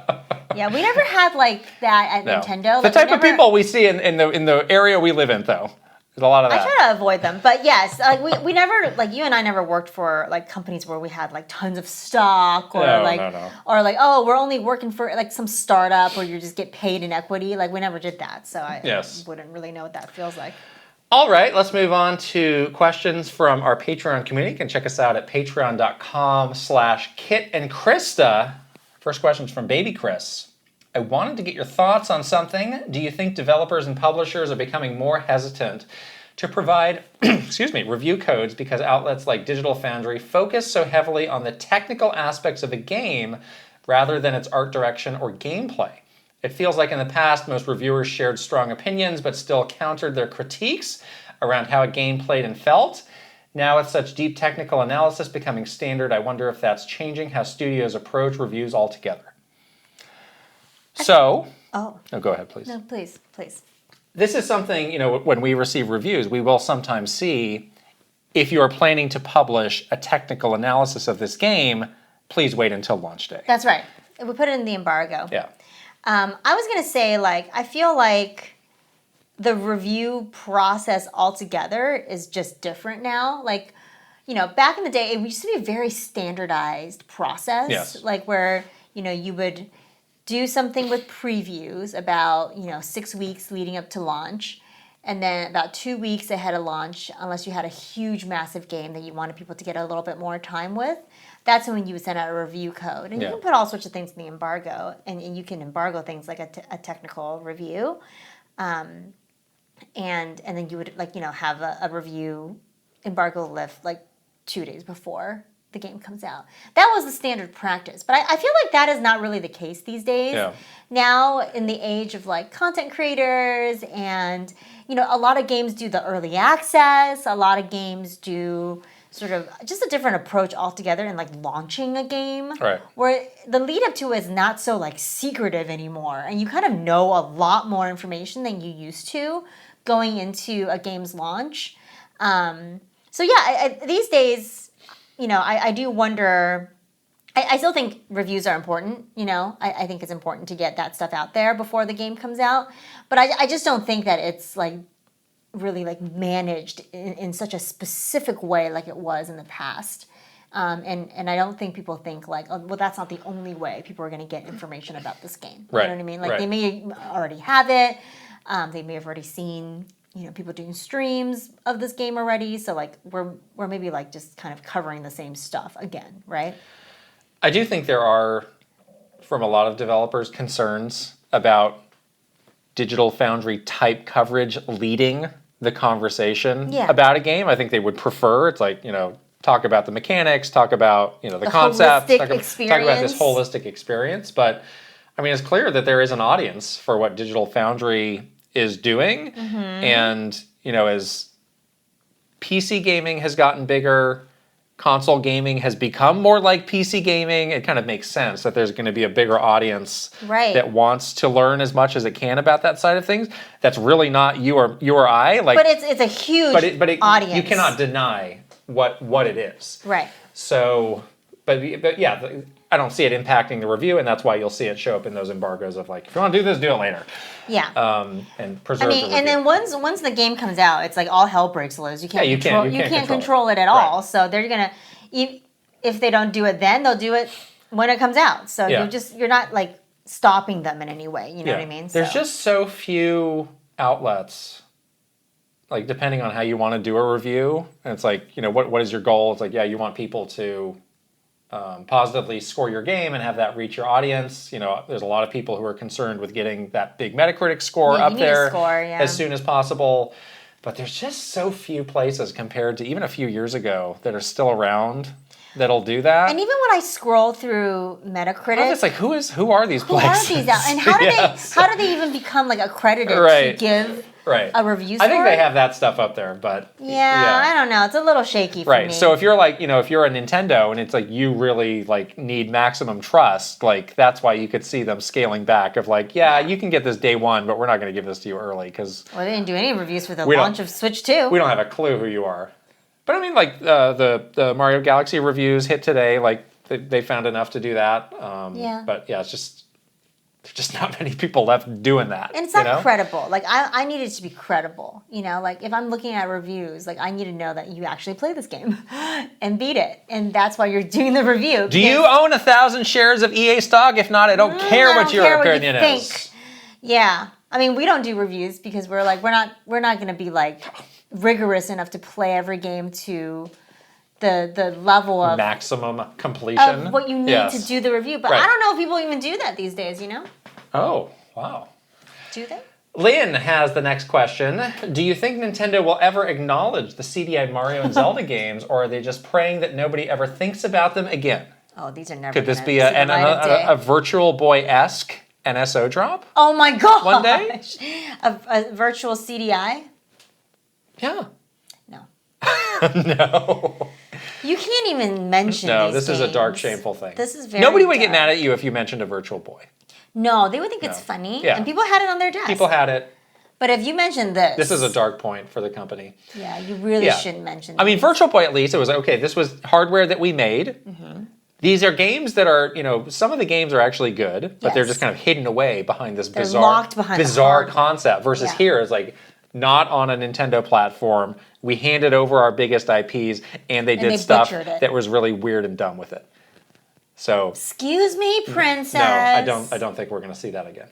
Yeah, we never had like that at Nintendo. The type of people we see in the area we live in, though. There's a lot of that. I try to avoid them, but yes, like we never, like you and I never worked for like companies where we had like tons of stock or or like, oh, we're only working for like some startup where you just get paid in equity. Like we never did that, so I wouldn't really know what that feels like. All right, let's move on to questions from our Patreon community. You can check us out at patreon.com/Kit and Krysta. First question is from Baby Chris. I wanted to get your thoughts on something. Do you think developers and publishers are becoming more hesitant to provide review codes because outlets like Digital Foundry focus so heavily on the technical aspects of a game rather than its art direction or gameplay? It feels like in the past, most reviewers shared strong opinions but still countered their critiques around how a game played and felt. Now with such deep technical analysis becoming standard, I wonder if that's changing how studios approach reviews altogether. So, no, go ahead, please. No, please. This is something, when we receive reviews, we will sometimes see if you are planning to publish a technical analysis of this game, please wait until launch day. That's right. We put it in the embargo. Yeah. I was going to say, like, I feel like the review process altogether is just different now. Like, back in the day, it used to be a very standardized process. Yes. Like where, you would do something with previews about, 6 weeks leading up to launch. And then about 2 weeks ahead of launch, unless you had a huge, massive game that you wanted people to get a little bit more time with, that's when you would send out a review code. And you can put all sorts of things in the embargo. And you can embargo things like a technical review. And then you would, have a review embargo lift, 2 days before the game comes out. That was the standard practice. But I feel like that is not really the case these days. Yeah. Now, in the age of content creators and, a lot of games do the early access. A lot of games do sort of just a different approach altogether in launching a game. Right. Where the lead up to it is not so secretive anymore. And you kind of know a lot more information than you used to going into a game's launch. So yeah, these days, I do wonder. I still think reviews are important. I think it's important to get that stuff out there before the game comes out. But I just don't think that it's really managed in such a specific way like it was in the past. And I don't think people think well, that's not the only way people are going to get information about this game. Right. You know what I mean? Right. They may already have it. They may have already seen, people doing streams of this game already. So like we're maybe like just kind of covering the same stuff again, right? I do think there are, from a lot of developers, concerns about Digital Foundry type coverage leading the conversation about a game. I think they would prefer, it's like, talk about the mechanics, talk about, the concept, talk about this holistic experience. But I mean, it's clear that there is an audience for what Digital Foundry is doing. And, as PC gaming has gotten bigger, console gaming has become more like PC gaming, it kind of makes sense that there's going to be a bigger audience that wants to learn as much as it can about that side of things. That's really not you or I. Like, but it's a huge audience. You cannot deny what it is. Right. So, but yeah, I don't see it impacting the review, and that's why you'll see it show up in those embargoes of like, if you want to do this, do it later. Yeah. And preserve the review. And then once the game comes out, it's like all hell breaks loose. You can't control it at all. So they're gonna, if they don't do it then, they'll do it when it comes out. So you're not like stopping them in any way. You know what I mean? There's just so few outlets. Like, depending on how you want to do a review, and it's like, what is your goal? It's like, you want people to positively score your game and have that reach your audience. There's a lot of people who are concerned with getting that big Metacritic score up there as soon as possible. But there's just so few places compared to even a few years ago that are still around that'll do that. And even when I scroll through Metacritic, it's like, who are these places? Who are these out? And how do they even become like accredited to give a review score? I think they have that stuff up there, but I don't know. It's a little shaky for me. So if you're like, if you're a Nintendo and it's like you really like need maximum trust, like that's why you could see them scaling back of like, you can get this day one, but we're not going to give this to you early because they didn't do any reviews for the launch of Switch 2. We don't have a clue who you are. But I mean, like the Mario Galaxy reviews hit today. Like they found enough to do that. But it's just there's just not many people left doing that. And it's not credible. Like I need it to be credible. Like if I'm looking at reviews, like I need to know that you actually play this game and beat it, and that's why you're doing the review. Do you own 1,000 shares of EA stock? If not, I don't care what your opinion is. Yeah, I mean we don't do reviews because we're not going to be like rigorous enough to play every game to the level of maximum completion of what you need to do the review. But I don't know if people even do that these days, Oh, wow. Do they? Lynn has the next question. Do you think Nintendo will ever acknowledge the CD-eyed Mario and Zelda games, or are they just praying that nobody ever thinks about them again? Oh, these are never. Could this be a Virtual Boy-esque NSO drop? Oh my god! One day? A virtual CDI? Yeah. No. No. You can't even mention this is a dark, shameful thing. This is very Nobody would get mad at you if you mentioned a Virtual Boy. No, they would think it's funny. Yeah. And people had it on their desk. People had it. But if you mentioned this... This is a dark point for the company. Yeah, you really shouldn't mention this. I mean, Virtual Boy, at least, it was like, okay, this was hardware that we made. These are games that are, some of the games are actually good, but they're just kind of hidden away behind this bizarre concept. Versus here is like, not on a Nintendo platform. We handed over our biggest IPs, and they did stuff that was really weird and dumb with it. So, excuse me, princess. No, I don't think we're going to see that again.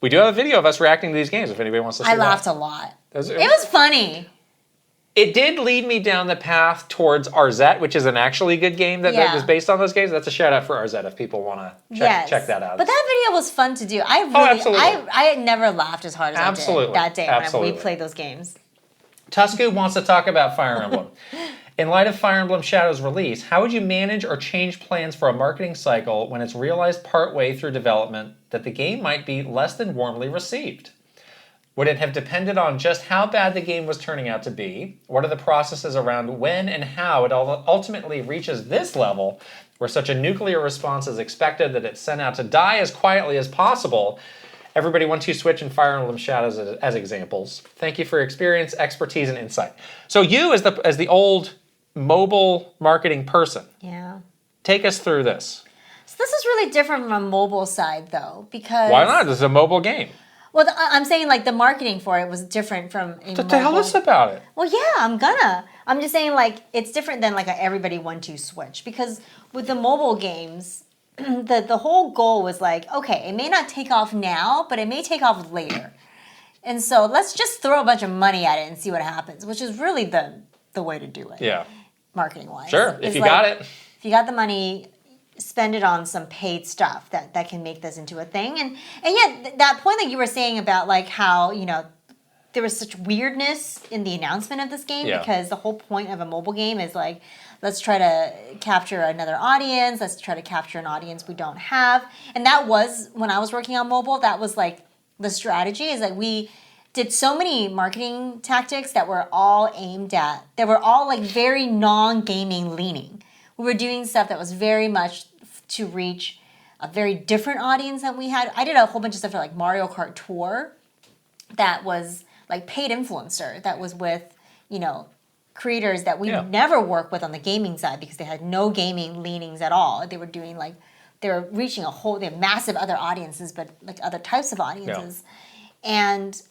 We do have a video of us reacting to these games. If anybody wants to see that, I laughed a lot. It was funny. It did lead me down the path towards RZ, which is an actually good game that is based on those games. That's a shout out for RZ if people want to check that out. But that video was fun to do. I had never laughed as hard as I did that day when we played those games. Tusku wants to talk about Fire Emblem. In light of Fire Emblem Shadow's release, how would you manage or change plans for a marketing cycle when it's realized partway through development that the game might be less than warmly received? Would it have depended on just how bad the game was turning out to be? What are the processes around when and how it ultimately reaches this level where such a nuclear response is expected that it's sent out to die as quietly as possible? Everybody 1-2-Switch and Fire Emblem Shadows as examples. Thank you for your experience, expertise, and insight. So you, as the old mobile marketing person, take us through this. So this is really different from a mobile side, though, because... Why not? This is a mobile game. Well, I'm saying like the marketing for it was different from a mobile. Tell us about it. Well, yeah, I'm just saying like it's different than like a everybody 1-2-Switch, because with the mobile games, the whole goal was like, okay, it may not take off now, but it may take off later, And so let's just throw a bunch of money at it and see what happens, which is really the way to do it. Yeah. Marketing-wise. Sure, if you got it. If you got the money, spend it on some paid stuff that can make this into a thing. And yet, that point that you were saying about like how, there was such weirdness in the announcement of this game because the whole point of a mobile game is like, let's try to capture another audience. Let's try to capture an audience we don't have. And that was, when I was working on mobile, that was like the strategy is like we did so many marketing tactics that were all aimed at, they were all like very non-gaming leaning. We were doing stuff that was very much to reach a very different audience than we had. I did a whole bunch of stuff for like Mario Kart Tour that was like paid influencer that was with, creators that we never work with on the gaming side because they had no gaming leanings at all. They were doing like, they were reaching they have massive other audiences, but like other types of audiences. Yeah. And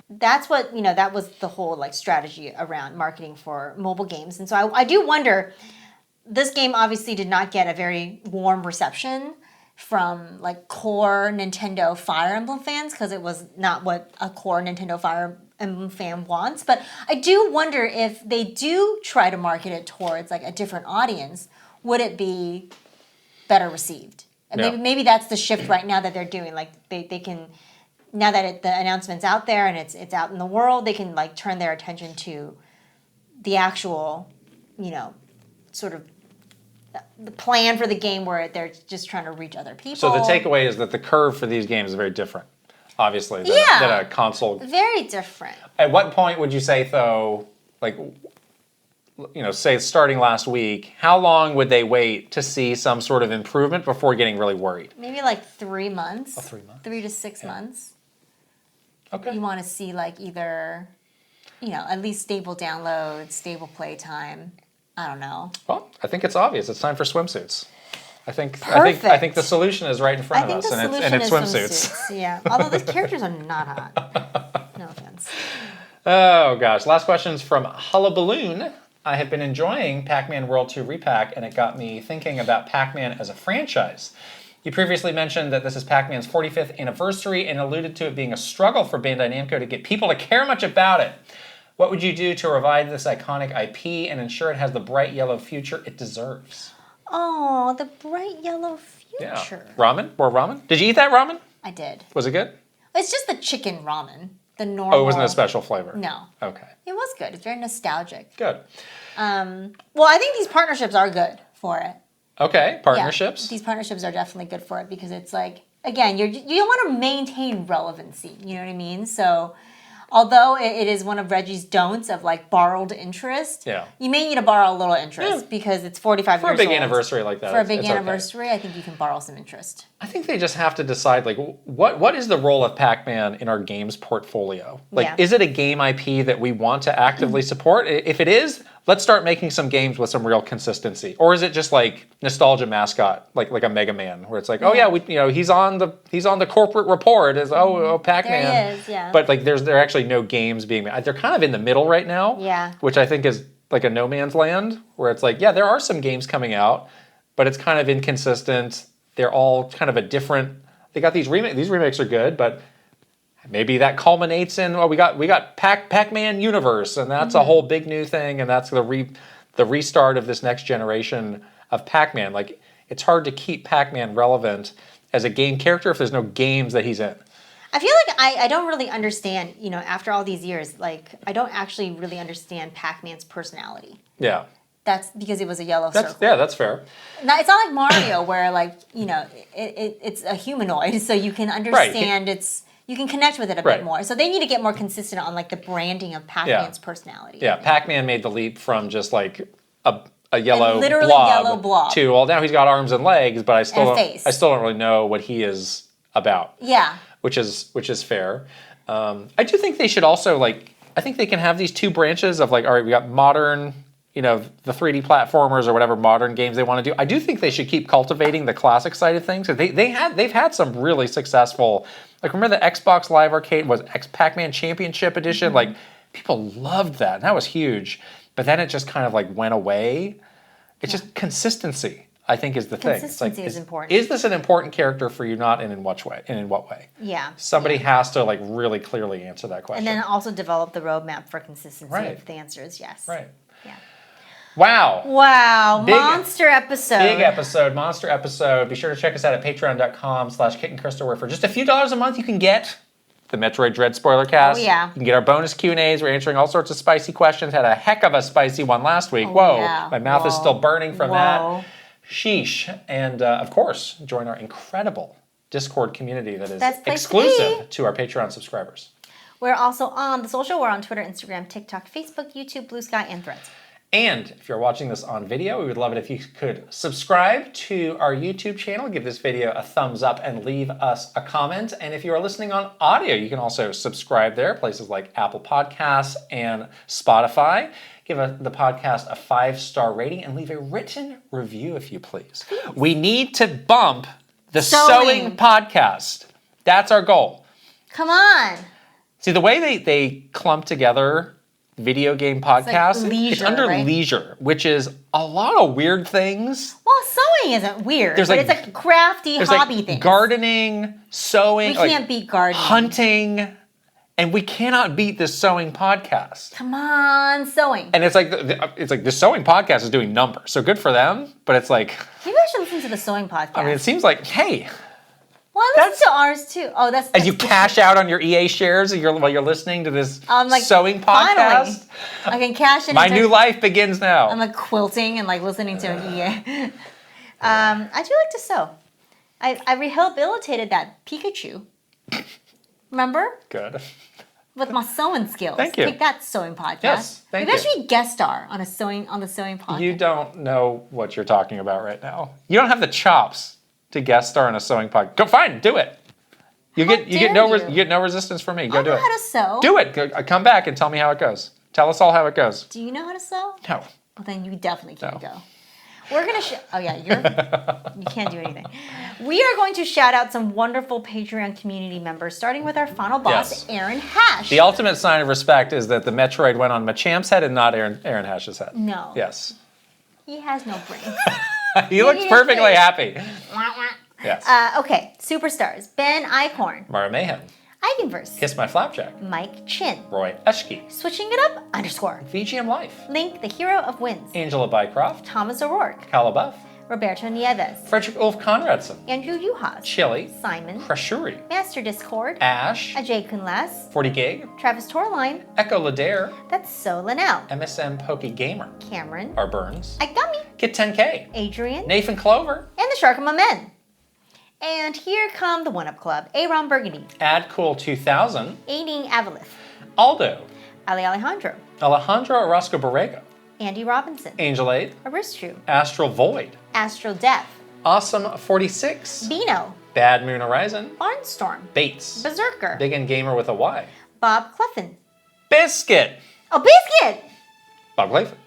that's what, that was the whole like strategy around marketing for mobile games. And so I do wonder, this game obviously did not get a very warm reception from like core Nintendo Fire Emblem fans because it was not what a core Nintendo Fire Emblem fan wants. But I do wonder if they do try to market it towards like a different audience, would it be better received? And maybe that's the shift right now that they're doing. Like they can, now that the announcement's out there and it's out in the world, they can like turn their attention to the actual, sort of the plan for the game where they're just trying to reach other people. So the takeaway is that the curve for these games is very different, obviously, than a console. Very different. At what point would you say, though, like, say starting last week, how long would they wait to see some sort of improvement before getting really worried? Maybe like 3 months. Oh, 3 months. 3 to 6 months. Okay. You want to see like either, at least stable downloads, stable play time. I don't know. Well, I think it's obvious. It's time for swimsuits. I think the solution is right in front of us, and it's swimsuits. Yeah. Although the characters are not hot. No offense. Oh gosh. Last question is from Hullaballoon. I have been enjoying Pac-Man World 2 Repack, and it got me thinking about Pac-Man as a franchise. You previously mentioned that this is Pac-Man's 45th anniversary and alluded to it being a struggle for Bandai Namco to get people to care much about it. What would you do to revive this iconic IP and ensure it has the bright yellow future it deserves? Oh, the bright yellow future. Yeah. Ramen? More ramen? Did you eat that ramen? I did. Was it good? It's just the chicken ramen. The normal. Oh, it wasn't a special flavor? No. Okay. It was good. It's very nostalgic. Good. Well, I think these partnerships are good for it. Okay, partnerships. Yeah, these partnerships are definitely good for it because it's like, again, you want to maintain relevancy. You know what I mean? So, although it is one of Reggie's don'ts of like borrowed interest, you may need to borrow a little interest because it's 45 years old. For a big anniversary like that. For a big anniversary, okay. I think you can borrow some interest. I think they just have to decide, like, what is the role of Pac-Man in our games portfolio? Like, is it a game IP that we want to actively support? If it is, let's start making some games with some real consistency. Or is it just like nostalgia mascot, like a Mega Man, where it's like, oh yeah, he's on the corporate report as Pac-Man. There he is, yeah. But like, there are actually no games being made. They're kind of in the middle right now. Yeah. Which I think is like a no man's land, where it's like, yeah, there are some games coming out, but it's kind of inconsistent. They're all kind of a different. They got these remakes. These remakes are good, but maybe that culminates in we got Pac-Man universe, and that's a whole big new thing, and that's the restart of this next generation of Pac-Man. Like, it's hard to keep Pac-Man relevant as a game character if there's no games that he's in. I feel like I don't really understand, after all these years, like, I don't actually really understand Pac-Man's personality. Yeah. That's because it was a yellow circle. Yeah, that's fair. Now, it's not like Mario where, like, it's a humanoid, so you can understand you can connect with it a bit more. So they need to get more consistent on, like, the branding of Pac-Man's personality. Yeah, Pac-Man made the leap from just, like, a yellow blob to, well, now he's got arms and legs, but I still don't really know what he is about. Yeah. Which is fair. I do think they should also, like, I think they can have these two branches of, like, all right, we got modern, the 3D platformers or whatever modern games they want to do. I do think they should keep cultivating the classic side of things. They've had some really successful, like, remember the Xbox Live Arcade was Pac-Man Championship Edition? Mm-hmm. Like, people loved that, and that was huge. But then it just kind of, like, went away. It's just consistency. I think is the thing. Consistency is important. Is this an important character for you? Not, and in what way? And in what way? Yeah. Somebody has to like really clearly answer that question. And then also develop the roadmap for consistency Right. if the answer is yes. Right. Yeah. Wow. Wow. Big- monster episode. Big episode, monster episode. Be sure to check us out at patreon.com/KitandKrysta, where for just a few dollars a month you can get the Metroid Dread spoiler cast. Oh, yeah. You can get our bonus Q&As. We're answering all sorts of spicy questions. Had a heck of a spicy one last week. Oh, Whoa. yeah. My mouth is Whoa. still burning from that. Whoa. Sheesh. And of course, join our incredible Discord community that is That's place to exclusive to our Patreon subscribers. We're also on the social. We're on Twitter, Instagram, TikTok, Facebook, YouTube, Blue Sky, and Threads. And if you're watching this on video, we would love it if you could subscribe to our YouTube channel, give this video a thumbs up, and leave us a comment. And if you are listening on audio, you can also subscribe there, places like Apple Podcasts and Spotify. Give the podcast a 5-star rating and leave a written review if you please. We need to bump the sewing podcast. That's our goal. Come on. See, the way they clump together video game podcasts, like leisure, it's under right? leisure, which is a lot of weird things. Well, sewing isn't weird, but it's like crafty hobby things. Gardening, sewing. We can't beat gardening. Hunting, and we cannot beat this sewing podcast. Come on, sewing. And it's like the sewing podcast is doing numbers, so good for them. But it's like, Maybe I should listen to the sewing podcast. I mean, it seems like, hey, well, I listen to ours too. Oh, that's as you cash out on your EA shares while you're listening to this like, sewing finally, podcast. I can cash in. My new life begins now. I'm like quilting and like listening to an EA. I do like to sew. I rehabilitated that Pikachu. Remember? Good. With my sewing skills. Thank you. Take that sewing podcast. Yes, thank Maybe you. I should be guest star on the sewing podcast. You don't know what you're talking about right now. You don't have the chops to guest star on a sewing podcast. Go fine, do it. You get no resistance from me. Go do it. I know how to sew. Do it. Come back and tell me how it goes. Tell us all how it goes. Do you know how to sew? No. Well, then you definitely can't No. go. We're gonna. Oh yeah, you can't do anything. We are going to shout out some wonderful Patreon community members, starting with our final boss, Yes. Aaron Hash. The ultimate sign of respect is that the Metroid went on Machamp's head and not Aaron Hash's head. No. Yes. He has no brains. He looks perfectly happy. Wah, wah. Yes. Okay, superstars: Ben Eichhorn, Mara Mayhem. Eigenverse, Kiss My Flapjack. Mike Chin, Roy Eschke. Switching It Up _ VGM Life. Link, the hero of wins, Angela Bycroft. Thomas O'Rourke, Calabuff. Roberto Nieves, Frederick Ulf Conradson. Andrew Uhas, Chili. Simon, Crashuri. Master Discord, Ash. Ajay Kunlas, 40 Gig. Travis Torline, Echo Ladare. that's So Linnell, MSM Pokey Gamer. Cameron, R. Burns. Agami, Kit 10K. Adrian, Nathan Clover. and the Sharkama Men. And here come the One Up Club: Aaron Burgundy, Ad Cool 2000. Aiding Avalith, Aldo. Ali Alejandro, Alejandro Orozco Borrego. Andy Robinson, Angel 8. Aristru, Astral Void. Astral Death, Awesome 46. Bino, Bad Moon Horizon. Barnstorm, Bates. Berserker, Big N Gamer with a Y. Bob Cleffin, Biscuit. Oh Biscuit, Bob Glayford.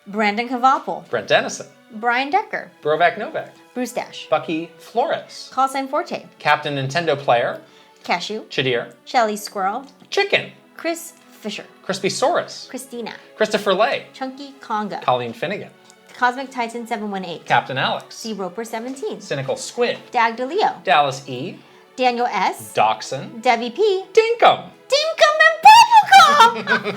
Brandon Kavapel, Brent Dennison. Brian Decker, Brovac Novak. Bruce Dash, Bucky Flores. Call Sign Forte, Captain Nintendo Player. Cashew, Chadir. Shelly Squirrel, Chicken. Chris Fisher, Crispy Saurus. Christina, Christopher Lay. Chunky Conga, Colleen Finnegan. Cosmic Titan 718, Captain Alex. C Roper 17, Cynical Squid. Dag DeLeo, Dallas E. Daniel S, Dachshund. Debbie P, Dinkum. Dinkum and Bubblegum.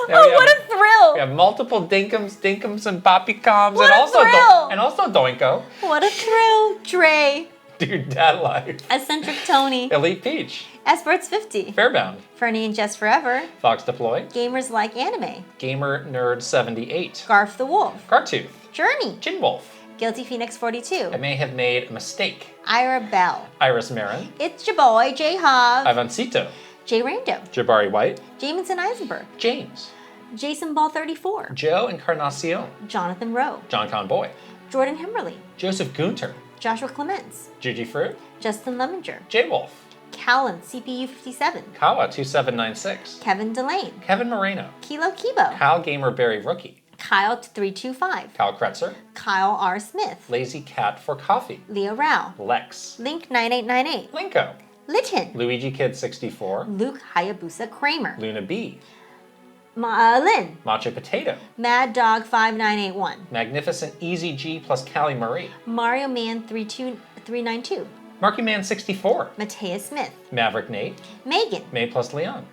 Oh, what a thrill! We have multiple Dinkums and Poppycoms, What and a also thrill! and also Doinko. What a thrill! Dre, Dude, dad life. Eccentric Tony, Elite Peach. Esperts 50, Fairbound. Fernie and Jess Forever, Fox Deploy. Gamers Like Anime, Gamer Nerd 78. Garf the Wolf, Cartooth. Journey, Gin Wolf. Guilty Phoenix 42, I may have made a mistake. Ira Bell, Iris Marin. It's your boy Jay Hav, Ivancito. Jay Rando, Jabari White. Jamison Eisenberg, James. Jason Ball 34, Joe Encarnacion. Jonathan Rowe, John Conboy. Jordan Himmerly, Joseph Gunter. Joshua Clements, Gigi Fruit. Justin Lemminger, J Wolf. Callan CPU 57, Kawa 2796. Kevin Delane, Kevin Moreno. Kilo Kibo, Hal Gamer Berry Rookie. Kyle 325, Kyle Kretzer. Kyle R. Smith, Lazy Cat for Coffee. Leo Rao, Lex. Link 9898, Linko. Litton, Luigi Kid 64. Luke Hayabusa Kramer, Luna B. Lynn. Matcha Potato. Mad Dog 5981. Magnificent Easy G plus Callie Marie. Mario Man 392. Marky Man 64. Matthias Smith. Maverick Nate. Megan. May plus Leon.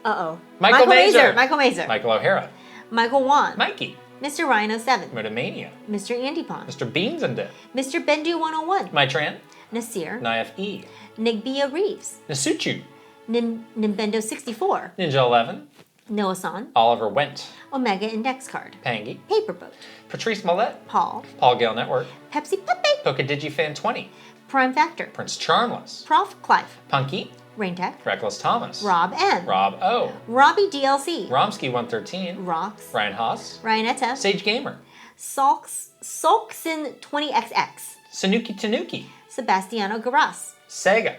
Uh-oh. Michael Mazer. Michael Mazer. Michael O'Hara. Michael Wan. Mikey. Mr. Rhino 7. Motomania. Mr. Andy Pond. Mr. Beans and Dip. Mr. Bendu 101. Mytran. Nasir. Naif E. Nigbia Reeves. Nasuchu. Nimbendo 64. Ninja 11. Noah-san. Oliver Went. Omega Index Card. Pangy. Paperboat. Patrice Millette. Paul. Paul Gale Network. Pepsi Pepe. PokeDigiFan 20. Prime Factor. Prince Charmless. Prof. Clive. Punky. Raintech. Reckless Thomas. Rob M. Rob O. Robbie DLC. Romsky 113. Rocks. Ryan Haas. Ryan Etta. Sage Gamer. Sulkson 20XX. Sanuki Tanuki. Sebastiano Garas. Sega.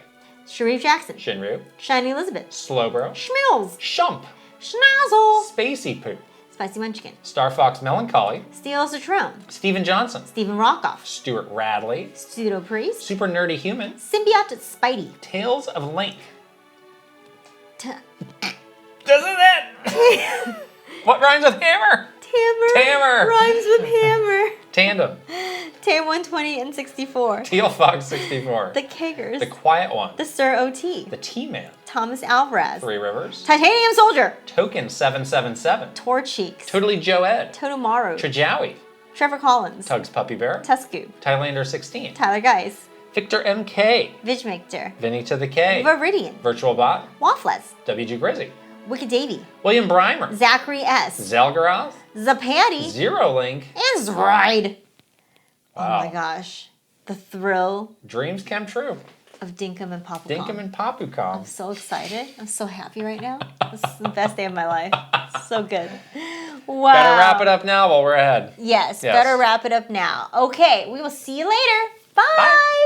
Sharif Jackson. Shinru. Shiny Elizabeth. Slowbro. Schmills. Shump. Schnazzle. Spacey Poo. Spicy Munchkin. Star Fox Melancholy. Steel Citrone. Steven Johnson. Stephen Rockoff. Stuart Radley. Pseudo Priest. Super Nerdy Human. Symbiote Spidey. Tales of Link. Doesn't Doesn't it? What rhymes with hammer? Hammer. Rhymes with hammer. Tandem. Tam 120 and 64. Teal Fox 64. The Keggers. The Quiet One. The Sir OT. The T-Man. Thomas Alvarez. Three Rivers. Titanium Soldier. Token 777. Tor Cheeks. Totally Joe Ed. Totomaru. Trajawi. Trevor Collins. Tugs Puppy Bear. Tuscoob. Thailander 16. Tyler Geis. Victor MK. Vidgemaker. Vinny to the K. Viridian. Virtual Bot. Waffles. WG Grizzy. Wicked Davy. William Breimer. Zachary S. Zelgaroth. Zapatty. Zero Link. And Zride. Wow. Oh my gosh. The thrill Dreams come true. of Dinkum and Papucom. Dinkum and Papucom. I'm so excited. I'm so happy right now. This is the best day of my life. So good. Wow. Better wrap it up now while we're ahead. Yes, better wrap it up now. Okay, we will see you later. Bye. Bye.